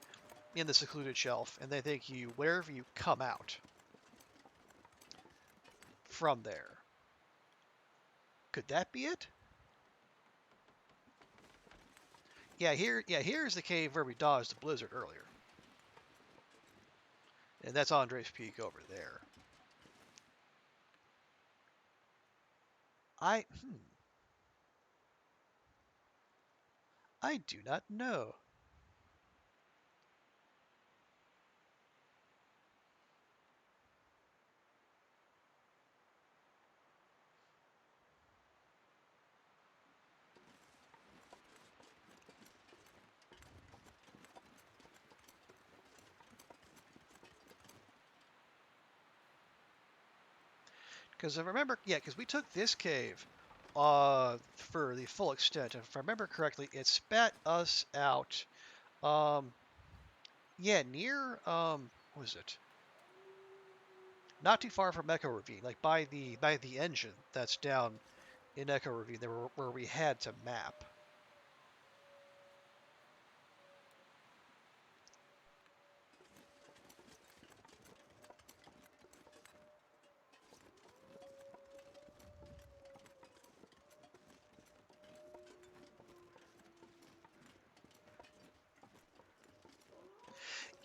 in the secluded shelf, and they take you wherever you come out from there. Could that be it? Here's the cave where we dodged the blizzard earlier. And that's Andre's Peak over there. I I do not know. Because I remember, because we took this cave for the full extent. If I remember correctly, it spat us out. Um, near, what was it? Not too far from Echo Ravine, like by the engine that's down in Echo Ravine, there where we had to map.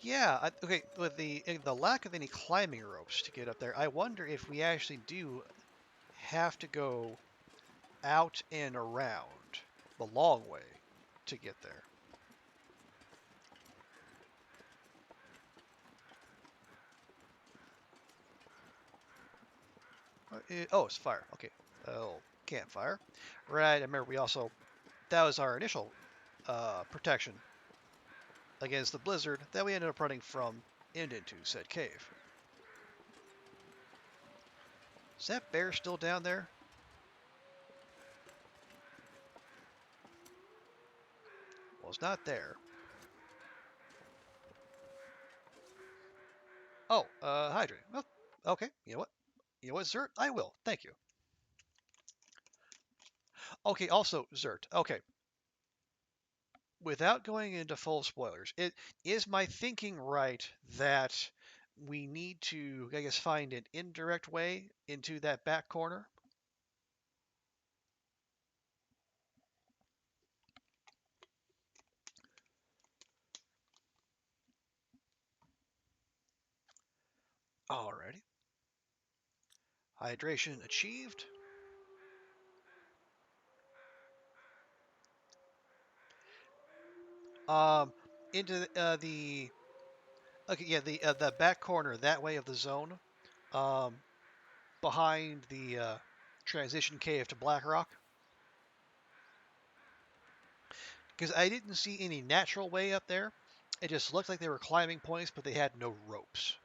Yeah, okay. With the lack of any climbing ropes to get up there, I wonder if we actually do have to go out and around the long way to get there. Oh, it's fire. Okay. Oh, campfire. Right. I remember that was our initial protection against the blizzard that we ended up running from and into said cave. Is that bear still down there? Well, it's not there. Oh, hydrate. Well, okay. You know what? You know what, Zert? I will. Thank you. Okay, also, Zert. Okay. Without going into full spoilers, is my thinking right that we need to, I guess, find an indirect way into that back corner? Alrighty. Hydration achieved. Um, into the okay, yeah, the back corner that way of the zone, um, behind the transition cave to Blackrock, because I didn't see any natural way up there. It just looked like they were climbing points, but they had no ropes.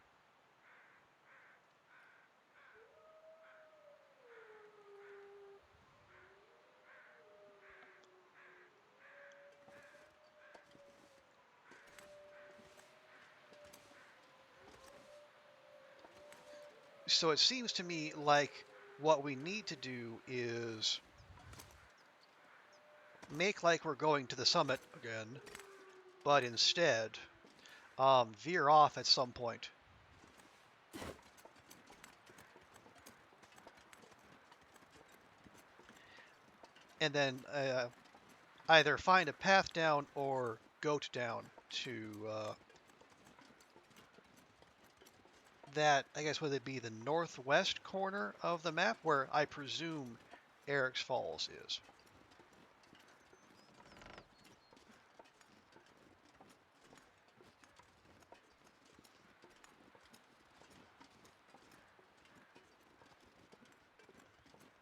So it seems to me like what we need to do is make like we're going to the summit again, but instead veer off at some point. And then either find a path down or goat down to that, I guess, would it be the northwest corner of the map where I presume Eric's Falls is.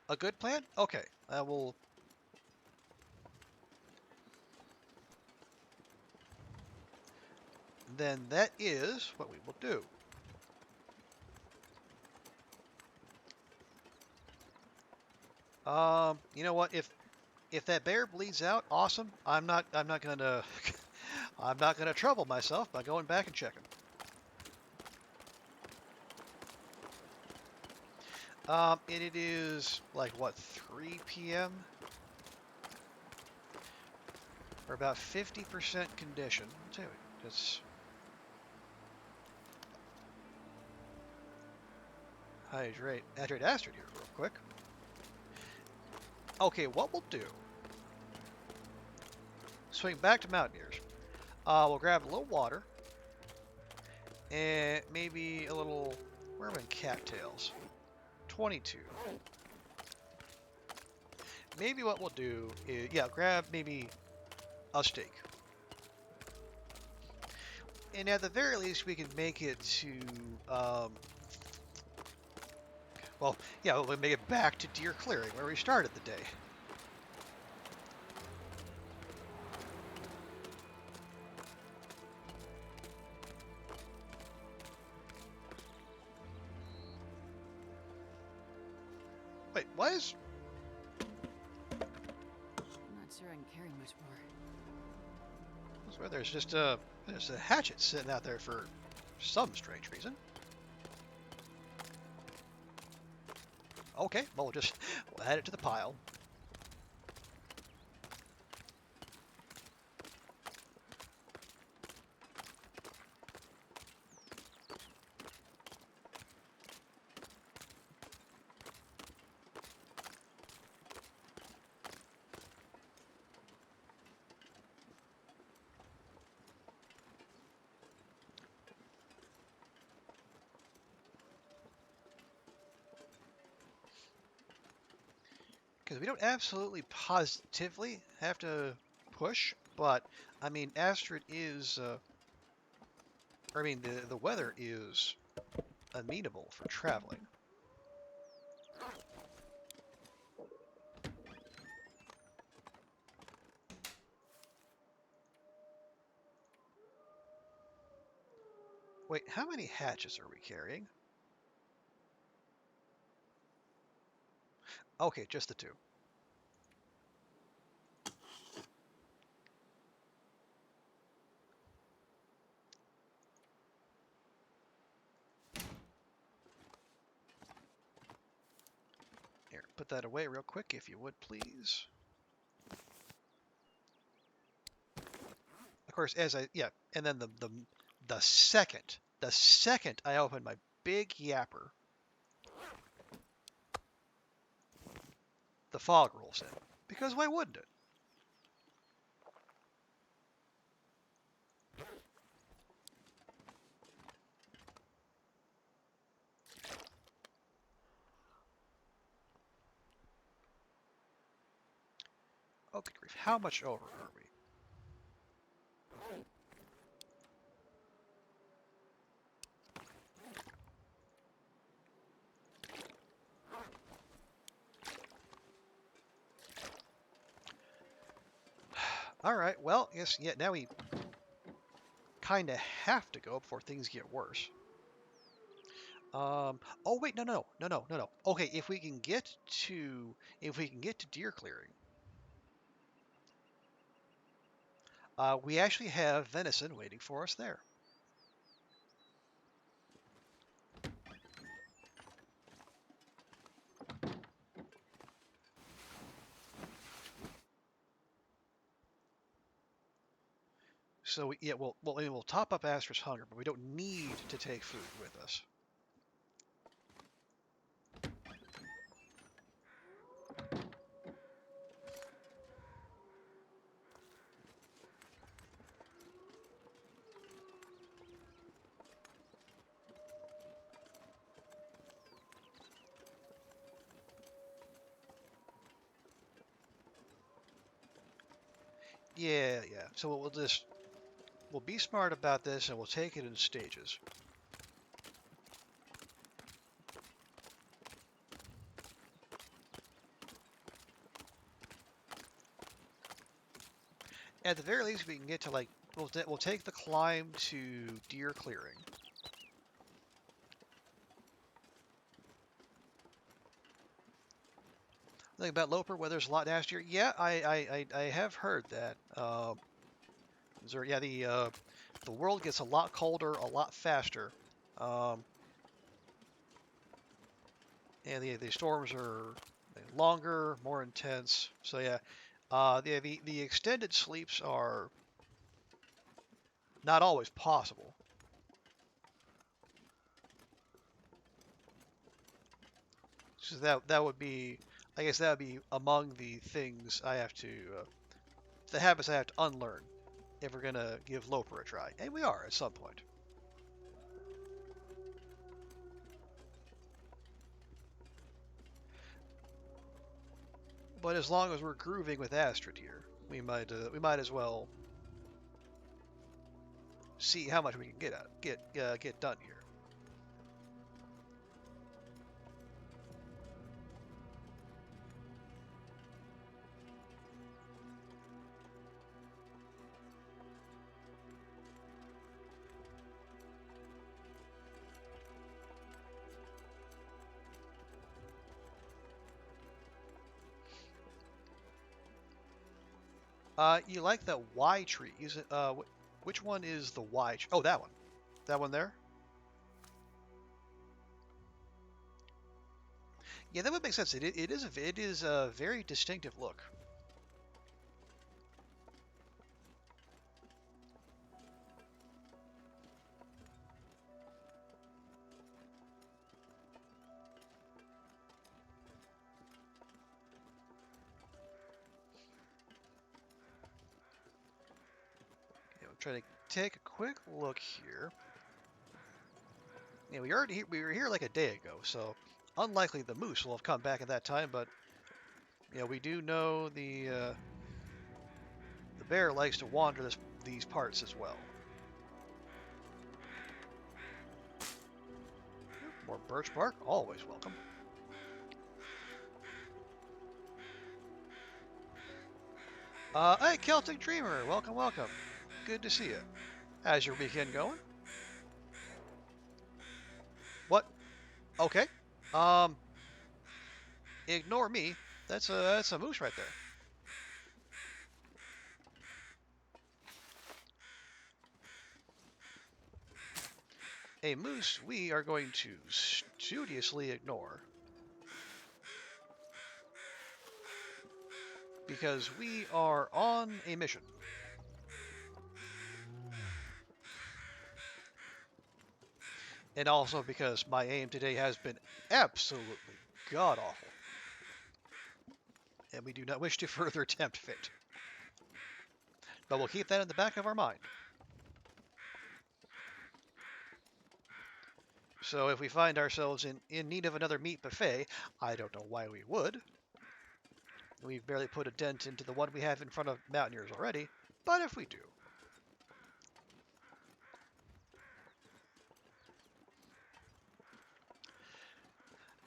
A good plan? Okay, I will. Then that is what we will do. You know what? If that bear bleeds out, awesome. I'm not gonna I'm not gonna trouble myself by going back and checking. It is like what, 3 p.m. We're about 50% condition. I'll tell you what, just hydrate Astrid here real quick. Okay, what we'll do, swing back to Mountaineers. We'll grab a little water and maybe a little, where are my cattails? 22. Maybe what we'll do is, yeah, grab maybe a steak. And at the very least, we can make it to, well, yeah, we'll make it back to Deer Clearing, where we started the day. Wait, what is... I'm not sure I can carry much more. I swear there's a hatchet sitting out there for some strange reason. Okay, well, we'll add it to the pile. Because we don't absolutely positively have to push, but I mean, Astrid is, or I mean, the weather is amenable for traveling. Wait, how many hatches are we carrying? Okay, just the two. Here, put that away real quick if you would, please. Of course, yeah, and then the second I open my big yapper, the fog rolls in. Because why wouldn't it? Oh, good grief. How much over are we? All right, well, yes, yeah, now we kind of have to go before things get worse. Oh wait, no. Okay, if we can get to Deer Clearing, we actually have venison waiting for us there. So yeah, we'll top up Astra's hunger, but we don't need to take food with us. Yeah. So we'll be smart about this and we'll take it in stages. At the very least, we can get to like we'll take the climb to Deer Clearing. Think about Loper, weather's a lot nastier. Yeah, I have heard that. Yeah, the world gets a lot colder, a lot faster, um, and the storms are longer, more intense. So yeah, the extended sleeps are not always possible. So that would be, I guess that would be among the things I have to, the habits I have to unlearn if we're gonna give Loper a try, and we are at some point. But as long as we're grooving with Astrid here, we might as well see how much we can get done here. You like that Y tree? Is it which one is the Y tree? Oh, that one. That one there? Yeah, that would make sense. It is a very distinctive look. I'm trying to take a quick look here. Yeah, we were here like a day ago, so unlikely the moose will have come back at that time. But yeah, we do know the bear likes to wander these parts as well. More birch bark, always welcome. Hey, Celtic Dreamer, welcome, welcome. Good to see you. How's your weekend going? What? Okay. Um, Ignore me. That's a moose right there. A moose we are going to studiously ignore because we are on a mission. And also because my aim today has been absolutely god awful. And we do not wish to further tempt fate. But we'll keep that in the back of our mind. So if we find ourselves in need of another meat buffet, I don't know why we would. We've barely put a dent into the one we have in front of Mountaineers already, but if we do.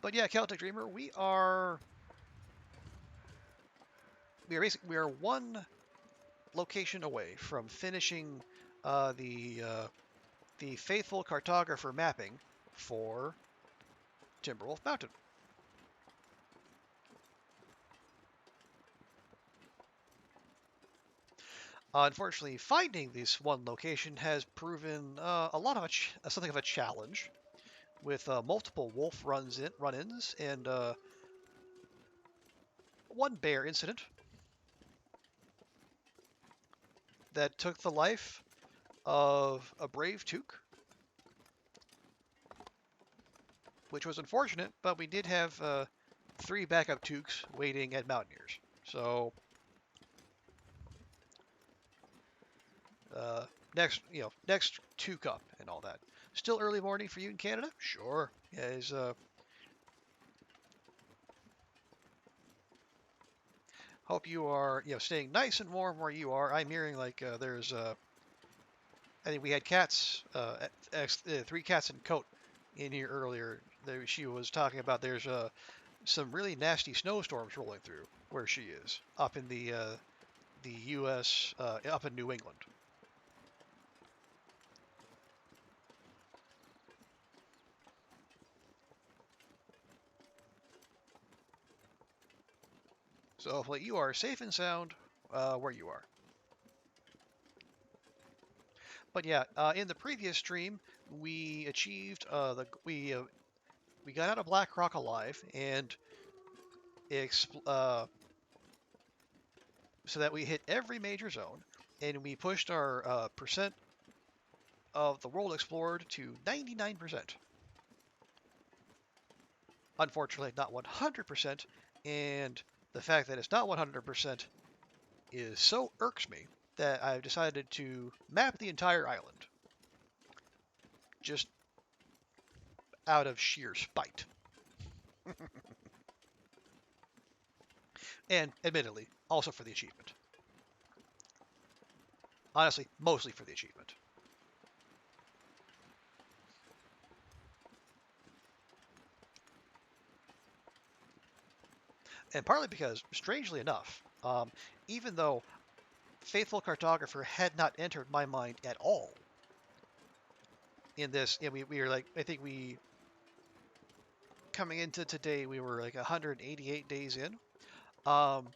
But yeah, Celtic Dreamer, we are one location away from finishing uh, the uh, the faithful cartographer mapping for Timberwolf Mountain. Unfortunately, finding this one location has proven a lot of something of a challenge, with multiple wolf run-ins and one bear incident that took the life of a brave Took, which was unfortunate, but we did have 3 backup Tooks waiting at Mountaineers. So next Took up and all that. Still early morning for you in Canada? Sure. Yeah, hope you are staying nice and warm where you are. I'm hearing like there's I think we had cats, 3 cats in coat in here earlier. She was talking about there's some really nasty snowstorms rolling through where she is, up in the U.S., up in New England. So hopefully you are safe and sound where you are. But yeah, in the previous stream, we achieved we got out of Blackrock alive, and so that we hit every major zone, and we pushed our percent of the world explored to 99%. Unfortunately, not 100%, and the fact that it's not 100% is so irks me that I've decided to map the entire island, just out of sheer spite. And admittedly, also for the achievement. Honestly, mostly for the achievement. And partly because, strangely enough, even though Faithful Cartographer had not entered my mind at all in this, and we were like, I think coming into today, we were like 188 days in. Um,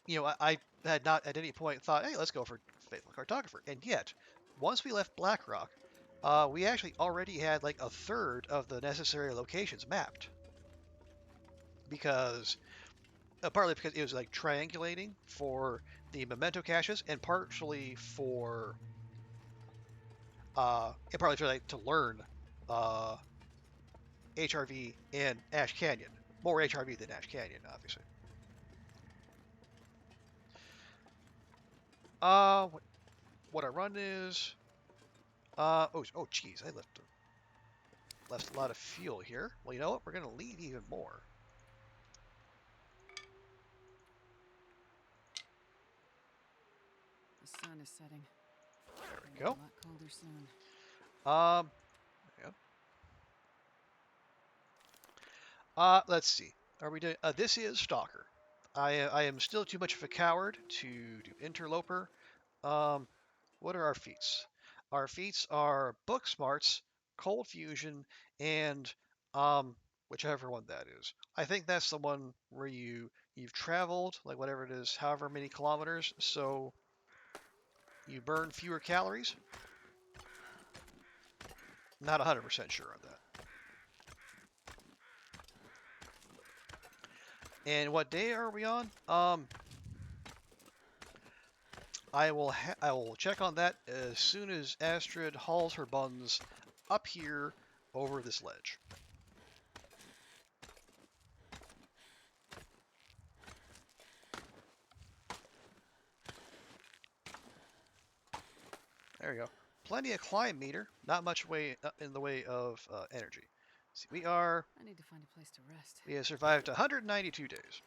I had not at any point thought, hey, let's go for Faithful Cartographer. And yet, once we left Blackrock, we actually already had like a third of the necessary locations mapped. Because, partly because it was like triangulating for the memento caches, and partially for, and partly for like to learn HRV and Ash Canyon. More HRV than Ash Canyon, obviously. What our run is. Oh, geez, I left a lot of fuel here. Well, you know what? We're gonna leave even more. The sun is setting. There we It'll go. be a lot colder soon. Um, yeah. Let's see. Are we doing? This is Stalker. I am still too much of a coward to do Interloper. Um, what are our feats? Our feats are Book Smarts, Cold Fusion, and whichever one that is. I think that's the one where you've traveled like whatever it is, however many kilometers, so you burn fewer calories. Not 100% sure on that. And what day are we on? I will check on that as soon as Astrid hauls her buns up here over this ledge. There we go. Plenty of climb meter, not much way in the way of energy. See, I need to find a place to rest. we have survived 192 days.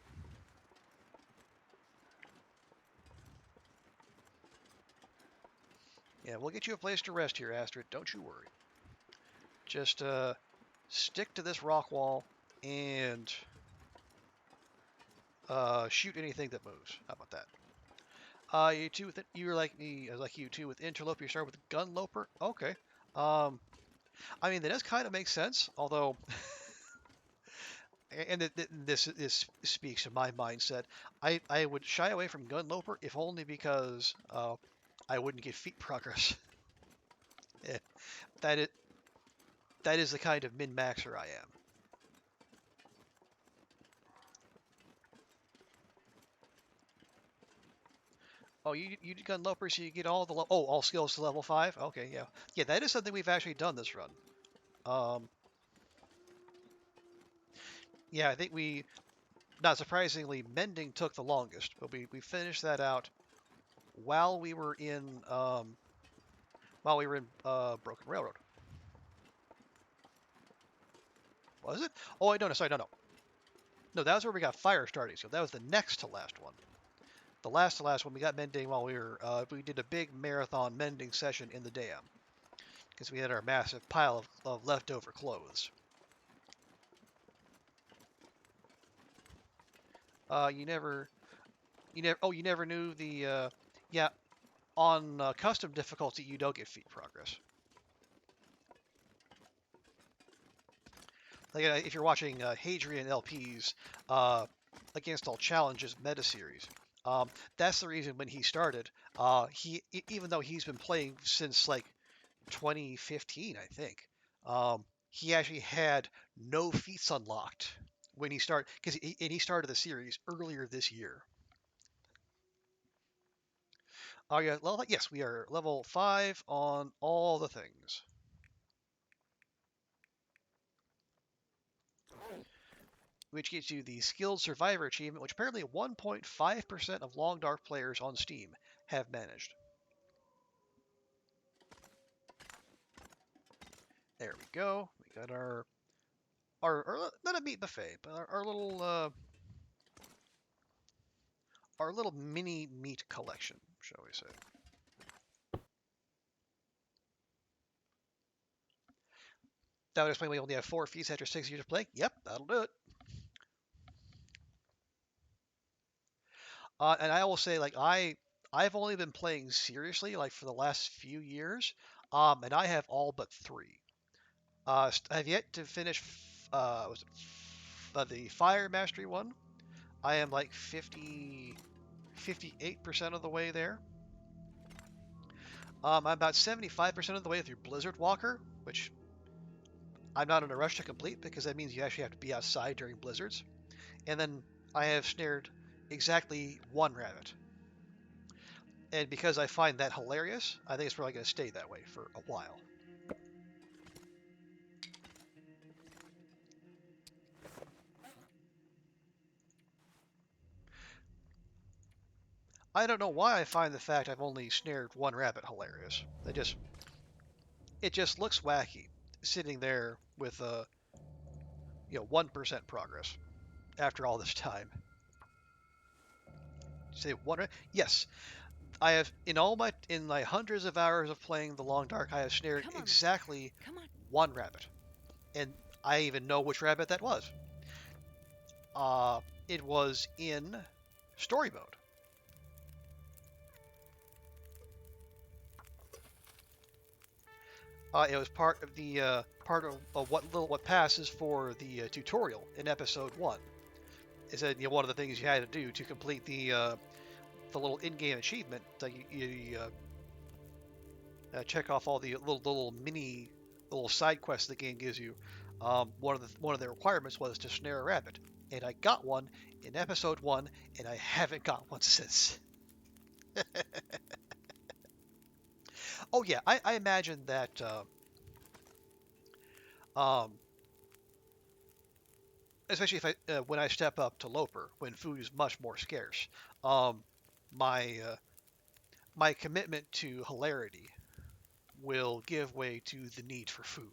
Yeah, we'll get you a place to rest here, Astrid. Don't you worry. Just stick to this rock wall and shoot anything that moves. How about that? You two with it. You're like me. I like you too with Interloper. You start with Gunloper. Okay. Um, I mean that does kind of make sense. Although, and this speaks to my mindset. I would shy away from Gunloper if only because I wouldn't get feat progress. Eh, that it that is the kind of min maxer I am. Oh, you did Gunloper, so you get all the all skills to level 5. Okay, yeah. That is something we've actually done this run. Um, yeah, I think we, not surprisingly, mending took the longest, but we finished that out while we were in Broken Railroad. Was it? Oh, I don't know. Sorry, no. No, that was where we got fire starting. So that was the next to last one. The last to last one we got mending while we did a big marathon mending session in the dam because we had our massive pile of leftover clothes. You never knew the yeah, on custom difficulty you don't get feat progress. Like if you're watching Hadrian LP's uh, Against All Challenges meta series, that's the reason when he started. Even though he's been playing since like 2015, I think, he actually had no feats unlocked when he started and he started the series earlier this year. Oh yeah, yes, we are level 5 on all the things. Which gets you the Skilled Survivor achievement, which apparently 1.5% of Long Dark players on Steam have managed. There we go. We got our not a meat buffet, but our little mini meat collection, shall we say. That would explain why we only have 4 feats after 6 years of play. Yep, that'll do it. And I will say, like I've only been playing seriously like for the last few years, and I have all but 3. I've yet to finish was it the Fire Mastery one. I am like 58% of the way there. I'm about 75% of the way through Blizzard Walker, which I'm not in a rush to complete because that means you actually have to be outside during blizzards. And then I have snared exactly 1 rabbit. And because I find that hilarious, I think it's probably going to stay that way for a while. I don't know why I find the fact I've only snared 1 rabbit hilarious. It just looks wacky, sitting there with 1% progress after all this time. Say 1? Yes, I have in my hundreds of hours of playing the Long Dark, I have snared exactly 1 rabbit, and I even know which rabbit that was. It was in story mode. It was part of the what passes for the tutorial in episode 1. It said one of the things you had to do to complete the little in-game achievement. Like you check off all the little side quests the game gives you. One of the requirements was to snare a rabbit, and I got one in episode 1, and I haven't got one since. Oh yeah, I imagine that um, especially if when I step up to Loper when food is much more scarce, um, my my commitment to hilarity will give way to the need for food.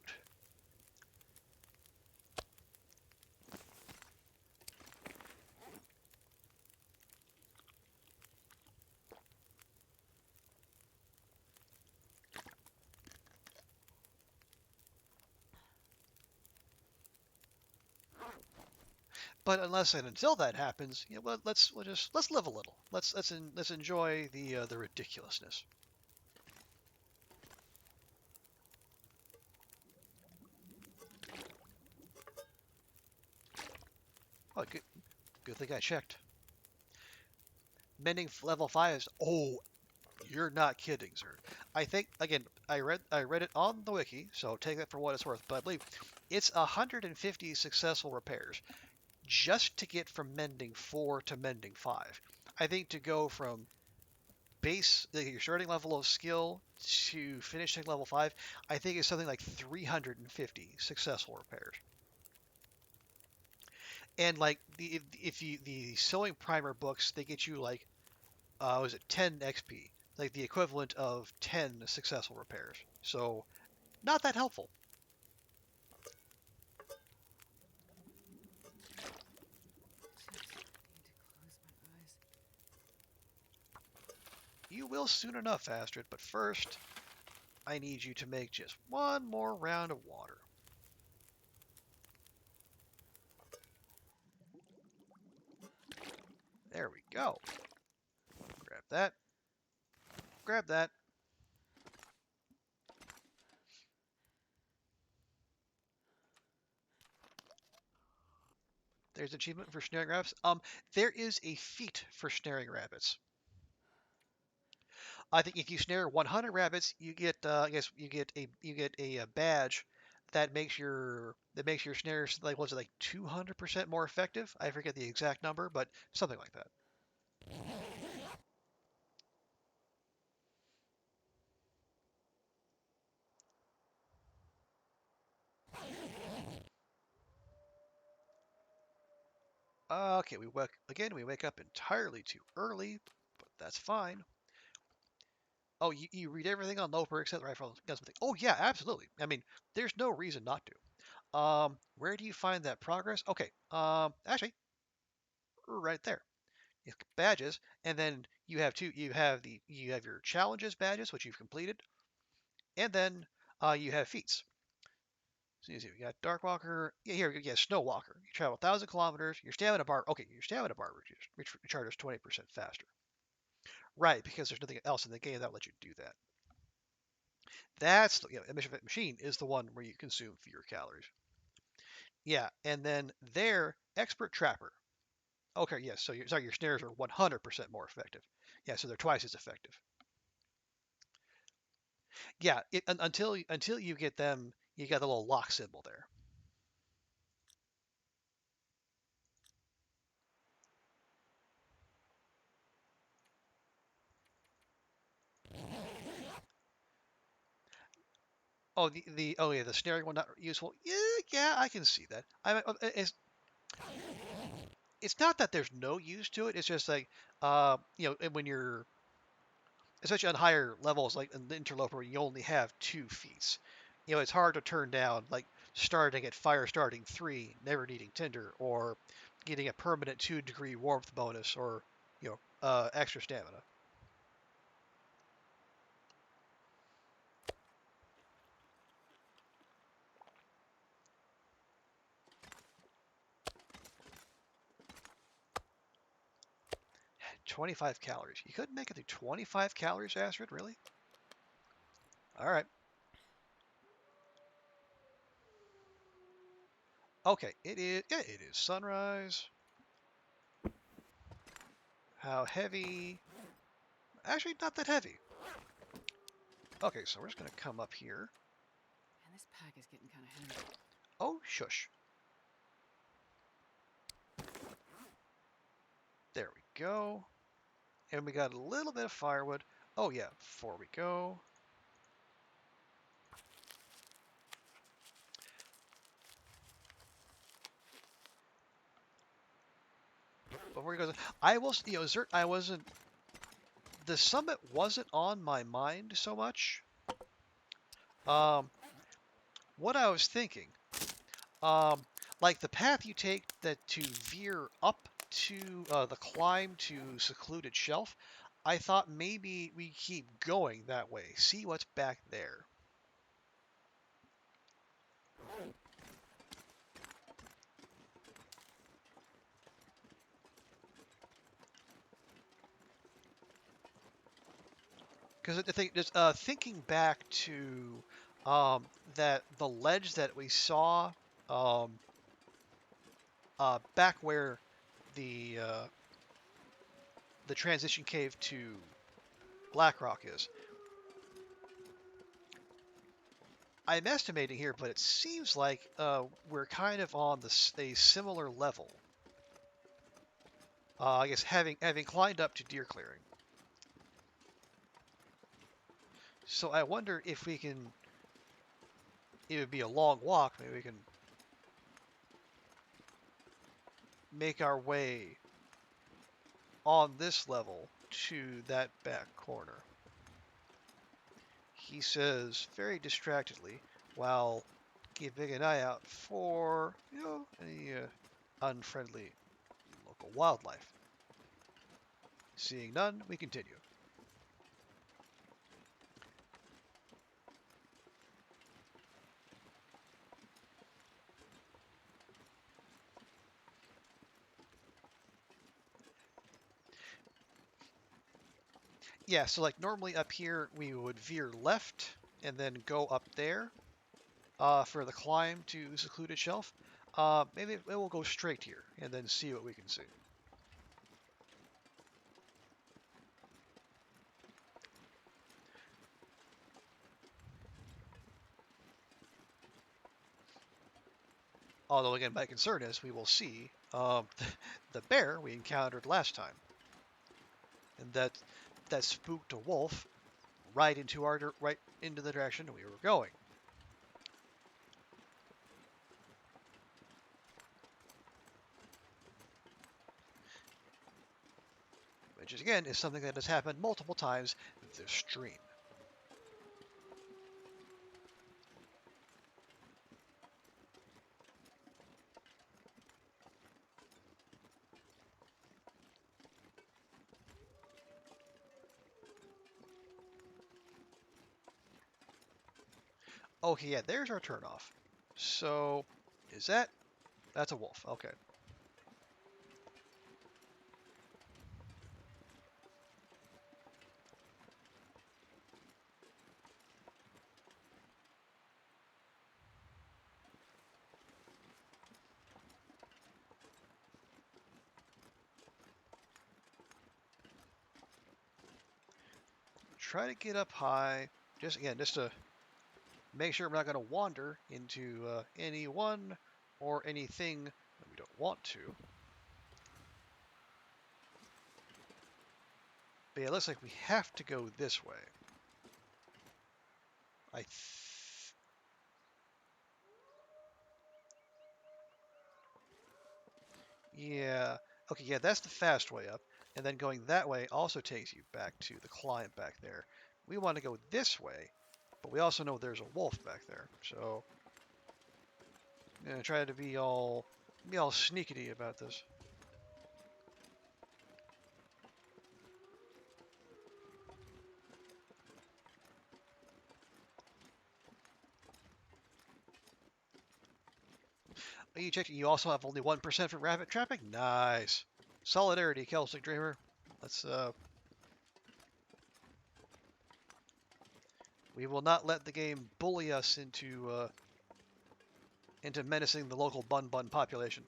But unless and until that happens, let's live a little. Let's enjoy the ridiculousness. Oh, good thing I checked. Mending level 5 is you're not kidding, sir. I think again I read it on the wiki, so take that for what it's worth. But I believe it's 150 successful repairs just to get from mending 4 to mending 5. I think to go from your starting level of skill to finishing level 5, I think it's something like 350 successful repairs. And like if you the sewing primer books, they get you like was it 10 XP, like the equivalent of 10 successful repairs. So not that helpful. You will soon enough, Astrid, but first I need you to make just one more round of water. There we go. Grab that. Grab that. There's an achievement for snaring rabbits. There is a feat for snaring rabbits. I think if you snare 100 rabbits, you get I guess you get a badge that makes your snares like was it like 200% more effective? I forget the exact number, but something like that. Okay, we wake up entirely too early, but that's fine. Oh, you read everything on Loper except the rifle gunsmithing. Oh yeah, absolutely. I mean, there's no reason not to. Where do you find that progress? Okay. Actually, right there. Badges, and then you have two. You have your challenges badges, which you've completed, and then you have feats. So you see, you got Darkwalker. Yeah, here, yeah, Snowwalker. You travel 1,000 kilometers. Your stamina bar. Okay, your stamina bar recharges 20% faster. Right, because there's nothing else in the game that will let you do that. That's a Mission Fit Machine is the one where you consume fewer calories. Yeah, and then their Expert Trapper. Okay, yes. So your snares are 100% more effective. Yeah, so they're twice as effective. Yeah, until you get them, you got the little lock symbol there. Oh, the snaring one not useful. Yeah, yeah, I can see that. It's not that there's no use to it. It's just like when you're especially on higher levels like in the interloper, where you only have 2 feats. It's hard to turn down like starting at fire starting 3, never needing tinder, or getting a permanent 2-degree warmth bonus, or extra stamina. 25 calories. You couldn't make it through 25 calories, Astrid? Really? All right. Okay. It is. Yeah, it is sunrise. How heavy? Actually, not that heavy. Okay, so we're just gonna come up here. And this pack is getting kind of heavy. Oh, shush. There we go. And we got a little bit of firewood. Oh yeah, before we go. Before we go, I will. I wasn't. The summit wasn't on my mind so much. Um, what I was thinking, um, like the path you take to veer up to the climb to secluded shelf. I thought maybe we keep going that way. See what's back there. Because the thing, just thinking back to that the ledge that we saw um, back where the uh, the transition cave to Blackrock is. I'm estimating here, but it seems like we're kind of on a similar level. I guess having climbed up to deer clearing. So I wonder if we can. It would be a long walk. Maybe we can make our way on this level to that back corner. He says very distractedly while keeping an eye out for, any unfriendly local wildlife. Seeing none, we continue. Yeah, so like normally up here we would veer left and then go up there for the climb to secluded shelf. Maybe we'll go straight here and then see what we can see. Although, again, my concern is we will see the bear we encountered last time. And that spooked a wolf right into the direction we were going. Which is, again, is something that has happened multiple times this stream. Okay, yeah, there's our turnoff. So, is that... That's a wolf, okay. Try to get up high, just to make sure we're not going to wander into anyone or anything that we don't want to. But yeah, it looks like we have to go this way. Yeah. Okay, yeah, that's the fast way up. And then going that way also takes you back to the climb back there. We want to go this way, but we also know there's a wolf back there. So, I'm gonna try to be all sneakity about this. You checked. You also have only 1% for rabbit trapping. Nice. Solidarity, Celtic Dreamer. Let's. We will not let the game bully us into menacing the local bun bun population.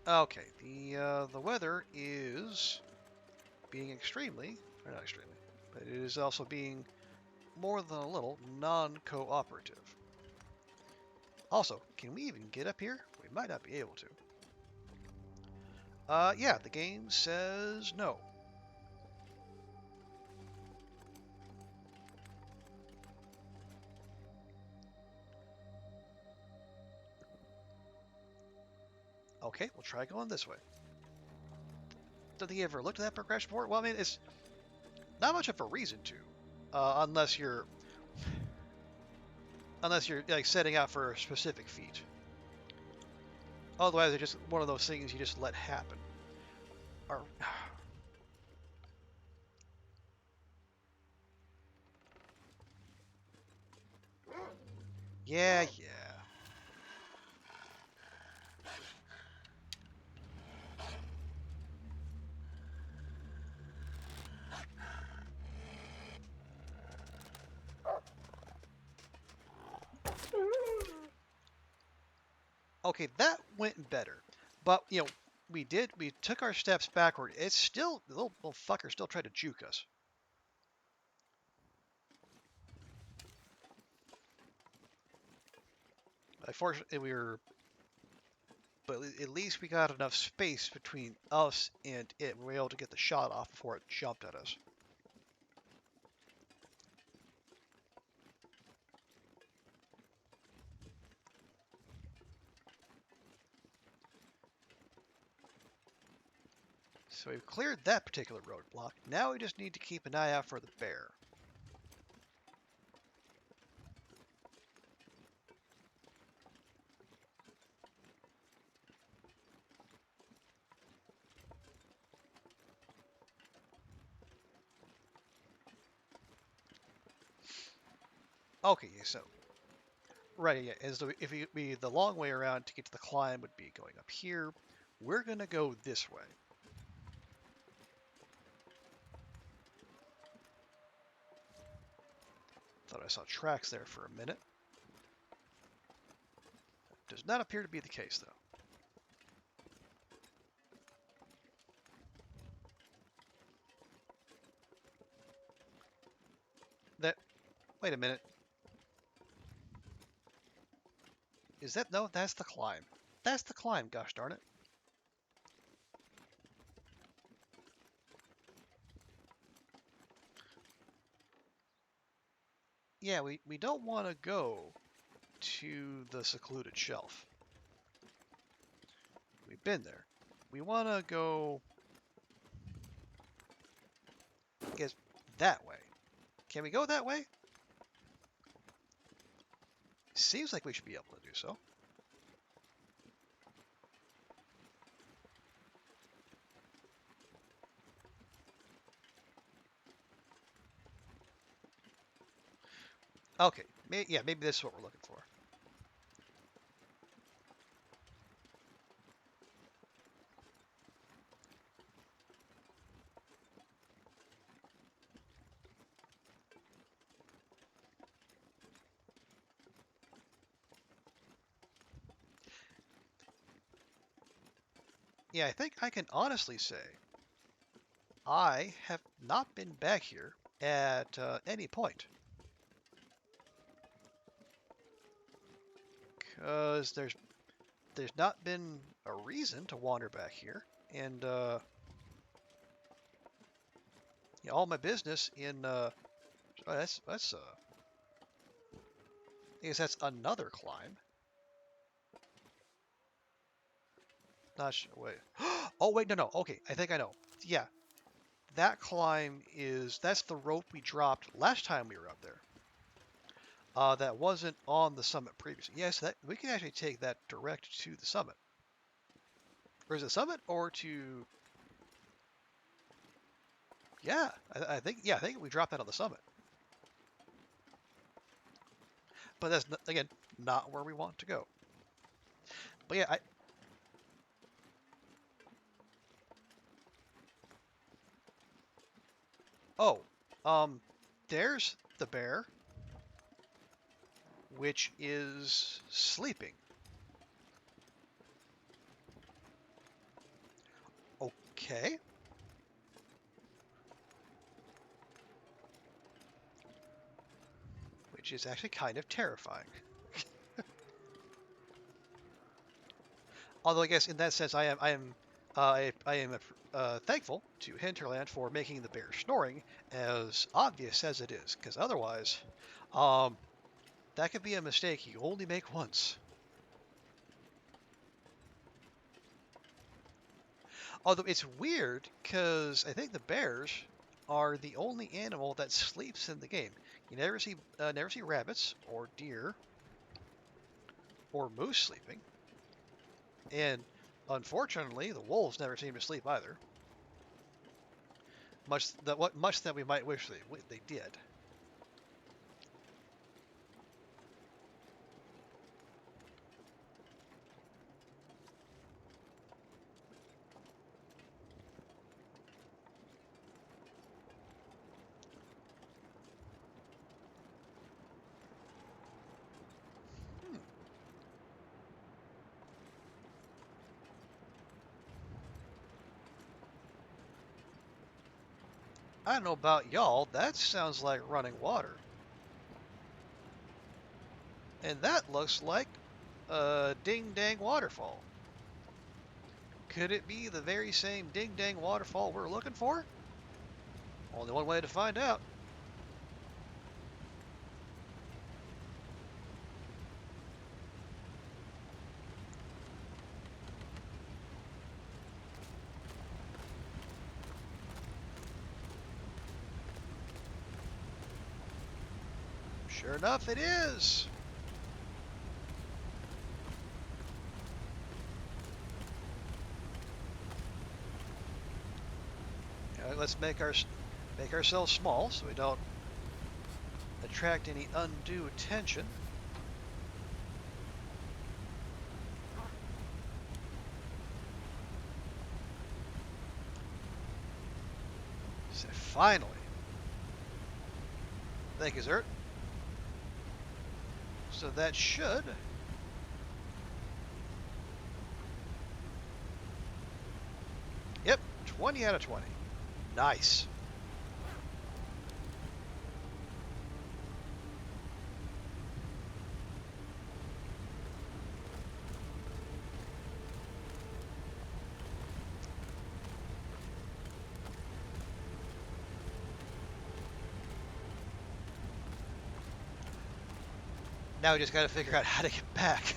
Okay, the weather is being extremely, or not extremely, but it is also being more than a little non-cooperative. Also, can we even get up here? We might not be able to. Yeah, the game says no. Okay, we'll try going this way. Don't think you ever looked at that progression board? Well, I mean, it's not much of a reason to, unless you're like setting out for a specific feat. Otherwise, it's just one of those things you just let happen. Or, yeah. Okay, that went better. But, we took our steps backward. It's still, the little fucker still tried to juke us. Unfortunately, but at least we got enough space between us and it. We were able to get the shot off before it jumped at us. So we've cleared that particular roadblock. Now we just need to keep an eye out for the bear. Okay, so right, yeah. As if the long way around to get to the climb would be going up here. We're gonna go this way. Thought I saw tracks there for a minute. Does not appear to be the case, though. That. Wait a minute. Is that... No, that's the climb. That's the climb, gosh darn it. Yeah, we don't want to go to the secluded shelf. We've been there. We want to go, I guess, that way. Can we go that way? Seems like we should be able to do so. Okay, yeah, maybe this is what we're looking for. Yeah, I think I can honestly say I have not been back here at any point. Because there's not been a reason to wander back here. And yeah, all my business in oh, that's I guess that's another climb. Not sure. Wait. Oh wait, no. Okay, I think I know. Yeah, that climb that's the rope we dropped last time we were up there. That wasn't on the summit previously. Yes, that we can actually take that direct to the summit. Or is it summit or to? Yeah, I think we dropped that on the summit. But that's again not where we want to go. But yeah, oh, there's the bear, which is sleeping. Okay. Which is actually kind of terrifying. Although I guess in that sense, I am thankful to Hinterland for making the bear snoring as obvious as it is, because otherwise, that could be a mistake you only make once. Although it's weird, because I think the bears are the only animal that sleeps in the game. You never see rabbits or deer or moose sleeping, and unfortunately, the wolves never seem to sleep either. Much that we might wish they did. I don't know about y'all, that sounds like running water. And that looks like a ding-dang waterfall. Could it be the very same ding-dang waterfall we're looking for? Only one way to find out. Sure enough, it is. Let's make ourselves small so we don't attract any undue attention. So finally. Thank you, Zert. So that should... Yep, 20 out of 20. Nice. Now we just got to figure out how to get back.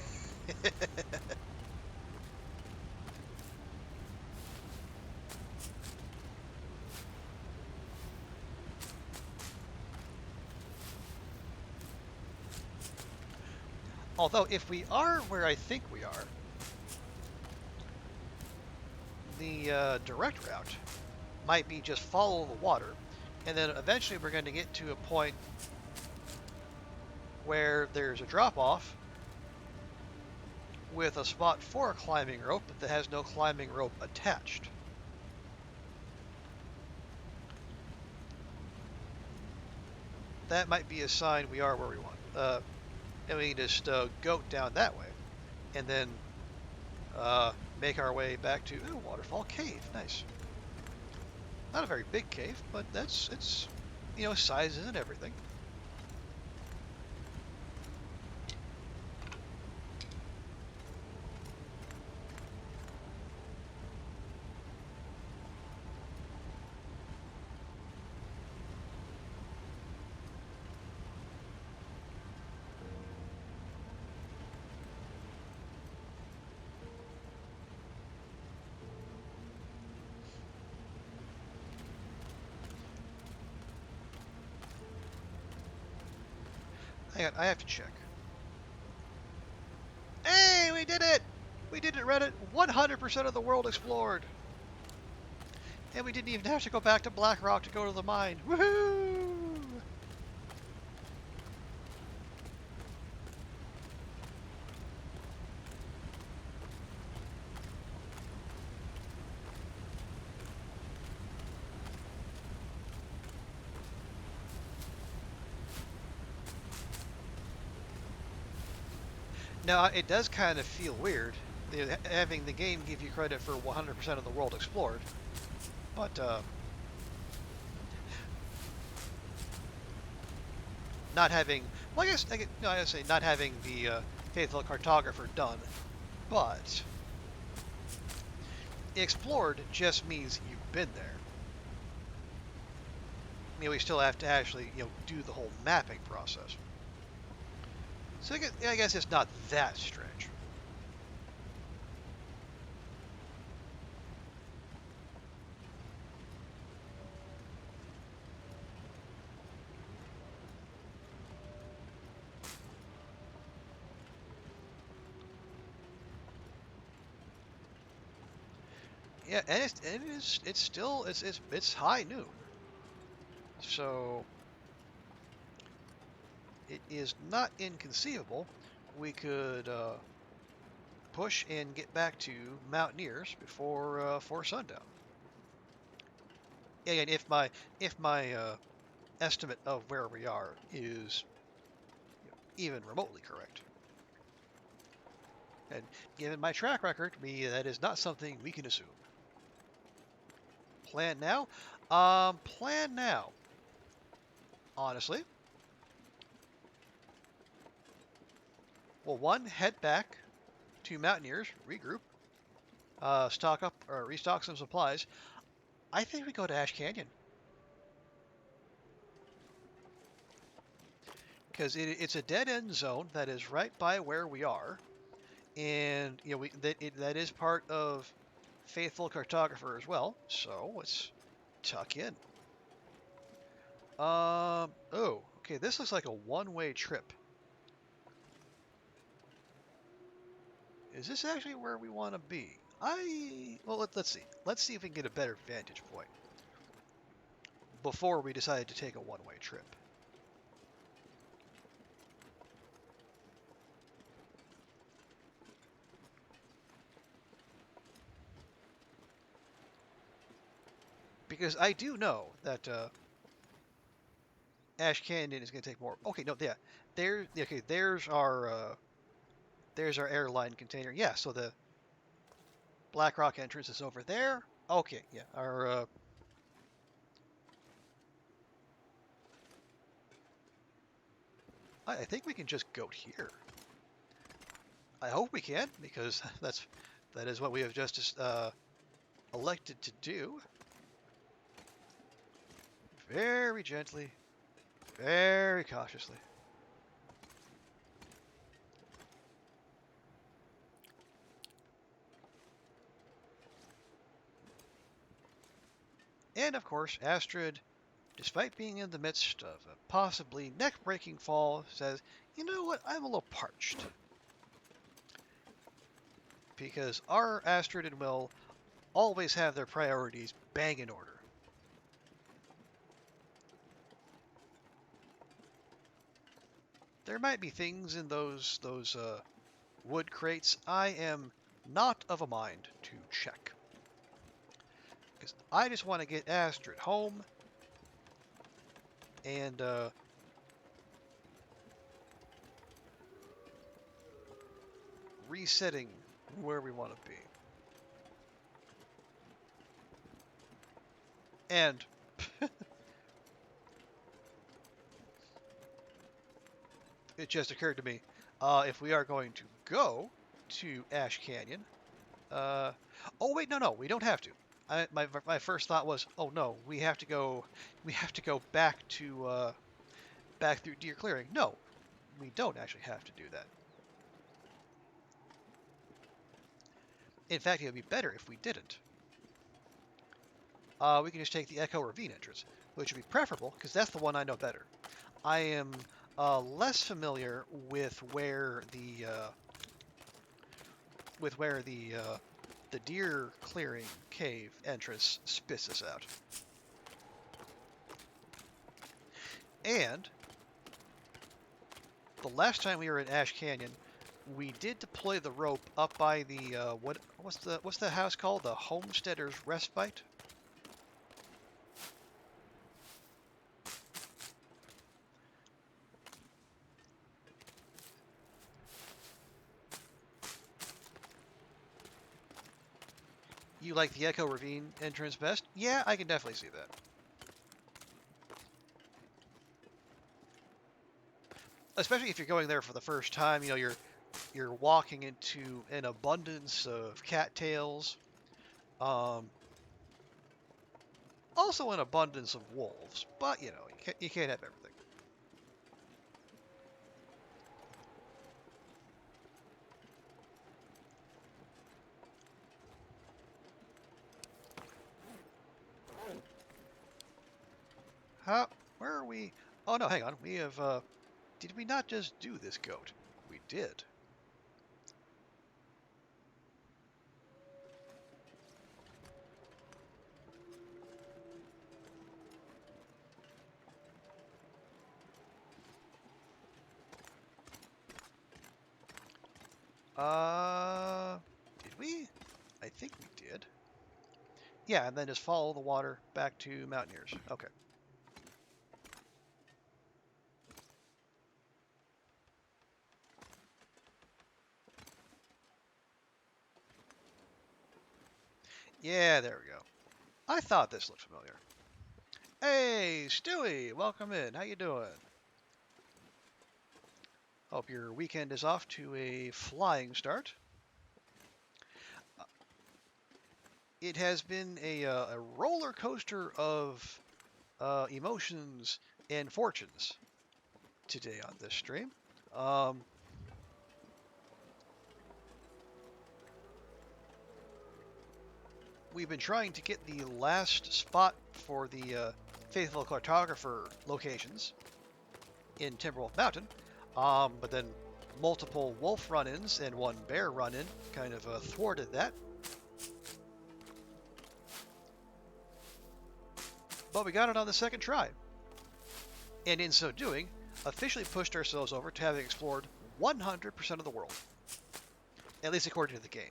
Although, if we are where I think we are, the direct route might be just follow the water, and then eventually we're going to get to a point where there's a drop-off with a spot for a climbing rope, but that has no climbing rope attached. That might be a sign we are where we want. And we can just go down that way, and then make our way back to Waterfall Cave. Nice. Not a very big cave, but it's sizes and everything. Hang on, I have to check. Hey, we did it! We did it, Reddit. 100% of the world explored. And we didn't even have to go back to Blackrock to go to the mine. Woohoo! Now, it does kind of feel weird having the game give you credit for 100% of the world explored, but not having, well, I say not having the faithful cartographer done, but explored just means you've been there. We still have to actually, do the whole mapping process. So I guess it's not that strange. Yeah, and it's still it's high noon, so it is not inconceivable we could push and get back to Mountaineers before sundown. And if my estimate of where we are is even remotely correct, and given my track record, that is not something we can assume. Plan now? Plan now. Honestly. Well, one, head back to Mountaineers, regroup, stock up or restock some supplies. I think we go to Ash Canyon. Because it's a dead-end zone that is right by where we are. And, that is part of Faithful Cartographer as well. So, let's tuck in. Oh, okay, this looks like a one-way trip. Is this actually where we want to be? Well, let's see. Let's see if we can get a better vantage point before we decide to take a one-way trip. Because I do know that Ash Canyon is going to take more. Okay, no, yeah, okay. There's our airline container. Yeah, so the Black Rock entrance is over there. Okay, yeah, I think we can just go here. I hope we can, because that is what we have just elected to do. Very gently, very cautiously. And of course, Astrid, despite being in the midst of a possibly neck-breaking fall, says, "You know what? I'm a little parched." Because our Astrid and Will always have their priorities bang in order. There might be things in those wood crates I am not of a mind to check. Because I just want to get Astrid home and resetting where we want to be. And it just occurred to me, if we are going to go to Ash Canyon, oh wait, no, we don't have to. My first thought was, oh no, we have to go back to back through Deer Clearing. No, we don't actually have to do that. In fact, it would be better if we didn't. We can just take the Echo Ravine entrance, which would be preferable because that's the one I know better. I am less familiar with where the Deer Clearing Cave entrance spits us out. And the last time we were in Ash Canyon, we did deploy the rope up by the what's the house called? The Homesteader's Respite. You like the Echo Ravine entrance best? Yeah, I can definitely see that. Especially if you're going there for the first time, you know, you're walking into an abundance of cattails. Also an abundance of wolves, but you know, you can't have everything. How? Where are we? Oh no, hang on. We have. Did we not just do this goat? We did. Did we? I think we did. Yeah, and then just follow the water back to Mountaineers. Okay. Yeah, there we go. I thought this looked familiar. Hey, Stewie, welcome in. How you doing? Hope your weekend is off to a flying start. It has been a roller coaster of emotions and fortunes today on this stream. We've been trying to get the last spot for the Faithful Cartographer locations in Timberwolf Mountain, but then multiple wolf run-ins and one bear run-in kind of thwarted that. But we got it on the second try. And in so doing, officially pushed ourselves over to having explored 100% of the world. At least according to the game.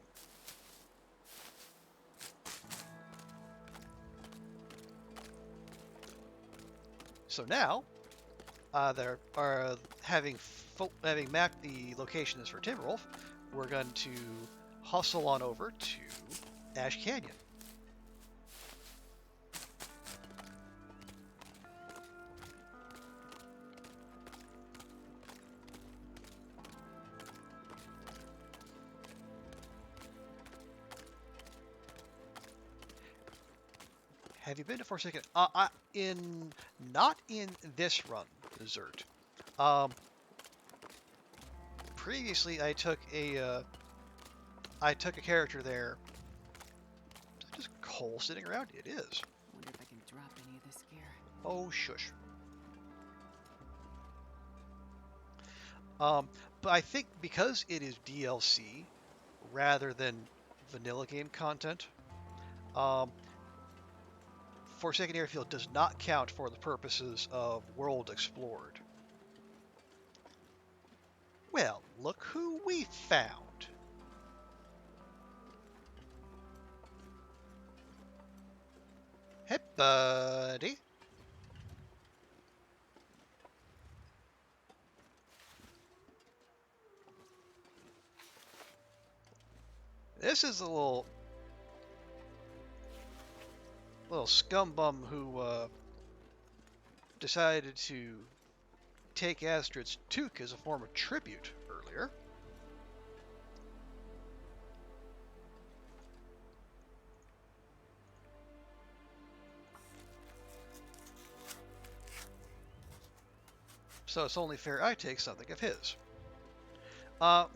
So now, there are having mapped the locations for Timberwolf, we're going to hustle on over to Ash Canyon. Have you been to Forsaken? Not in this run, Zert. Um, Previously, I took a character there. Is that just coal sitting around? It is. Wonder if I can drop any of this gear. Oh, shush. But I think because it is DLC rather than vanilla game content, um, Forsaken Airfield does not count for the purposes of world explored. Well, look who we found. Hey, buddy. This is a little scumbum who decided to take Astrid's toque as a form of tribute earlier. So it's only fair I take something of his.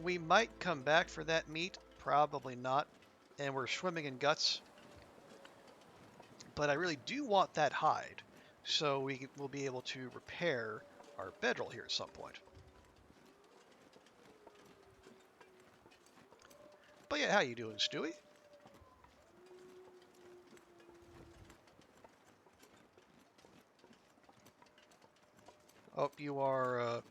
We might come back for that meat, probably not, and we're swimming in guts. But I really do want that hide, so we will be able to repair our bedroll here at some point. But yeah, how you doing, Stewie? Hope you are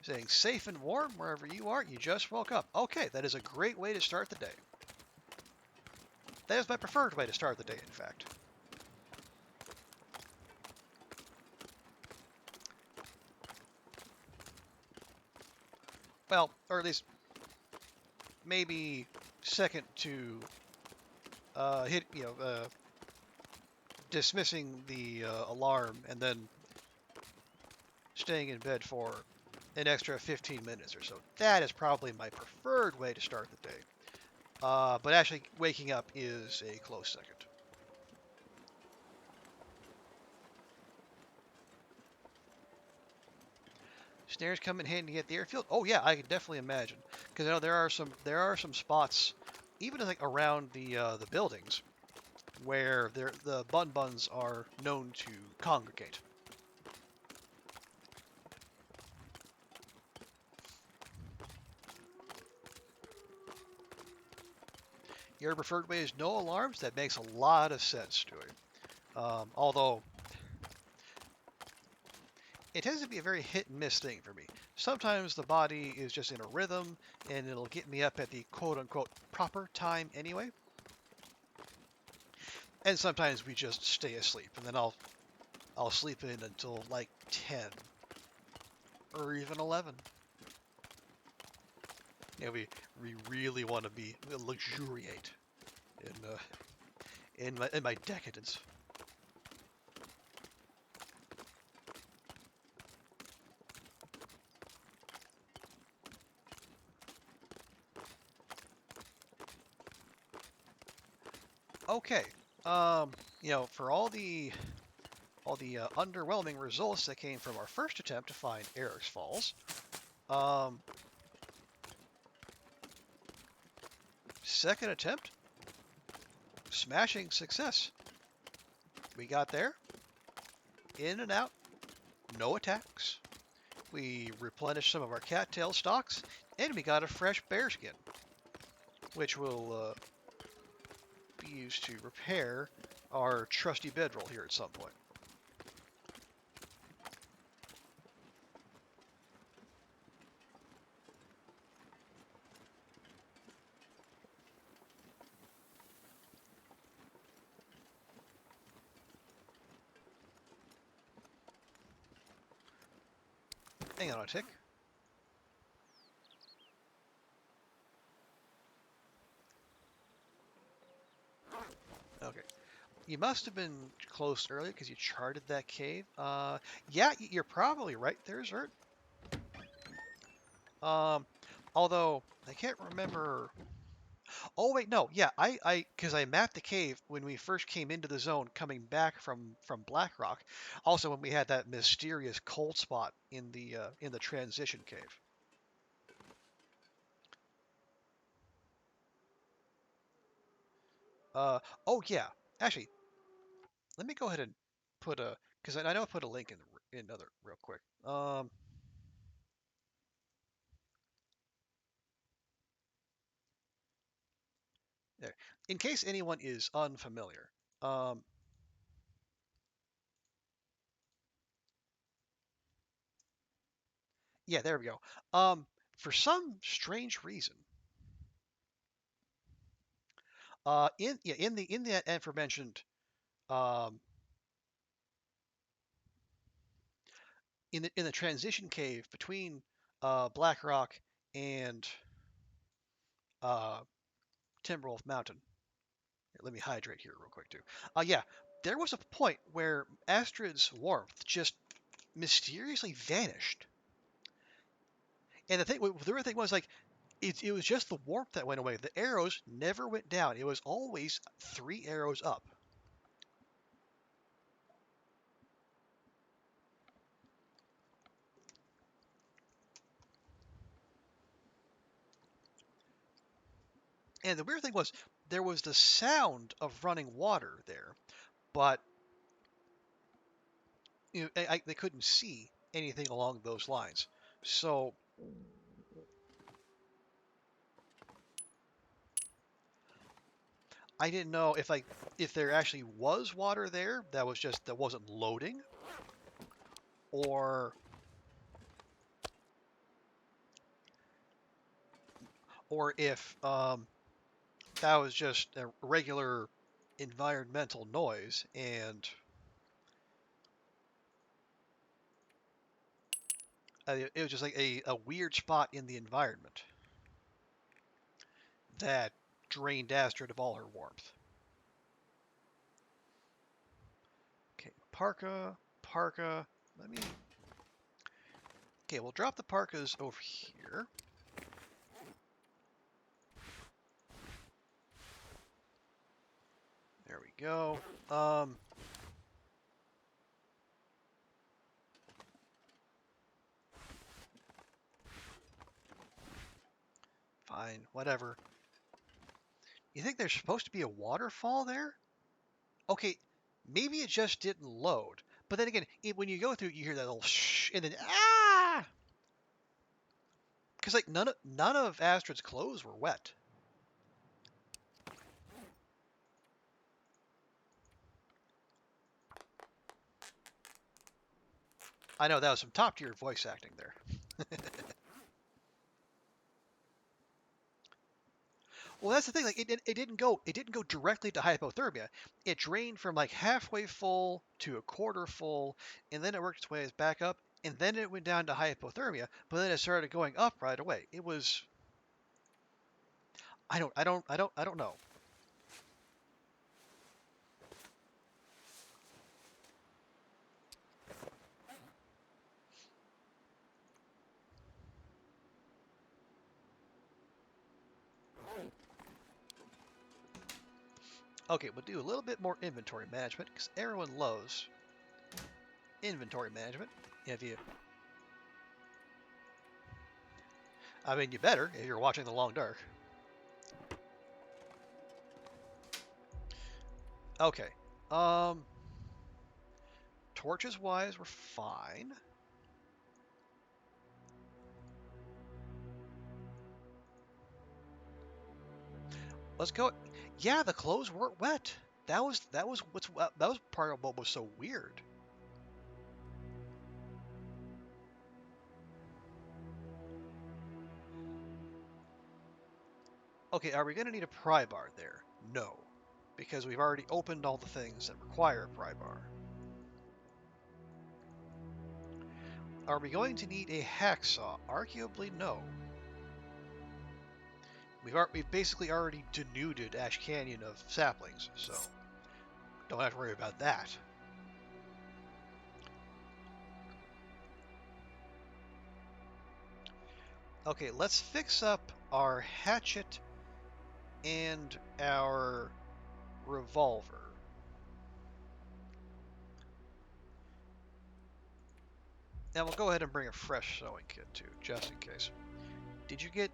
staying safe and warm wherever you are. You just woke up. Okay, that is a great way to start the day. That is my preferred way to start the day, in fact. Well, or at least maybe second to dismissing the alarm and then staying in bed for an extra 15 minutes or so. That is probably my preferred way to start the day. But actually waking up is a close second. Snares come in handy at the airfield. Oh yeah, I can definitely imagine, because I know there are some spots, even like around the buildings, where the buns are known to congregate. Your preferred way is no alarms. That makes a lot of sense, Stewie. Although it tends to be a very hit and miss thing for me. Sometimes the body is just in a rhythm and it'll get me up at the quote unquote proper time anyway. And sometimes we just stay asleep and then I'll sleep in until like 10 or even 11. Yeah, we really want to be luxuriate in my decadence. Okay, for all the underwhelming results that came from our first attempt to find Eric's Falls, second attempt, smashing success. We got there, in and out, no attacks. We replenished some of our cattail stocks, and we got a fresh bearskin, which will be used to repair our trusty bedroll here at some point. Hang on a tick. Okay. You must have been close earlier because you charted that cave. Yeah, you're probably right there, Zert. Um, although I can't remember. Oh wait, no, yeah, because I mapped the cave when we first came into the zone, coming back from Blackrock. Also, when we had that mysterious cold spot in the transition cave. Uh, oh yeah, actually, let me go ahead and put a because I know I put a link in another real quick. There, in case anyone is unfamiliar. Um, yeah, there we go. For some strange reason, in the aforementioned um, in the transition cave between Blackrock and uh, Timberwolf Mountain. Here, let me hydrate here real quick too. Yeah, there was a point where Astrid's warmth just mysteriously vanished, and the weird thing was like it was just the warmth that went away. The arrows never went down. It was always 3 arrows up. And the weird thing was there was the sound of running water there, but they couldn't see anything along those lines. So I didn't know if there actually was water there that wasn't loading, or if that was just a regular environmental noise, and it was just like a weird spot in the environment that drained Astrid of all her warmth. Okay, parka. Let me. Okay, we'll drop the parkas over here. There we go. Fine, whatever. You think there's supposed to be a waterfall there? Okay, maybe it just didn't load. But then again, when you go through, you hear that little shh, and then ah, because like none of Astrid's clothes were wet. I know that was some top tier voice acting there. Well, that's the thing. Like it didn't go directly to hypothermia. It drained from like halfway full to a quarter full, and then it worked its way back up, and then it went down to hypothermia. But then it started going up right away. It was I don't know. Okay, we'll do a little bit more inventory management because everyone loves inventory management. If you, I mean, you better if you're watching The Long Dark. Okay. Um, torches wise, we're fine. Let's go. Yeah, the clothes weren't wet. That was part of what was so weird. Okay, are we gonna need a pry bar there? No, because we've already opened all the things that require a pry bar. Are we going to need a hacksaw? Arguably, no. We've basically already denuded Ash Canyon of saplings, so don't have to worry about that. Okay, let's fix up our hatchet and our revolver. Now we'll go ahead and bring a fresh sewing kit too, just in case. Did you get?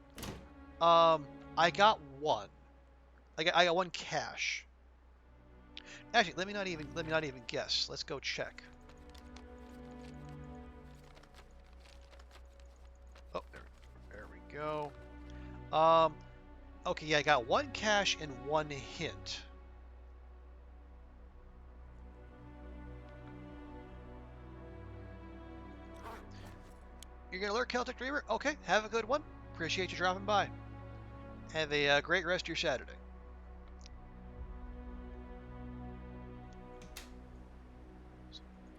I got one. I got one cache. Actually, let me not even guess. Let's go check. Oh, there we go. Okay, yeah, I got one cache and one hint. You're gonna lure Celtic Dreamer? Okay, have a good one. Appreciate you dropping by. Have a great rest of your Saturday.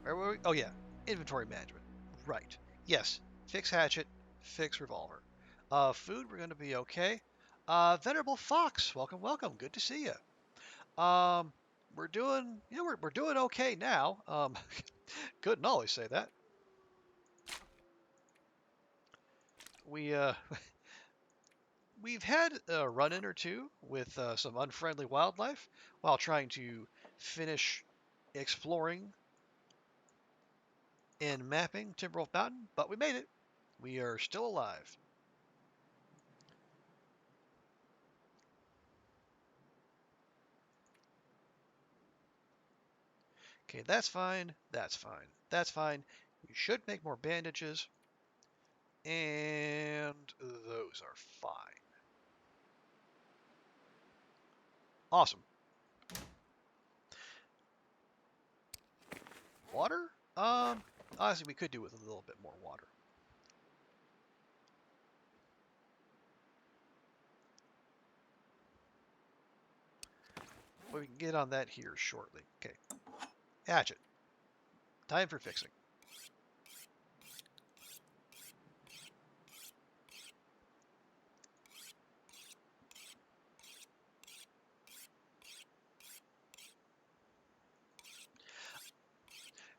Where were we? Oh yeah, inventory management. Right. Yes. Fix hatchet. Fix revolver. Food. We're gonna be okay. Venerable Fox. Welcome, welcome. Good to see you. We're doing. Yeah, we're doing okay now. Couldn't always say that. We we've had a run-in or two with some unfriendly wildlife while trying to finish exploring and mapping Timberwolf Mountain, but we made it. We are still alive. Okay, that's fine. That's fine. That's fine. We should make more bandages. And those are fine. Awesome. Water? Honestly, we could do with a little bit more water. But we can get on that here shortly. Okay. Hatchet. Time for fixing.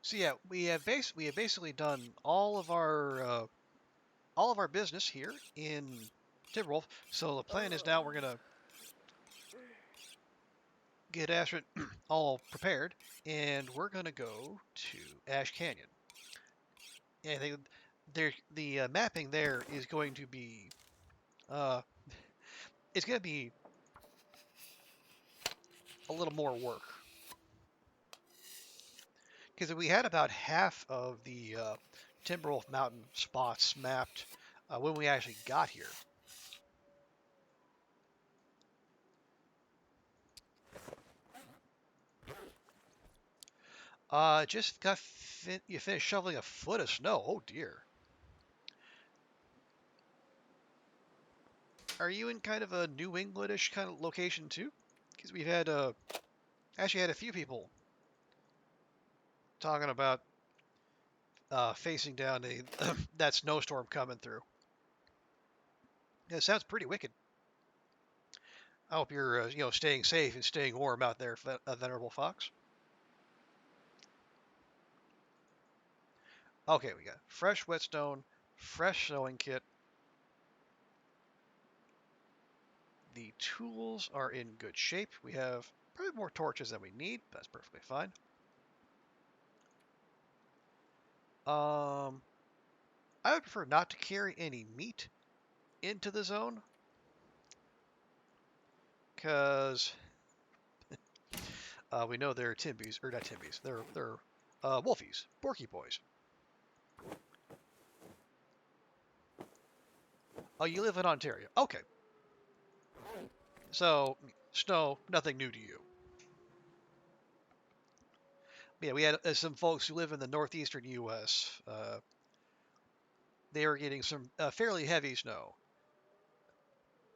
So yeah, we have basically done all of our business here in Timberwolf. So the plan is now we're gonna get Astrid all prepared, and we're gonna go to Ash Canyon. And the mapping there is going to be uh, it's going to be a little more work because we had about half of the Timberwolf Mountain spots mapped when we actually got here. Just you finished shoveling a foot of snow. Oh dear. Are you in kind of a New Englandish kind of location too? Because we've had actually had a few people talking about facing down that snowstorm coming through. Yeah, it sounds pretty wicked. I hope you're staying safe and staying warm out there, Venerable Fox. Okay, we got fresh whetstone, fresh sewing kit. The tools are in good shape. We have probably more torches than we need. That's perfectly fine. I would prefer not to carry any meat into the zone because we know they're Timbies, or not Timbies. They're Wolfies, Borky boys. Oh, you live in Ontario. Okay. So, snow, nothing new to you. Yeah, we had some folks who live in the northeastern U.S. They were getting some fairly heavy snow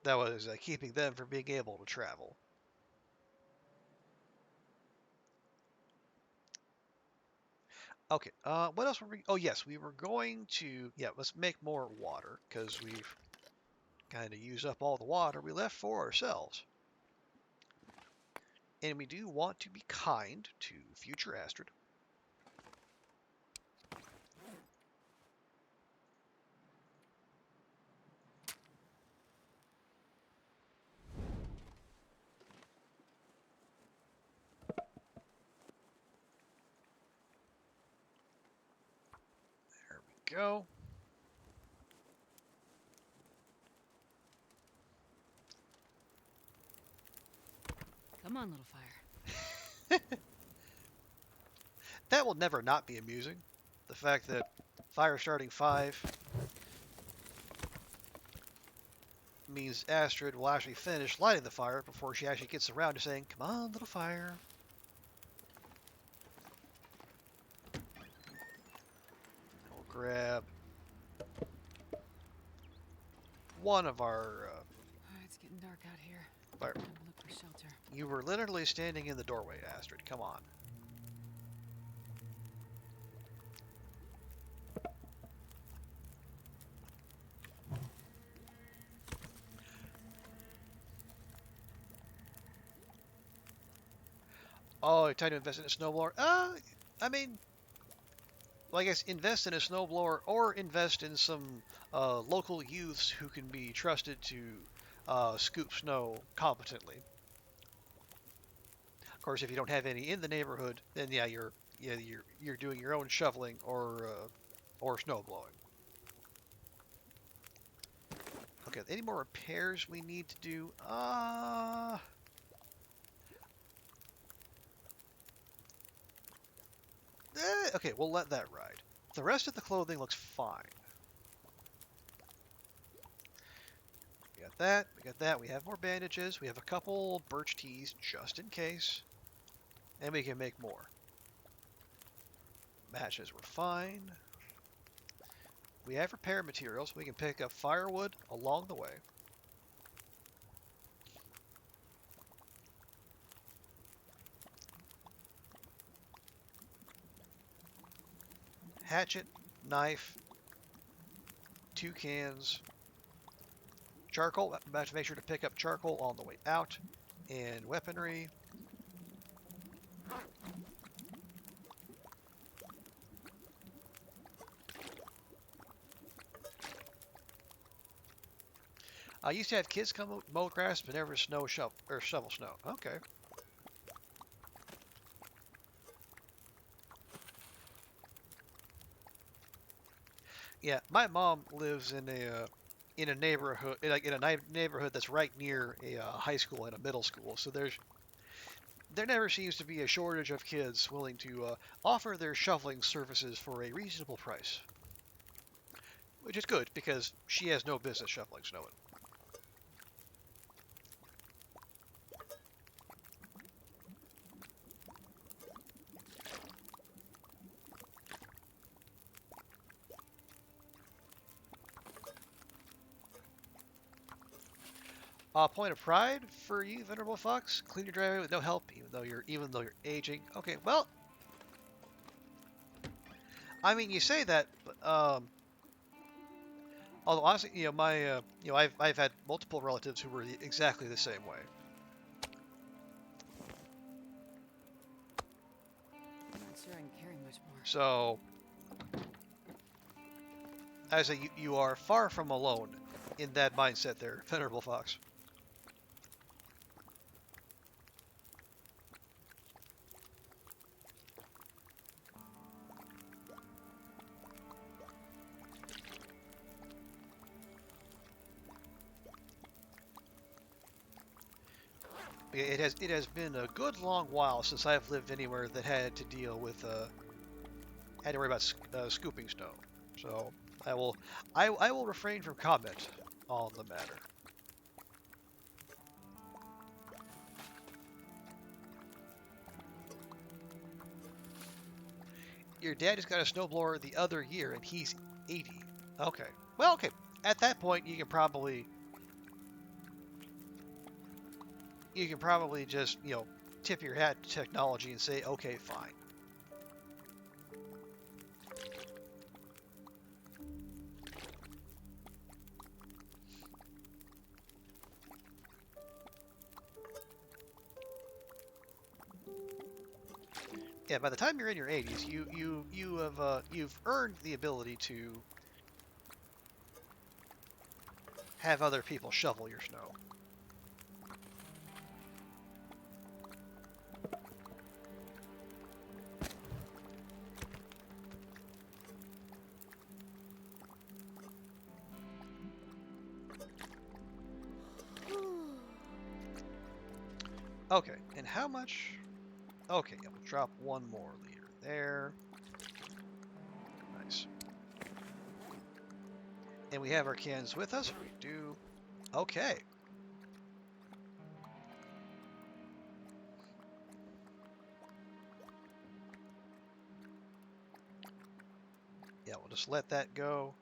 that was keeping them from being able to travel. Okay, what else were we? Oh, yes, we were going to. Yeah, let's make more water because we've kind of used up all the water we left for ourselves. And we do want to be kind to future Astrid. There we go. Come on, little fire. That will never not be amusing. The fact that fire starting 5 means Astrid will actually finish lighting the fire before she actually gets around to saying, "Come on, little fire." We'll grab one of our It's getting dark out here. fire. Time to look for shelter. You were literally standing in the doorway, Astrid. Come on. Oh, time to invest in a snowblower. I mean, well, I guess invest in a snowblower or invest in some local youths who can be trusted to scoop snow competently. Of course, if you don't have any in the neighborhood, then yeah, you're doing your own shoveling or snow blowing. Okay, any more repairs we need to do? Okay, we'll let that ride. The rest of the clothing looks fine. We got that, we got that. We have more bandages. We have a couple birch teas just in case. And we can make more. Matches were fine. We have repair materials. We can pick up firewood along the way. Hatchet, knife, 2 cans, charcoal. About to make sure to pick up charcoal on the way out, and weaponry. I used to have kids come mow grass, but never shovel snow. Okay. Yeah, my mom lives in a neighborhood in a neighborhood that's right near a high school and a middle school. So there never seems to be a shortage of kids willing to offer their shoveling services for a reasonable price, which is good because she has no business shoveling snow. Point of pride for you, Venerable Fox. Clean your driveway with no help, even though you're aging. Okay, well, I mean, you say that, but although honestly, I've had multiple relatives who were exactly the same way. I'm not sure I can carry much more. So, I say you are far from alone in that mindset there, Venerable Fox. It has been a good long while since I've lived anywhere that had to worry about scooping snow. So I will refrain from comment on the matter. Your dad just got a snowblower the other year and he's 80. Okay. Well, okay. At that point, you can probably just, tip your hat to technology and say, okay, fine. Yeah, by the time you're in your 80s, you've earned the ability to have other people shovel your snow. Okay, and how much? Okay, yeah, we'll drop one more liter there. Nice. And we have our cans with us? We do. Okay. Yeah, we'll just let that go.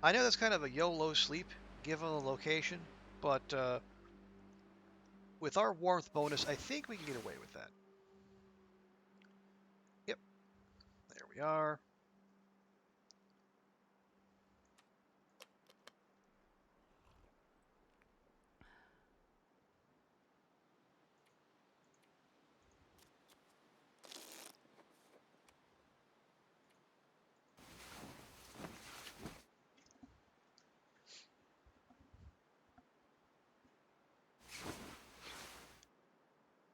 I know that's kind of a YOLO sleep, given the location, but with our warmth bonus, I think we can get away with that. Yep, there we are.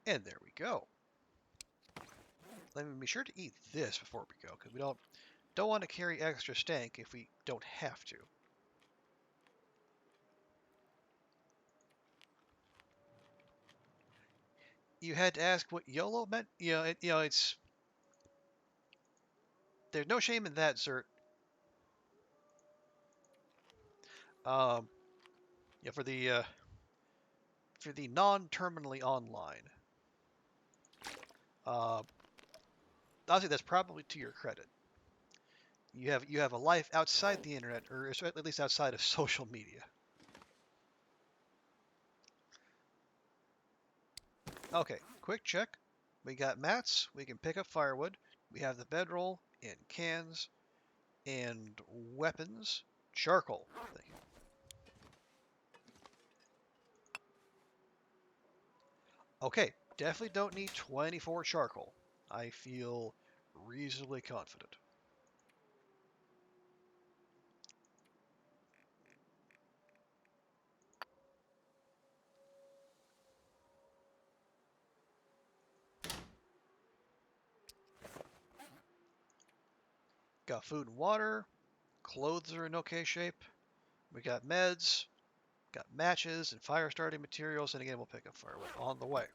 And there we go. Let me be sure to eat this before we go, because we don't want to carry extra stank if we don't have to. You had to ask what YOLO meant? It's there's no shame in that, sir. Um, yeah, for the non-terminally online. Uh, Honestly, that's probably to your credit. You have a life outside the internet, or at least outside of social media. Okay, quick check. We got mats. We can pick up firewood. We have the bedroll and cans and weapons. Charcoal. Thank you. Okay, definitely don't need 24 charcoal. I feel reasonably confident. Got food and water. Clothes are in okay shape. We got meds. Got matches and fire starting materials. And again, we'll pick up firewood on the way.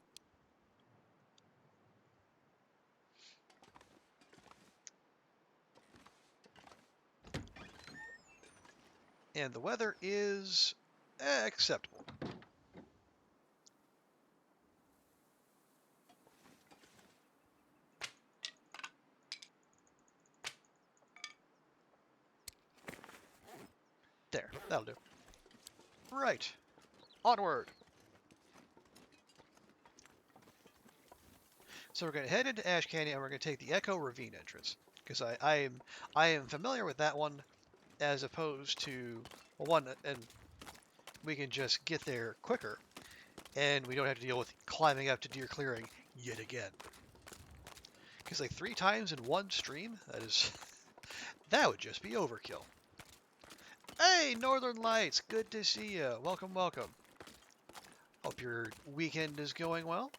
And the weather is acceptable. There, that'll do. Right, onward. So we're going to head into Ash Canyon and we're going to take the Echo Ravine entrance because I am familiar with that one as opposed to well, one, and we can just get there quicker and we don't have to deal with climbing up to Deer Clearing yet again. Because like 3 times in one stream, that would just be overkill. Hey, Northern Lights, good to see you. Welcome, welcome. Hope your weekend is going well.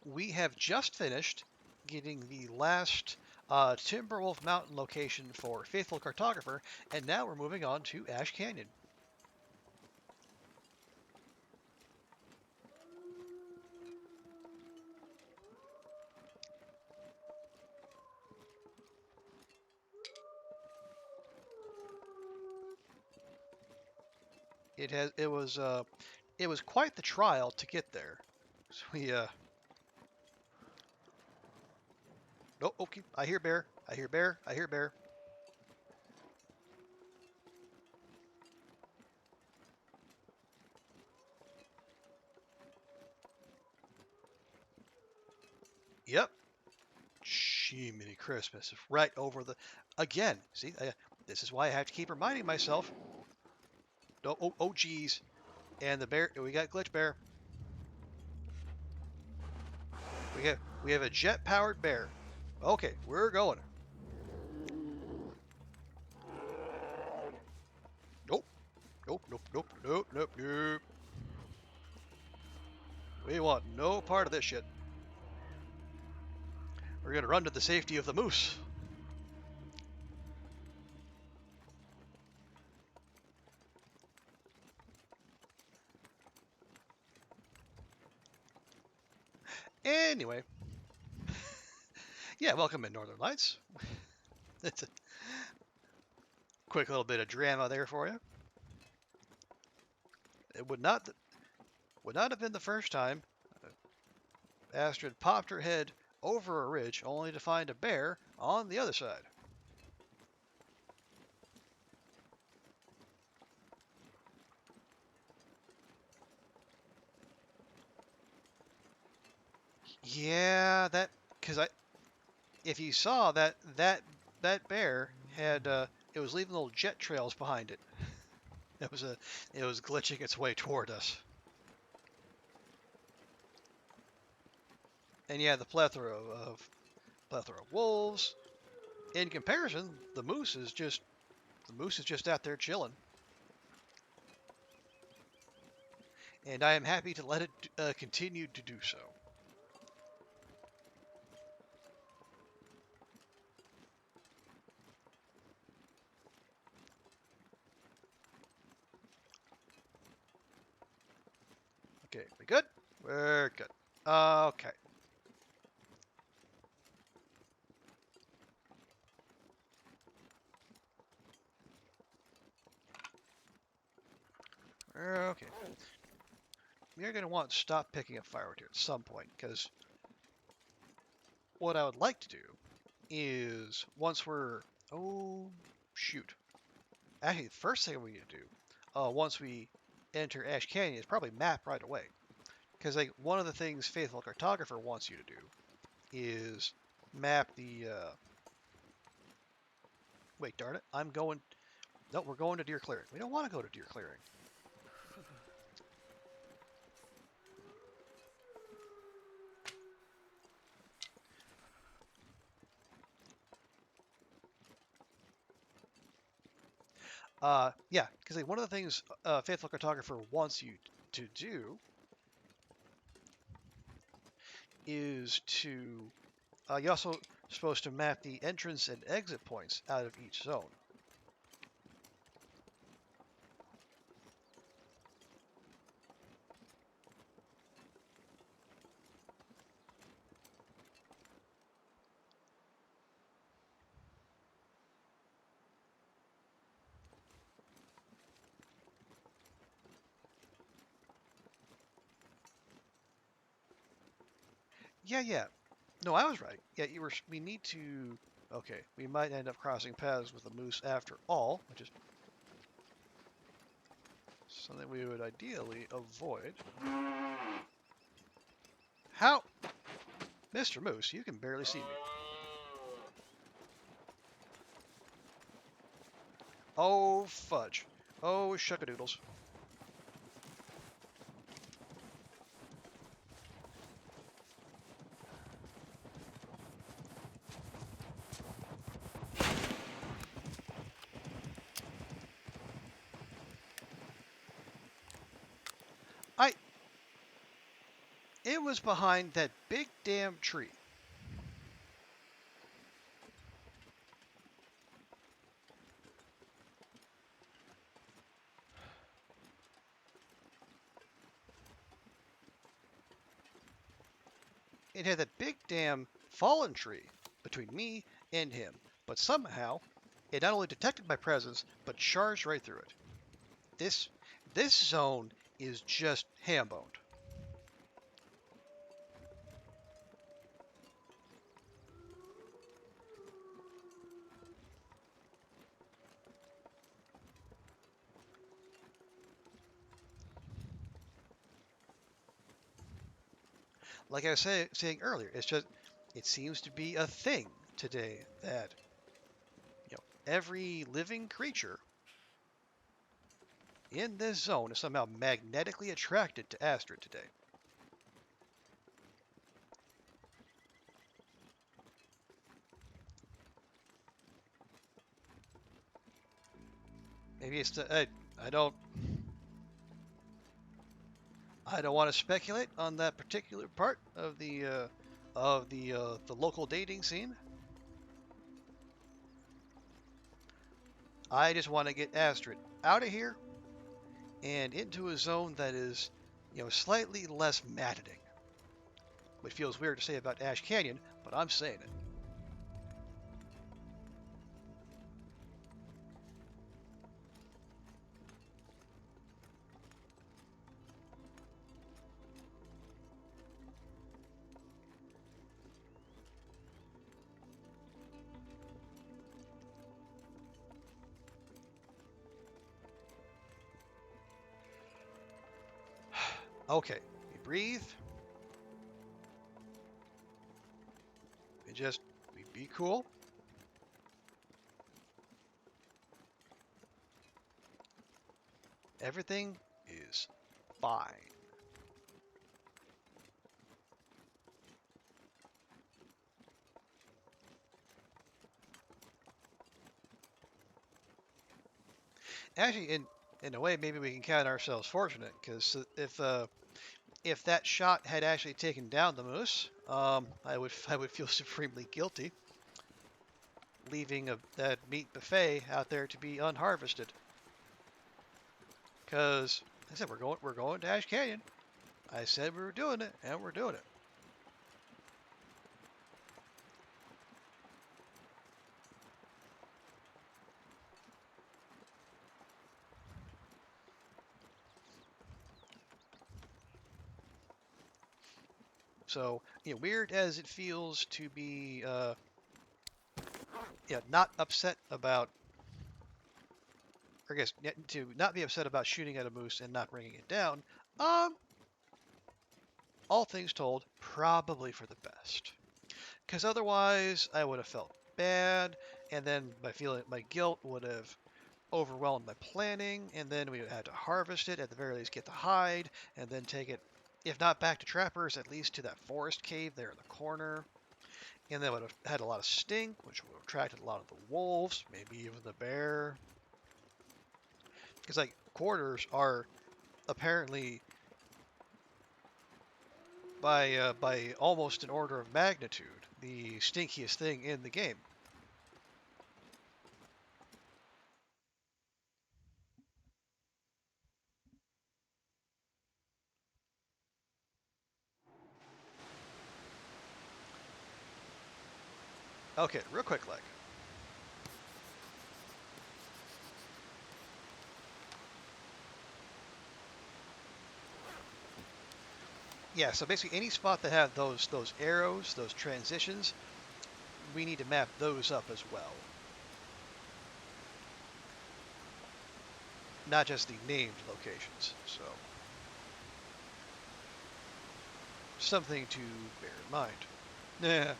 We have just finished getting the last Timberwolf Mountain location for Faithful Cartographer, and now we're moving on to Ash Canyon. It was quite the trial to get there. So we oh, okay, I hear bear. I hear bear. I hear bear. Yep. Jiminy Christmas, right over the... Again, see, this is why I have to keep reminding myself. Oh, geez. And the bear, we got glitch bear. We have a jet-powered bear. Okay, we're going. Nope, nope. We want no part of this shit. We're gonna run to the safety of the moose. Anyway, yeah, welcome in Northern Lights. It's a quick little bit of drama there for you. It would not have been the first time Astrid popped her head over a ridge only to find a bear on the other side. Yeah, if you saw that bear had it was leaving little jet trails behind it. It was glitching its way toward us. And yeah, the plethora of wolves. In comparison, the moose is just out there chilling. And I am happy to let it continue to do so. Okay, we good? We're good. Okay. Okay. We're going to want to stop picking up firewood here at some point, because what I would like to do is once we're... Oh, shoot. Actually, the first thing we need to do, once we enter Ash Canyon, is probably map right away. Because like one of the things Faithful Cartographer wants you to do is map the... Wait, darn it. I'm going... No, we're going to Deer Clearing. We don't want to go to Deer Clearing. Yeah, because like, one of the things Faithful Cartographer wants you to do is to... you're also supposed to map the entrance and exit points out of each zone. Yeah. No, I was right. Yeah, we need to... Okay, we might end up crossing paths with the moose after all, which is something we would ideally avoid. How? Mr. Moose, you can barely see me. Oh, fudge. Oh, shuckadoodles. It was behind that big damn tree. It had that big damn fallen tree between me and him, but somehow it not only detected my presence, but charged right through it. This zone is just ham-boned. Like I was saying earlier, it seems to be a thing today that every living creature in this zone is somehow magnetically attracted to Astrid today. Maybe it's I don't want to speculate on that particular part of the local dating scene. I just want to get Astrid out of here and into a zone that is, slightly less maddening. Which feels weird to say about Ash Canyon, but I'm saying it. Okay, we breathe. We be cool. Everything is fine. Actually, in a way, maybe we can count ourselves fortunate, because if that shot had actually taken down the moose, I would feel supremely guilty leaving that meat buffet out there to be unharvested. Because like I said we're going to Ash Canyon. I said we were doing it, and we're doing it. So, weird as it feels to be, not upset about, or I guess to not be upset about shooting at a moose and not bringing it down. All things told, probably for the best. Because otherwise, I would have felt bad, and then my guilt would have overwhelmed my planning, and then we would have had to harvest it, at the very least get the hide, and then take it, if not back to Trappers, at least to that forest cave there in the corner. And then would have had a lot of stink, which would have attracted a lot of the wolves, maybe even the bear. Because, quarters are apparently, by almost an order of magnitude, the stinkiest thing in the game. Okay, real quick, yeah, so basically any spot that have those arrows, those transitions, we need to map those up as well. Not just the named locations, so something to bear in mind. Bear.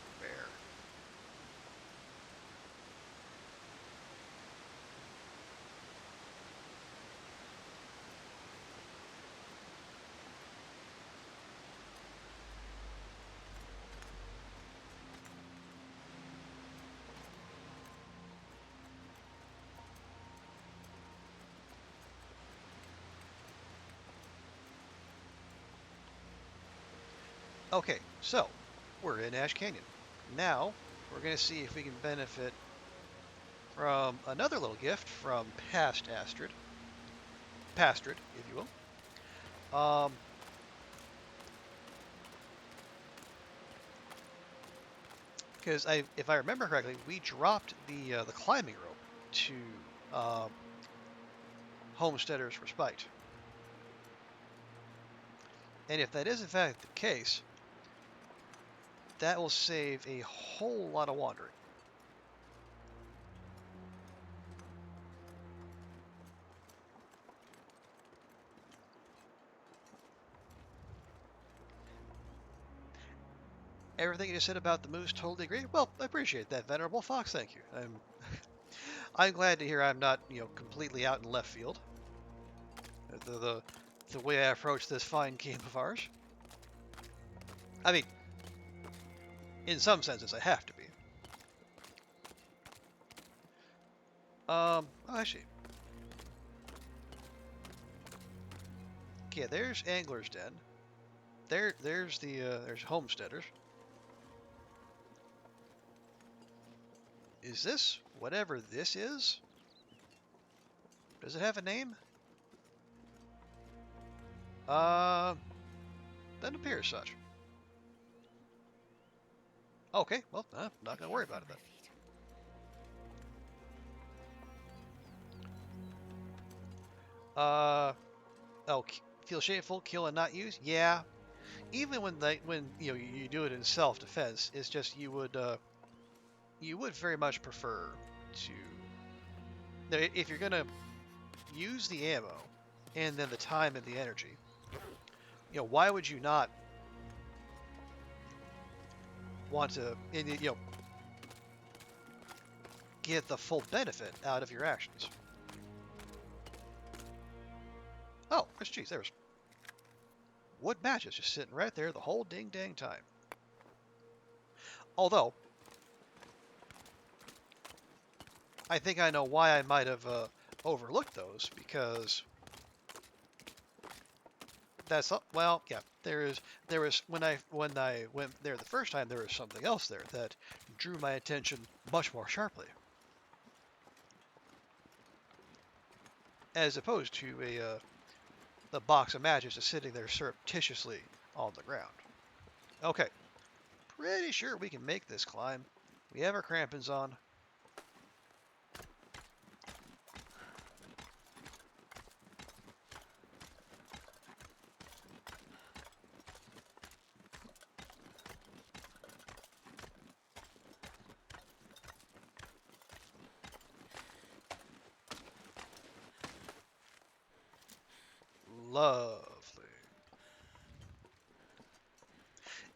Okay, so we're in Ash Canyon. Now we're going to see if we can benefit from another little gift from past Astrid, if you will. Because if I remember correctly, we dropped the climbing rope to Homesteader's Respite, and if that is in fact the case, that will save a whole lot of wandering. Everything you said about the moose, totally agree. Well, I appreciate that, Venerable Fox. Thank you. I'm glad to hear I'm not, completely out in left field. The, the, the way I approach this fine game of ours. I mean, in some senses, I have to be. Oh, actually. Okay, there's Angler's Den. There's Homesteaders. Is this whatever this is? Does it have a name? Doesn't appear as such. Okay, well, I'm not gonna worry about it then. Oh, feel shameful, kill and not use? Yeah. Even when you do it in self-defense, it's just you would very much prefer to. If you're gonna use the ammo and then the time and the energy, why would you not want to, get the full benefit out of your actions? Oh, there's wood matches just sitting right there the whole ding dang time. Although, I think I know why I might have overlooked those, because well, yeah, there was when I went there the first time, there was something else there that drew my attention much more sharply, as opposed to the box of matches just sitting there surreptitiously on the ground. Okay, pretty sure we can make this climb. We have our crampons on. Lovely.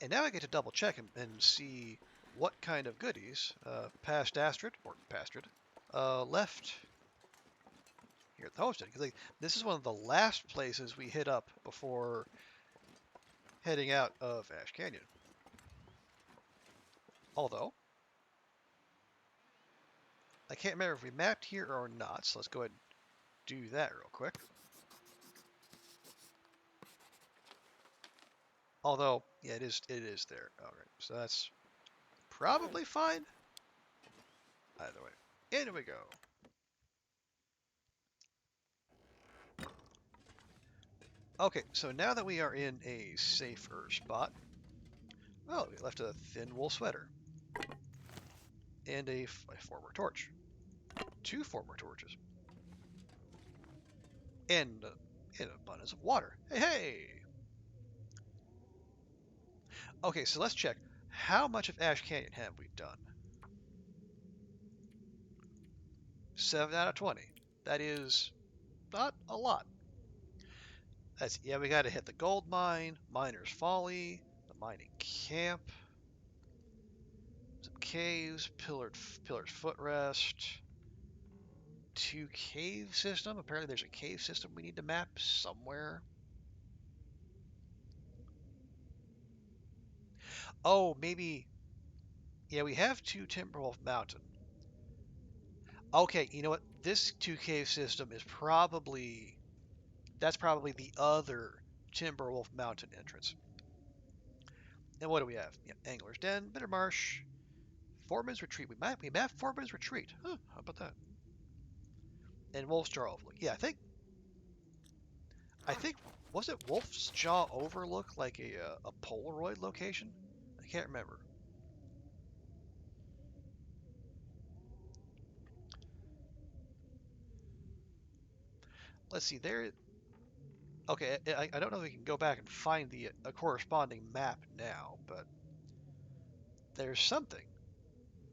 And now I get to double check and see what kind of goodies past Astrid, left here at the homestead. Because this is one of the last places we hit up before heading out of Ash Canyon. Although, I can't remember if we mapped here or not, so let's go ahead and do that real quick. Although, yeah, it is there. Alright, so that's probably fine. Either way. In we go. Okay, so now that we are in a safer spot, well, we left a thin wool sweater and a forward torch. 2 forward torches. And an abundance of water. Hey, hey! Okay, so let's check. How much of Ash Canyon have we done? 7 out of 20. That is not a lot. Yeah, we gotta hit the gold mine, Miner's Folly, the mining camp, some caves, Pillar's Footrest, 2 cave system. Apparently there's a cave system we need to map somewhere. Oh, maybe. Yeah, we have 2 Timberwolf Mountain. Okay, you know what? This 2 cave system is that's probably the other Timberwolf Mountain entrance. And what do we have? Yeah, Angler's Den, Bittermarsh, Foreman's Retreat. We mapped Foreman's Retreat. Huh, how about that? And Wolf's Jaw Overlook. Yeah, I think was it Wolf's Jaw Overlook, like a Polaroid location? I can't remember. Let's see there. Okay, I don't know if we can go back and find the a corresponding map now, but there's something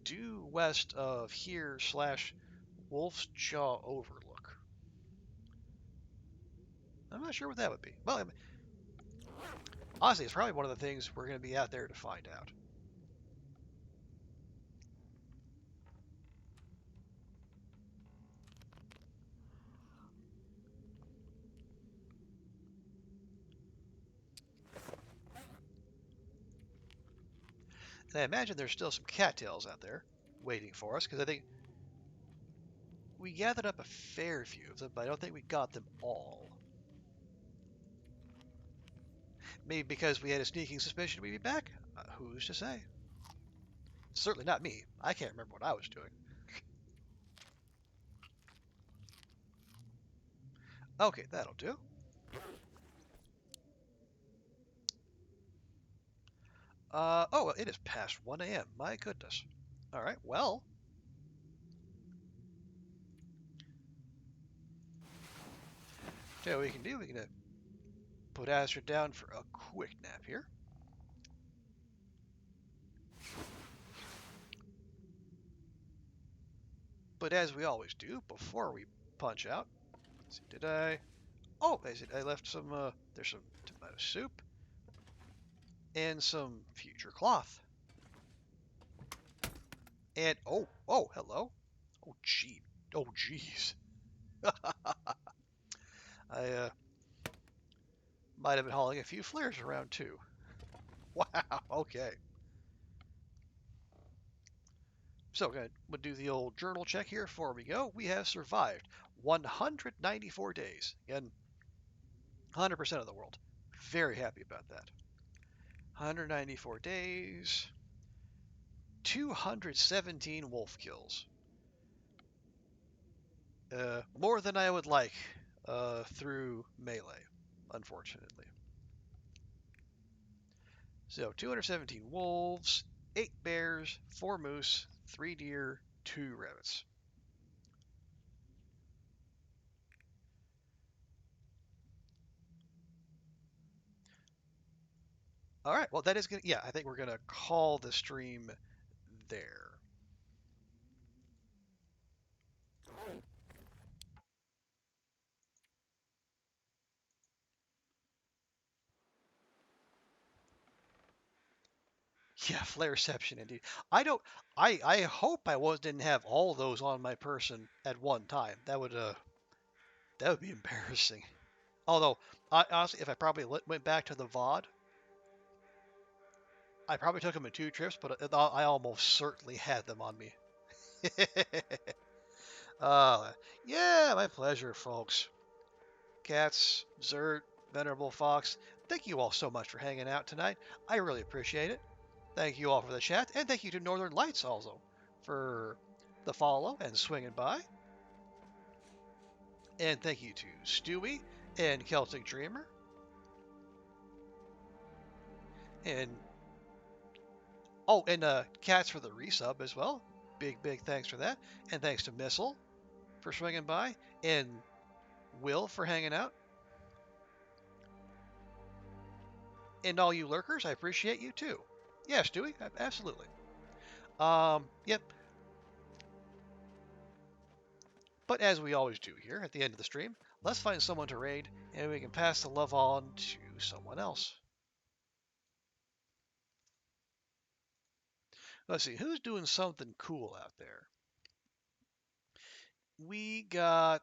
due west of here / Wolf's Jaw Overlook. I'm not sure what that would be. Well, honestly, it's probably one of the things we're going to be out there to find out. And I imagine there's still some cattails out there waiting for us, because I think we gathered up a fair few of them, but I don't think we got them all. Maybe because we had a sneaking suspicion we'd be back? Who's to say? Certainly not me. I can't remember what I was doing. Okay, that'll do. Oh, it is past 1 a.m. My goodness. All right, well, tell you what we can do. We can put Astrid down for a quick nap here. But as we always do, before we punch out, let's see, did I? Oh, I left some, there's some tomato soup and some future cloth. And, oh, hello. Oh, gee. Oh, jeez. I might have been hauling a few flares around too. Wow, okay. So we'll do the old journal check here before we go. We have survived 194 days. Again, 100% of the world. Very happy about that. 194 days. 217 wolf kills. More than I would like through melee, unfortunately. So 217 wolves, 8 bears, 4 moose, 3 deer, 2 rabbits. All right, well, that is going to, yeah, I think we're going to call the stream there. Yeah, flare reception indeed. I don't, I hope didn't have all those on my person at one time. That would be embarrassing. Although, honestly, if I probably went back to the VOD, I probably took them in 2 trips, but I almost certainly had them on me. Yeah, my pleasure, folks. Cats, Zert, Venerable Fox, thank you all so much for hanging out tonight. I really appreciate it. Thank you all for the chat, and thank you to Northern Lights also for the follow and swinging by. And thank you to Stewie and Celtic Dreamer. And Cats for the resub as well. Big thanks for that. And thanks to Missile for swinging by, and Will for hanging out. And all you lurkers, I appreciate you too. Yeah, Stewie, absolutely. Yep. But as we always do here at the end of the stream, let's find someone to raid, and we can pass the love on to someone else. Let's see, who's doing something cool out there? We got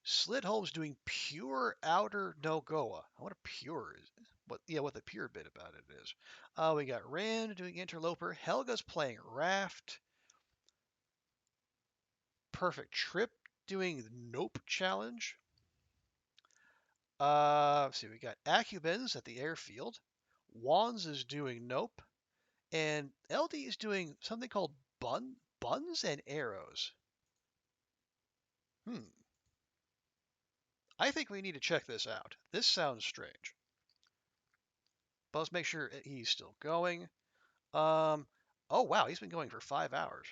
Slit Holmes doing pure outer Nogoa. What a pure is. What the pure bit about it is. We got Rand doing Interloper. Helga's playing Raft. Perfect Trip doing Nope Challenge. Let's see, we got Acubens at the airfield. Wands is doing Nope. And LD is doing something called Buns and Arrows. I think we need to check this out. This sounds strange. But let's make sure he's still going. Oh wow, he's been going for 5 hours.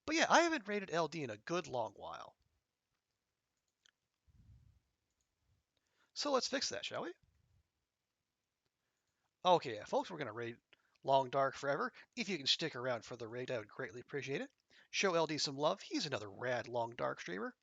But yeah, I haven't rated LD in a good long while. So let's fix that, shall we? Okay, yeah, folks, we're going to raid Long Dark forever. If you can stick around for the raid, I would greatly appreciate it. Show LD some love. He's another rad Long Dark streamer.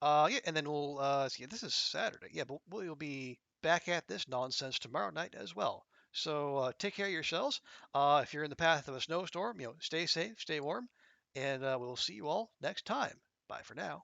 Yeah, and then we'll see. This is Saturday. Yeah, but we'll be back at this nonsense tomorrow night as well. So take care of yourselves. If you're in the path of a snowstorm, stay safe, stay warm, and we'll see you all next time. Bye for now.